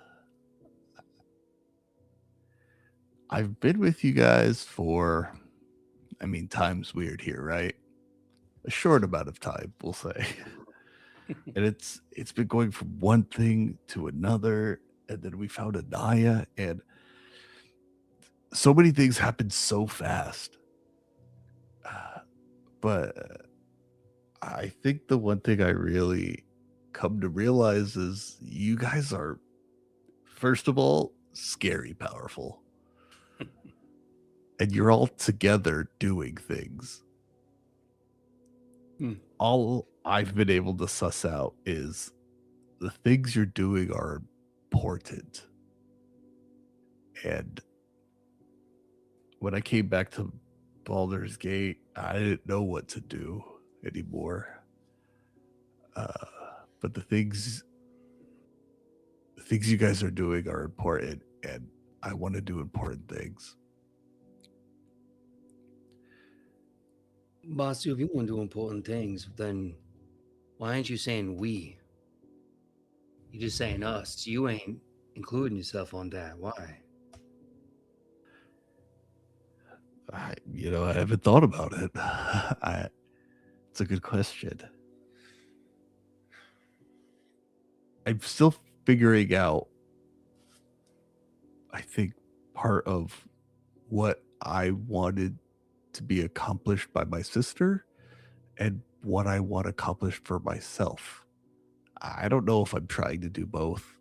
I've been with you guys for, time's weird here, right? A short amount of time, we'll say. And it's been going from one thing to another, and then we found Anaya, and so many things happened so fast. But I think the one thing I really come to realize is you guys are, first of all, scary powerful. And you're all together doing things. All I've been able to suss out is the things you're doing are important. And when I came back to Baldur's Gate, I didn't know what to do anymore. But the things you guys are doing are important, and I want to do important things. Basu, if you want to do important things, then why aren't you saying we? You're just saying us. You ain't including yourself on that. Why? I haven't thought about it. It's a good question. I'm still figuring out, I think, part of what I wanted to be accomplished by my sister and what I want accomplished for myself. I don't know if I'm trying to do both,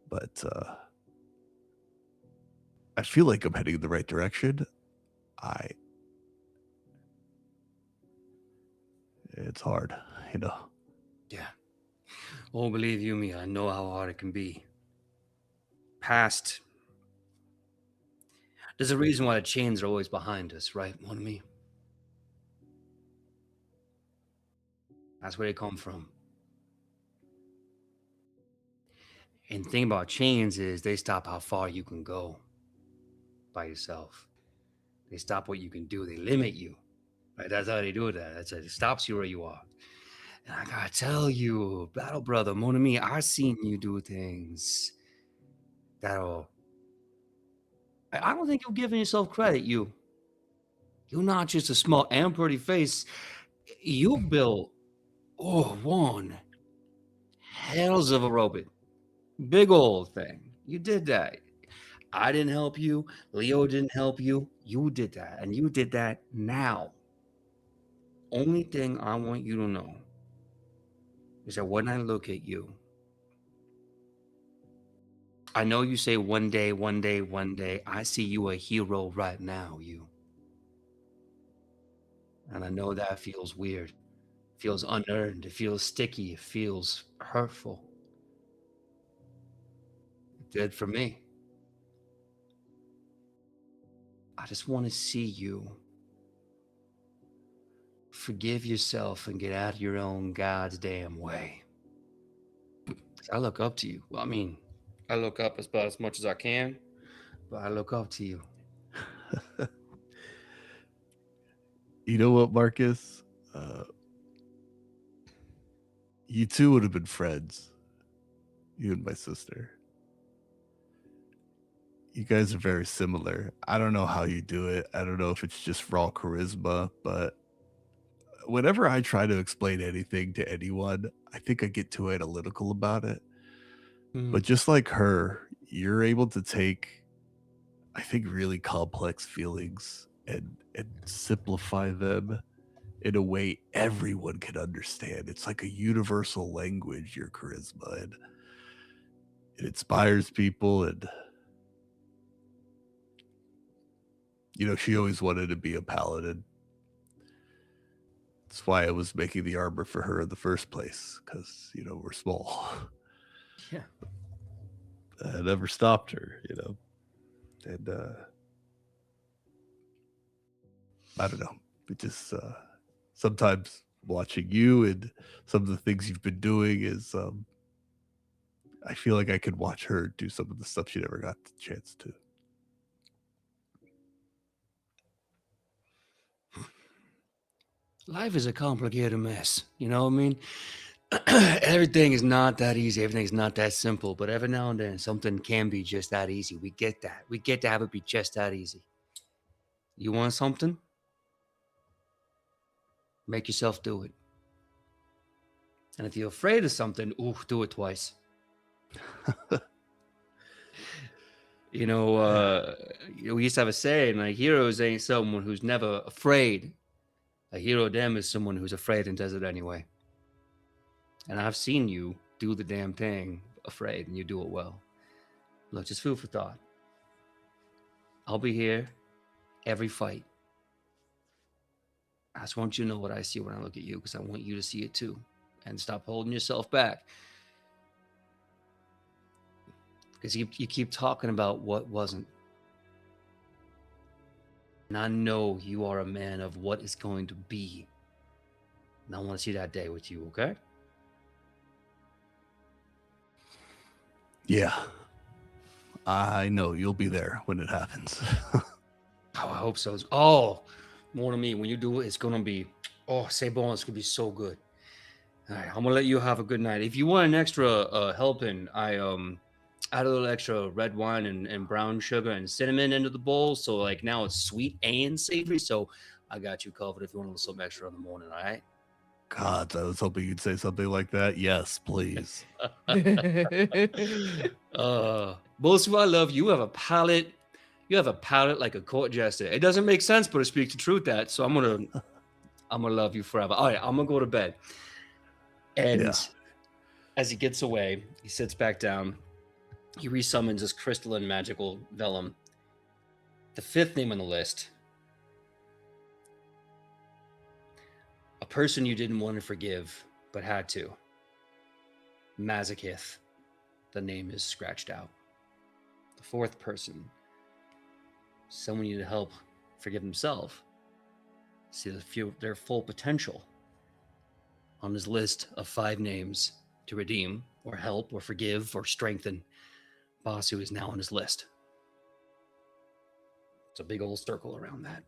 but I feel like I'm heading in the right direction. It's hard, Yeah. Oh, believe you me, I know how hard it can be. Past. There's a reason why the chains are always behind us, right, mon ami? That's where they come from. And the thing about chains is they stop how far you can go by yourself. They stop what you can do. They limit you. Right? That's how they do that. It stops you where you are. And I gotta tell you, Battle Brother, mon ami, I've seen you do things that'll. I don't think you're giving yourself credit. You're not just a small and pretty face. You built, one hells of a robot. Big old thing. You did that. I didn't help you. Leo didn't help you. You did that. And you did that now. Only thing I want you to know is that when I look at you, I know you say one day, one day, one day. I see you a hero right now, you. And I know that feels weird. It feels unearned. It feels sticky. It feels hurtful. It did for me. I just want to see you forgive yourself and get out of your own God's damn way. I look up to you. Well, I look up about as much as I can, but I look up to you. You know what, Marcus? You two would have been friends. You and my sister. You guys are very similar. I don't know how you do it. I don't know if it's just raw charisma, but whenever I try to explain anything to anyone, I think I get too analytical about it. But just like her, you're able to take, I think, really complex feelings and simplify them in a way everyone can understand. It's like a universal language, your charisma, and it inspires people. And she always wanted to be a paladin. That's why I was making the armor for her in the first place, because we're small. Yeah. I never stopped her, and I don't know. It just sometimes watching you and some of the things you've been doing is I feel like I could watch her do some of the stuff she never got the chance to. Life is a complicated mess. You know what I mean? Everything is not that easy. Everything's not that simple. But every now and then, something can be just that easy. We get that. We get to have it be just that easy. You want something? Make yourself do it. And if you're afraid of something, do it twice. We used to have a saying, like, heroes ain't someone who's never afraid. A hero to them is someone who's afraid and does it anyway. And I've seen you do the damn thing afraid, and you do it well. Look, just food for thought. I'll be here every fight. I just want you to know what I see when I look at you, because I want you to see it too. And stop holding yourself back. Because you keep talking about what wasn't. And I know you are a man of what is going to be. And I want to see that day with you, okay? Yeah. I know you'll be there when it happens. Oh, I hope so. Oh, more than me. When you do it, it's going to be, c'est bon, it's going to be so good. All right, I'm going to let you have a good night. If you want an extra helping, I add a little extra red wine and brown sugar and cinnamon into the bowl. So, like, now it's sweet and savory. So I got you covered if you want a little something extra in the morning, all right? God, I was hoping you'd say something like that. Yes, please. Most I love you have a palate. You have a palate like a court jester. It doesn't make sense, but it speaks the truth. That so I'm gonna love you forever. All right, I'm gonna go to bed. And as he gets away, he sits back down. He resummons his crystalline magical vellum. The fifth name on the list. A person you didn't want to forgive, but had to. Mazakith. The name is scratched out. The fourth person. Someone you need to help forgive himself. See their full potential. On his list of 5 names to redeem, or help, or forgive, or strengthen, Basu is now on his list. It's a big old circle around that.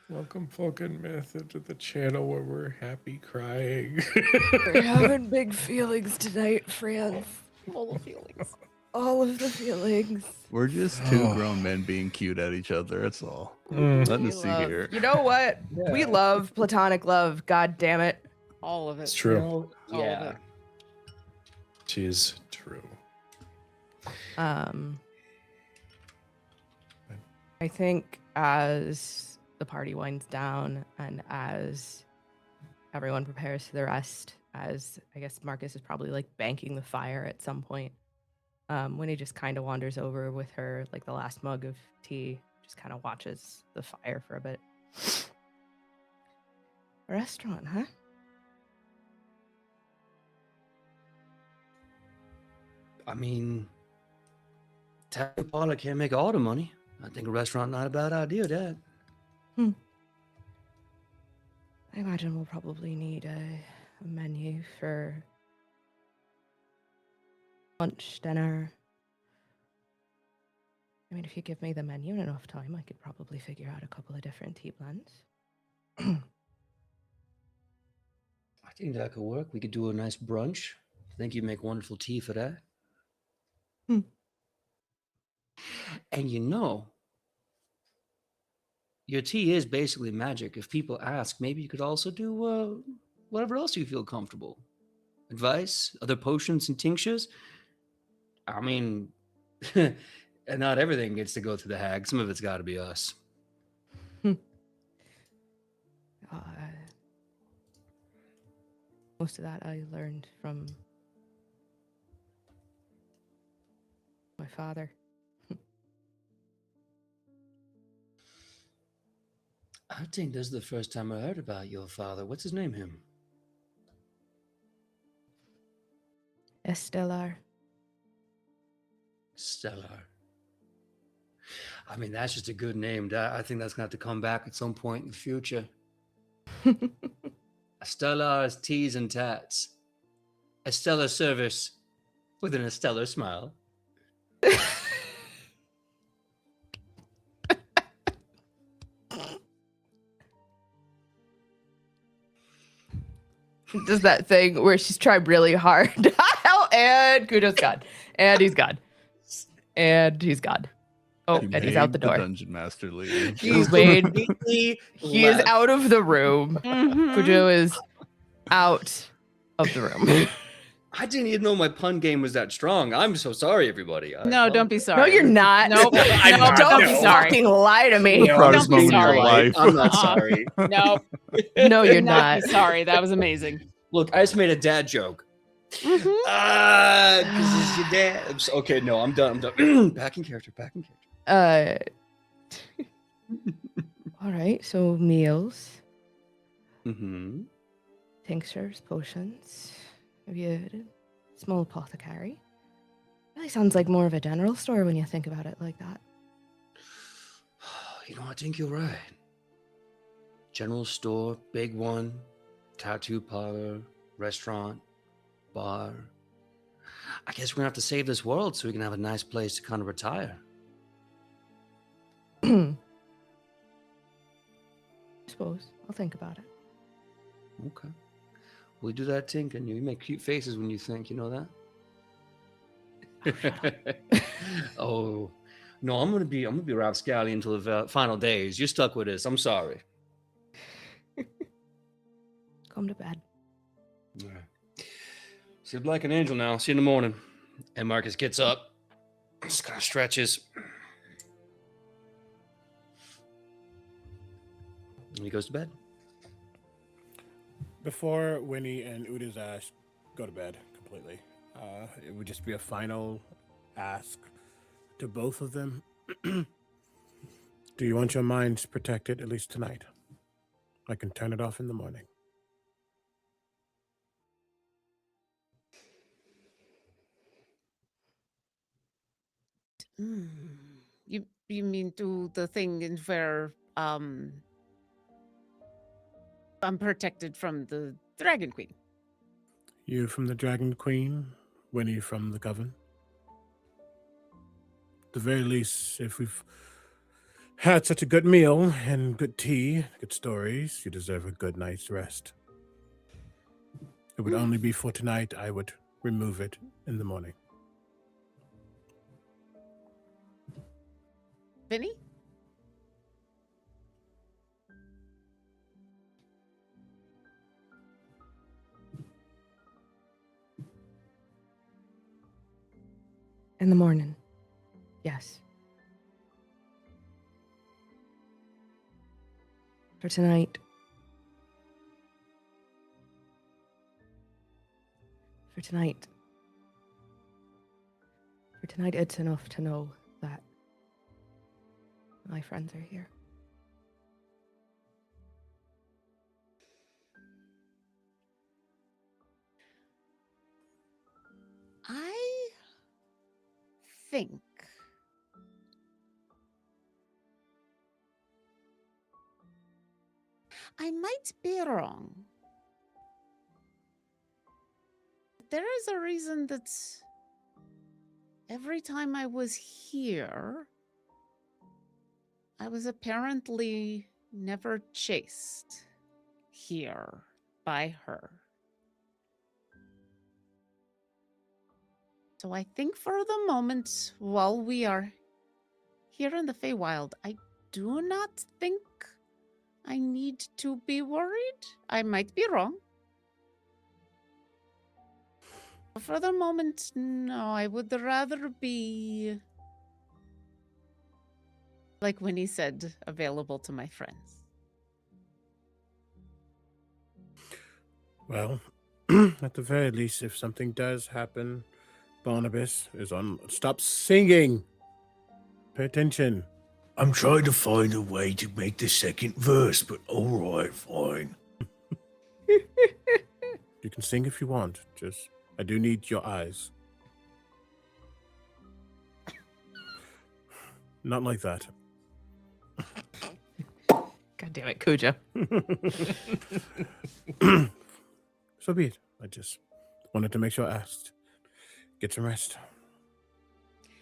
Welcome, Folk and Myth, into the channel where we're happy crying. We're having big feelings tonight, friends. Full of feelings. All of the feelings. We're just two grown men being cute at each other. That's all. Nothing to see here. You know what? We love platonic love. God damn it. All of it. It's true. All of Yeah. it. It is true. I think as the party winds down and as everyone prepares for the rest, as I guess Marcus is probably like banking the fire at some point, when he just kind of wanders over with her, like the last mug of tea, just kind of watches the fire for a bit. A restaurant, huh? I mean, tavern parlor can't make all the money. I think a restaurant not a bad idea, Dad. I imagine we'll probably need a menu for lunch, dinner, I mean, if you give me the menu and enough time, I could probably figure out a couple of different tea blends. I think that could work. We could do a nice brunch. I think you'd make wonderful tea for that. Hmm. And you know, your tea is basically magic. If people ask, maybe you could also do whatever else you feel comfortable. Advice, other potions and tinctures. I mean, not everything gets to go through the hag. Some of it's got to be us. Most of that I learned from my father. I think this is the first time I heard about your father. What's his name, him? Estelar. Stellar. I mean, that's just a good name. I think that's going to have to come back at some point in the future. Stellar's teas and tats. A stellar service with an stellar smile. Does that thing where she's tried really hard. And Kudo's gone. And he's gone. And he's gone. Oh, He and he's out made the door. Dungeon Master leave. He's made. Completely He is left. out of the room. Mhm. Kudo is out of the room. I didn't even know my pun game was that strong. I'm so sorry, everybody. No, don't be No, sorry. you're not. Nope. I'm Nope, not. don't be No. sorry. Fucking lie to me. The proudest don't be moment of your sorry. life. I'm not Uh-uh. sorry. Nope. No, you're Do not not. be sorry. That was amazing. Look, I just made a dad joke. Mhm. Because it's your dad. Okay, no, I'm done. I'm done. Back in character. All right. So meals, Mm-hmm. tinctures, potions. Maybe a small apothecary. Really sounds like more of a general store when you think about it like that. You know, I think you're right. General store, big one, tattoo parlor, restaurant, bar. I guess we're gonna have to save this world so we can have a nice place to kind of retire. I suppose. I'll think about it. Okay. We do that thinking. You make cute faces when you think, you know that? Oh no, I'm gonna be rapscallion until the final days. You're stuck with this. I'm sorry. Come to bed. All right. Sleep like an angel now. See you in the morning. And Marcus gets up, just kind of stretches. And he goes to bed. Before Winnie and Udazash go to bed completely, it would just be a final ask to both of them. Do you want your minds protected, at least tonight? I can turn it off in the morning. You mean do the thing in where I'm protected from the Dragon Queen? You from the Dragon Queen, Winnie from the Coven. At the very least, if we've had such a good meal and good tea, good stories, you deserve a good night's rest. It would only be for tonight. I would remove it in the morning. Vinny? In the morning. Yes. For tonight. For tonight. For tonight, it's enough to know that my friends are here. I think I might be wrong. There is a reason that every time I was here, I was apparently never chased here by her. So I think for the moment, while we are here in the Feywild, I do not think I need to be worried. I might be wrong. For the moment, no, I would rather be, like Winnie said, available to my friends. Well, at the very least, if something does happen, Barnabas is on. Stop singing. Pay attention. I'm trying to find a way to make the second verse, but all right, fine. You can sing if you want. Just, I do need your eyes. Not like that. God damn it, Cujo. So be it. I just wanted to make sure I asked. Get some rest.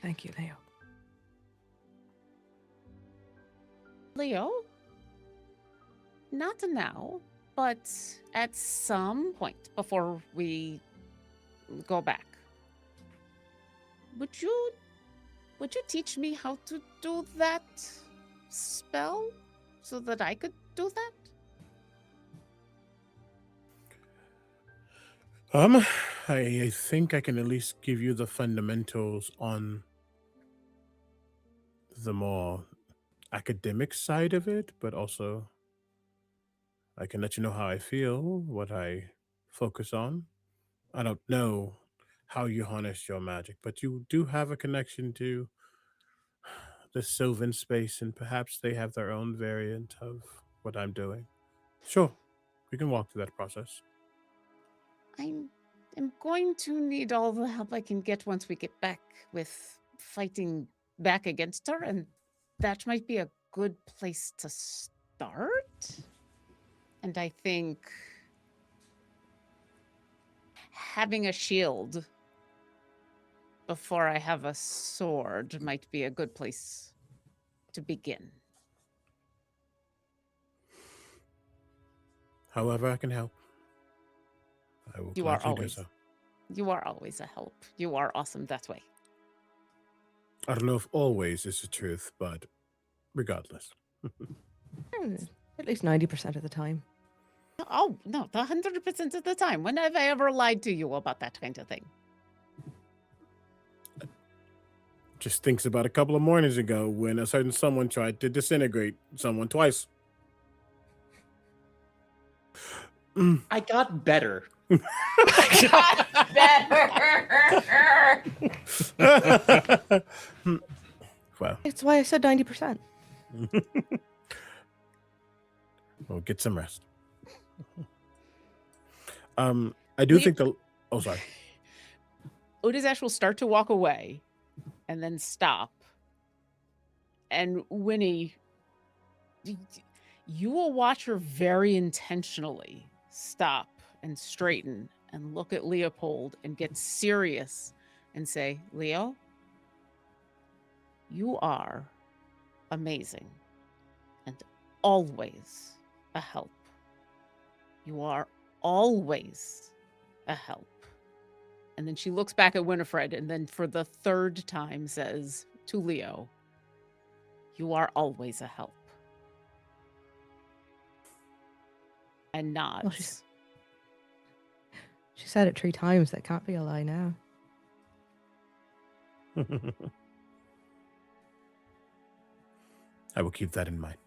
Thank you, Leo. Leo? Not now, but at some point before we go back. Would you teach me how to do that spell so that I could do that? I think I can at least give you the fundamentals on the more academic side of it, but also I can let you know how I feel, what I focus on. I don't know how you harness your magic, but you do have a connection to the Sylvan space, and perhaps they have their own variant of what I'm doing. Sure, we can walk through that process. I'm going to need all the help I can get once we get back with fighting back against her, and that might be a good place to start. And I think having a shield before I have a sword might be a good place to begin. However I can help, I will You are gladly do always so. You are always a help. You are awesome that way. I don't know if always is the truth, but regardless. At least 90% of the time. Oh, no, the 100% of the time. When have I ever lied to you about that kind of thing? Just thinks about a couple of mornings ago when a certain someone tried to disintegrate someone twice. I got better. Well, That's why I said 90%. we'll get some rest. I do think the. Oh, sorry. Odazash will start to walk away and then stop. And Winnie, you will watch her very intentionally stop and straighten and look at Leopold and get serious and say, Leo, you are amazing and always a help. You are always a help. And then she looks back at Winifred and then for the third time says to Leo, you are always a help. And nods. Well, she said it 3 times. That can't be a lie now. I will keep that in mind.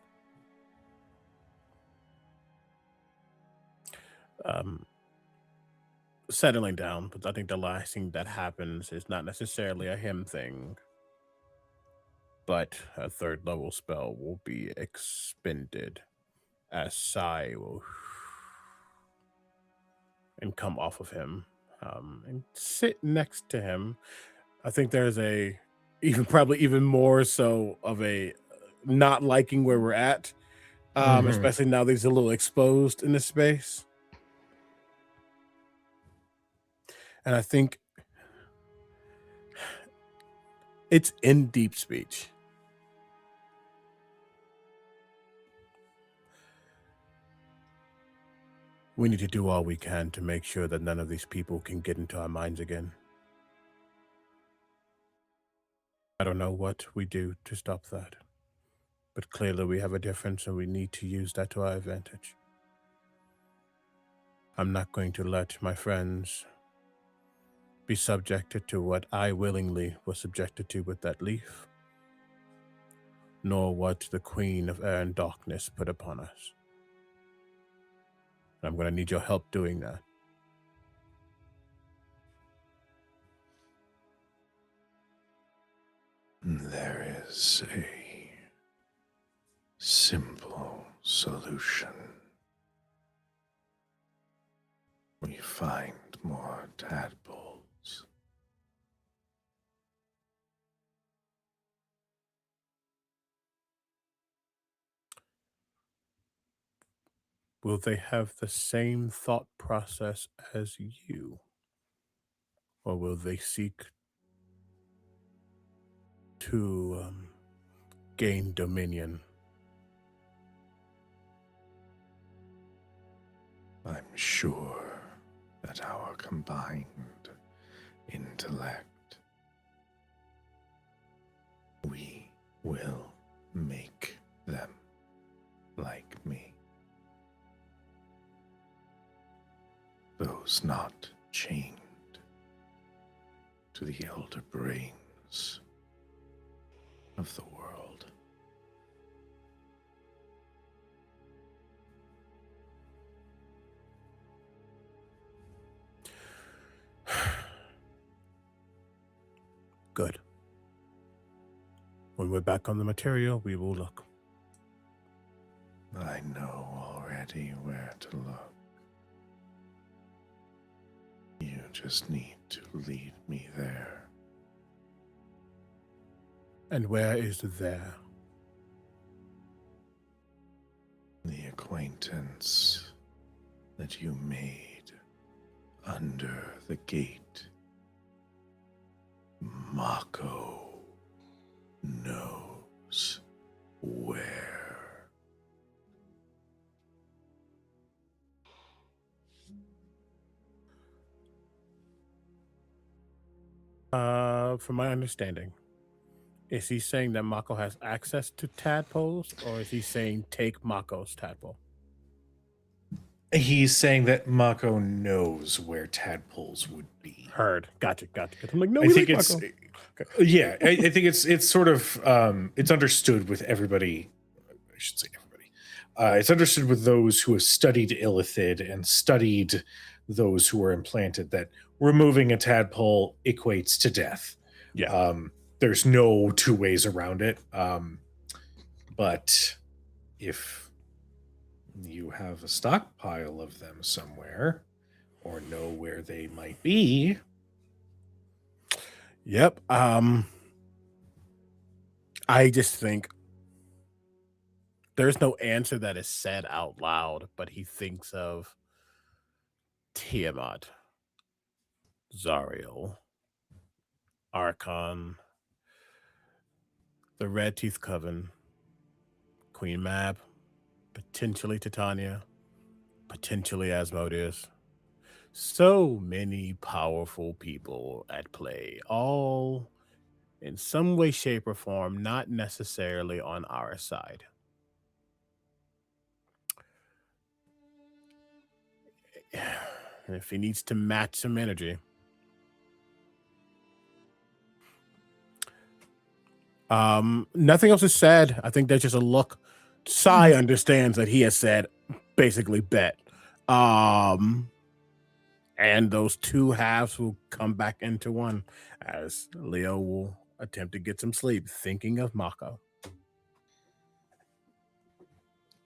Settling down, but I think the last thing that happens is not necessarily a him thing, but a 3rd level spell will be expended as Sai will and come off of him and sit next to him. I think there's probably even more so of a not liking where we're at, especially now that he's a little exposed in this space. And I think it's in deep speech. We need to do all we can to make sure that none of these people can get into our minds again. I don't know what we do to stop that, but clearly we have a difference and we need to use that to our advantage. I'm not going to let my friends be subjected to what I willingly was subjected to with that leaf, nor what the Queen of Air and Darkness put upon us. I'm going to need your help doing that. There is a simple solution. We find more tadpoles. Will they have the same thought process as you? Or will they seek to gain dominion? I'm sure that our combined intellect, we will make them like me. Those not chained to the elder brains of the world. Good. When we're back on the material, we will look. I know already where to look. You just need to lead me there. And where is there? The acquaintance that you made under the gate. Mako knows where. From my understanding, is he saying that Mako has access to tadpoles, or is he saying take Mako's tadpole? He's saying that Mako knows where tadpoles would be. Heard. Gotcha. I'm like, no, I we think like it's Mako. yeah. I think it's sort of it's understood with everybody. I should say everybody. It's understood with those who have studied Illithid and studied those who were implanted that removing a tadpole equates to death. Yeah. There's no two ways around it. But if you have a stockpile of them somewhere or know where they might be. Yep. I just think there's no answer that is said out loud, but he thinks of Tiamat, Zariel, Archon, the Red Teeth Coven, Queen Mab, potentially Titania, potentially Asmodeus. So many powerful people at play, all in some way, shape, or form, not necessarily on our side. And if he needs to match some energy, nothing else is said. I think there's just a look. Sai understands that he has said basically bet. And those two halves will come back into one as Leo will attempt to get some sleep, thinking of Mako.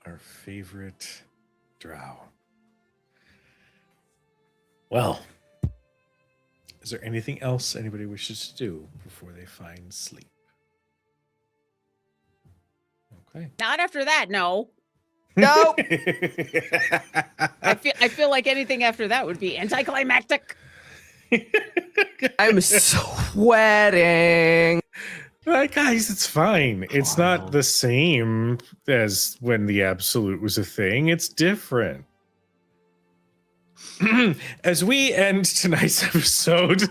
Our favorite drow. Well, is there anything else anybody wishes to do before they find sleep? Okay. Not after that, no. Nope. I feel like anything after that would be anticlimactic. I'm sweating. Guys, it's fine. It's not the same as when the absolute was a thing. It's different. as we end tonight's episode,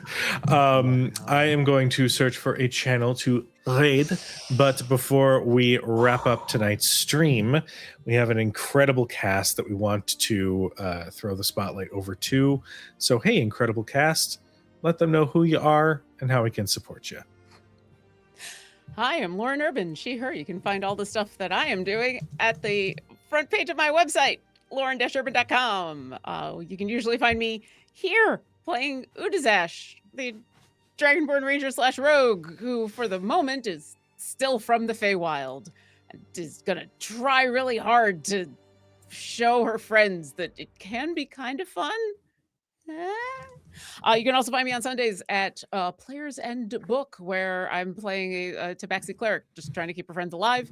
I am going to search for a channel to raid. But before we wrap up tonight's stream, we have an incredible cast that we want to throw the spotlight over to. So, hey, incredible cast, let them know who you are and how we can support you. Hi, I'm Lauren Urban, she, her. You can find all the stuff that I am doing at the front page of my website, lauren-urban.com. You can usually find me here playing Udazash, the Dragonborn Ranger / Rogue, who for the moment is still from the Feywild and is gonna try really hard to show her friends that it can be kind of fun. You can also find me on Sundays at Players End Book, where I'm playing a Tabaxi cleric, just trying to keep her friends alive.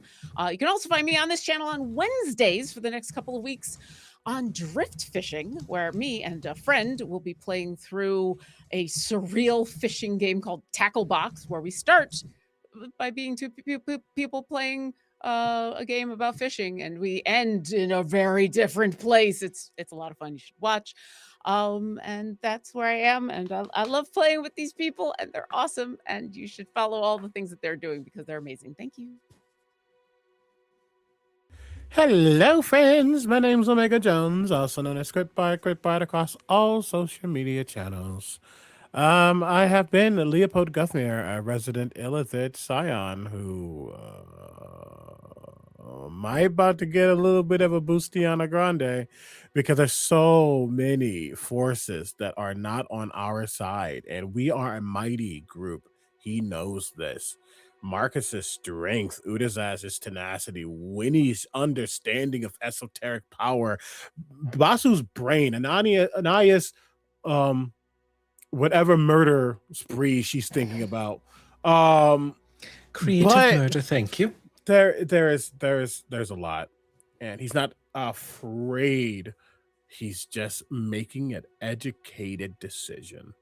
You can also find me on this channel on Wednesdays for the next couple of weeks on Drift Fishing, where me and a friend will be playing through a surreal fishing game called Tackle Box, where we start by being two people playing a game about fishing, and we end in a very different place. It's a lot of fun. You should watch. And that's where I am, and I love playing with these people, and they're awesome, and you should follow all the things that they're doing because they're amazing. Thank you. Hello, friends. My name's Omega Jones, also known as Critbite across all social media channels. I have been Leopold Guthmere, a resident Illithid scion who might about to get a little bit of a Boostiana Grande because there's so many forces that are not on our side, and we are a mighty group. He knows this. Marcus's strength, Udazaz's tenacity, Winnie's understanding of esoteric power, Basu's brain, Anaya's whatever murder spree she's thinking about. Creative murder, thank you. There's a lot, and he's not afraid. He's just making an educated decision.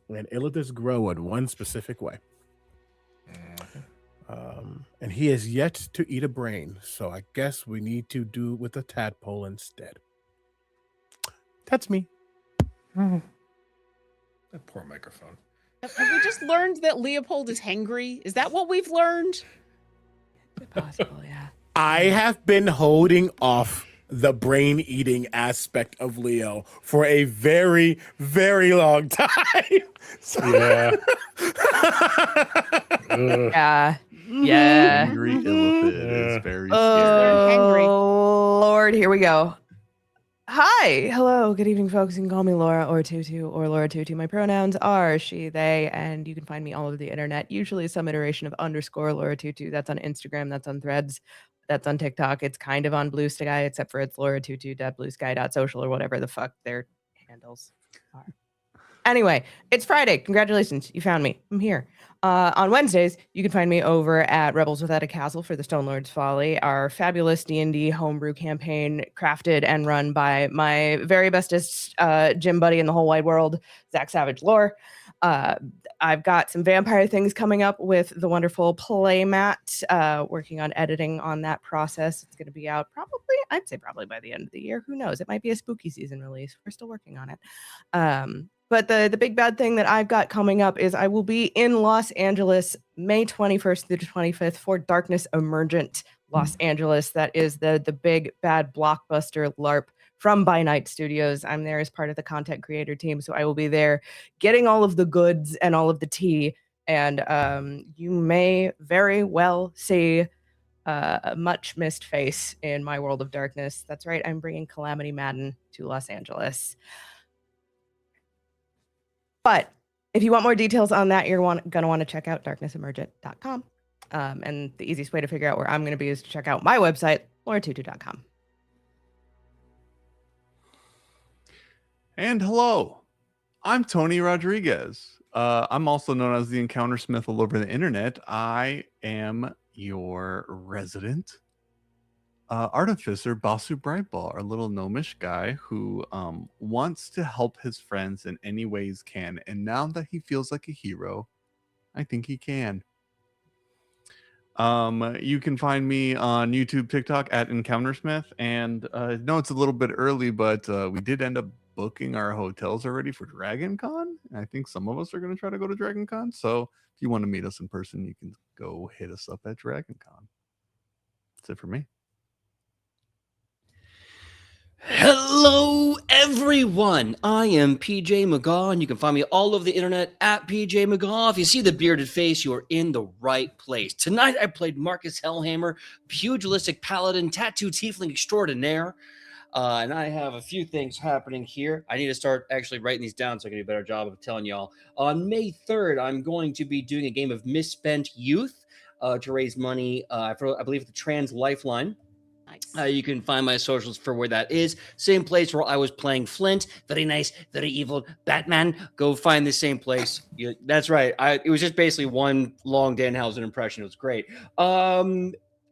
And Illithis grow in one specific way. And he has yet to eat a brain, so I guess we need to do it with a tadpole instead. That's me. That poor microphone. Have we just learned that Leopold is hangry? Is that what we've learned? Possible, yeah. I have been holding off the brain eating aspect of Leo for a very, very long time. Yeah. Yeah. Yeah. Angry Illithid is very scary. Oh, Lord, here we go. Hi, hello, good evening, folks. You can call me Laura or Tutu or Laura Tutu. My pronouns are she, they, and you can find me all over the internet, usually some iteration of _ Laura Tutu. That's on Instagram, that's on Threads, that's on TikTok. It's kind of on Blue Sky, except for it's lauratutu.bluesky.social or whatever the fuck their handles are. Anyway, it's Friday. Congratulations, you found me. I'm here. On Wednesdays, you can find me over at Rebels Without a Castle for the Stone Lord's Folly, our fabulous D&D homebrew campaign crafted and run by my very bestest gym buddy in the whole wide world, Zach Savage Lore. I've got some vampire things coming up with the wonderful Playmat, working on editing on that process. It's going to be out I'd say probably by the end of the year. Who knows? It might be a spooky season release. We're still working on it. But the big bad thing that I've got coming up is I will be in Los Angeles May 21st through the 25th for Darkness Emergent Los Angeles. That is the big bad blockbuster LARP from By Night Studios. I'm there as part of the content creator team, so I will be there getting all of the goods and all of the tea. And you may very well see a much missed face in my world of darkness. That's right, I'm bringing Calamity Madden to Los Angeles. But if you want more details on that, you're going to want to check out darknessemergent.com. And the easiest way to figure out where I'm going to be is to check out my website, lauratutu.com. And hello, I'm Tony Rodriguez. I'm also known as the Encounter Smith all over the internet. I am your resident artificer, Basu Brightball, our little gnomish guy who wants to help his friends in any ways can. And now that he feels like a hero, I think he can. You can find me on YouTube, TikTok at EncounterSmith. And no, it's a little bit early, but we did end up booking our hotels already for DragonCon. I think some of us are going to try to go to DragonCon. So if you want to meet us in person, you can go hit us up at DragonCon. That's it for me. Hello, everyone. I am PJ McGaw, and you can find me all over the internet at PJ McGaw. If you see the bearded face, you are in the right place. Tonight, I played Marcus Hellhammer, pugilistic paladin, tattoo tiefling extraordinaire. And I have a few things happening here. I need to start actually writing these down so I can do a better job of telling y'all. On May 3rd, I'm going to be doing a game of Misspent Youth to raise money for, I believe, the Trans Lifeline. Nice. You can find my socials for where that is. Same place where I was playing Flint. Very nice, very evil Batman. Go find the same place. That's right. It was just basically one long Danhausen impression. It was great.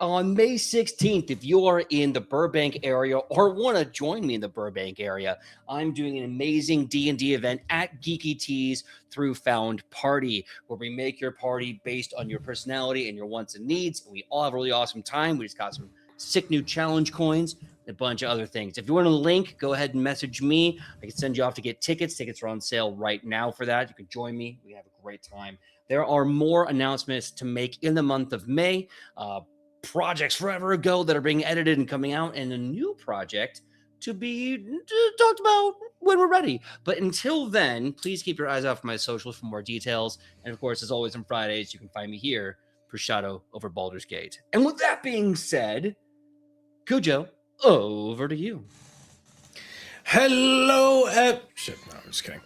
On May 16th, if you are in the Burbank area or want to join me in the Burbank area, I'm doing an amazing D&D event at Geeky Teas through Found Party, where we make your party based on your personality and your wants and needs. And we all have a really awesome time. We just got some sick new challenge coins, and a bunch of other things. If you want a link, go ahead and message me. I can send you off to get tickets. Tickets are on sale right now for that. You can join me. We have a great time. There are more announcements to make in the month of May. Projects forever ago that are being edited and coming out, and a new project to be talked about when we're ready. But until then, please keep your eyes out for my socials for more details. And of course, as always on Fridays, you can find me here for Shadow over Baldur's Gate. And with that being said, Cujo, over to you. Hello, shit. No, I'm just kidding.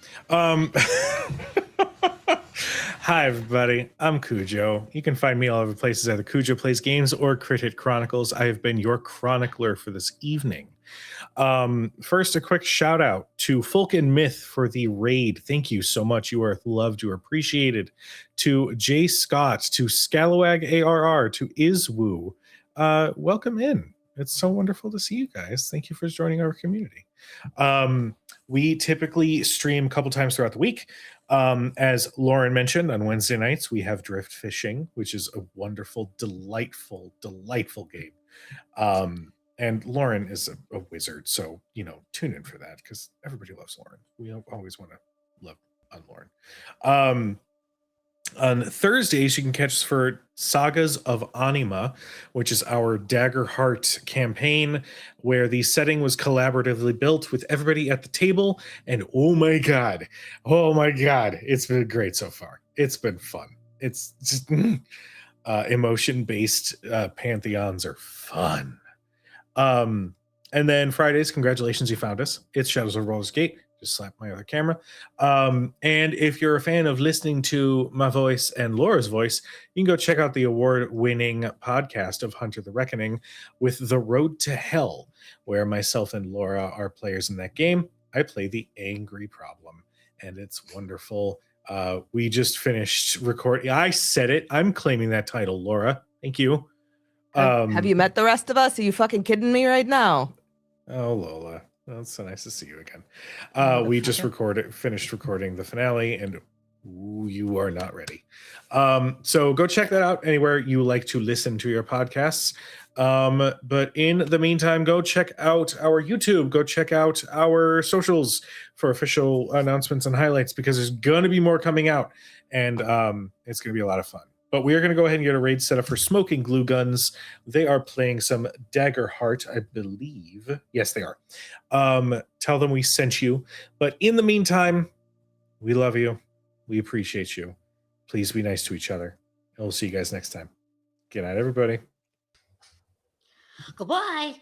Hi, everybody. I'm Cujo. You can find me all over places either Cujo Plays Games or Crit Hit Chronicles. I have been your chronicler for this evening. First, a quick shout out to Folk and Myth for the raid. Thank you so much. You are loved. You are appreciated. To Jay Scott, to Scalawag ARR, to Iswoo. Welcome in. It's so wonderful to see you guys. Thank you for joining our community. We typically stream a couple times throughout the week. As Lauren mentioned, on Wednesday nights, we have Drift Fishing, which is a wonderful, delightful game. And Lauren is a wizard, so, tune in for that, because everybody loves Lauren. We always want to love on Lauren. On Thursdays, you can catch us for Sagas of Anima, which is our Daggerheart campaign, where the setting was collaboratively built with everybody at the table. And oh my god, it's been great so far. It's been fun. It's just emotion-based pantheons are fun. And then Fridays, congratulations, you found us. It's Shadows of Baldur's Gate. Just slap my other camera. And if you're a fan of listening to my voice and Laura's voice, you can go check out the award-winning podcast of Hunter the Reckoning with The Road to Hell, where myself and Laura are players in that game. I play the Angry Problem, and it's wonderful. We just finished recording. I said it. I'm claiming that title, Laura. Thank you. Have you met the rest of us? Are you fucking kidding me right now? Oh, Lola. Well, it's so nice to see you again. We just finished recording the finale, and you are not ready. So go check that out anywhere you like to listen to your podcasts. But in the meantime, go check out our YouTube. Go check out our socials for official announcements and highlights, because there's going to be more coming out, and it's going to be a lot of fun. But we are going to go ahead and get a raid set up for Smoking Glue Guns. They are playing some Daggerheart, I believe. Yes, they are. Tell them we sent you. But in the meantime, we love you. We appreciate you. Please be nice to each other. And we'll see you guys next time. Good night, everybody. Goodbye.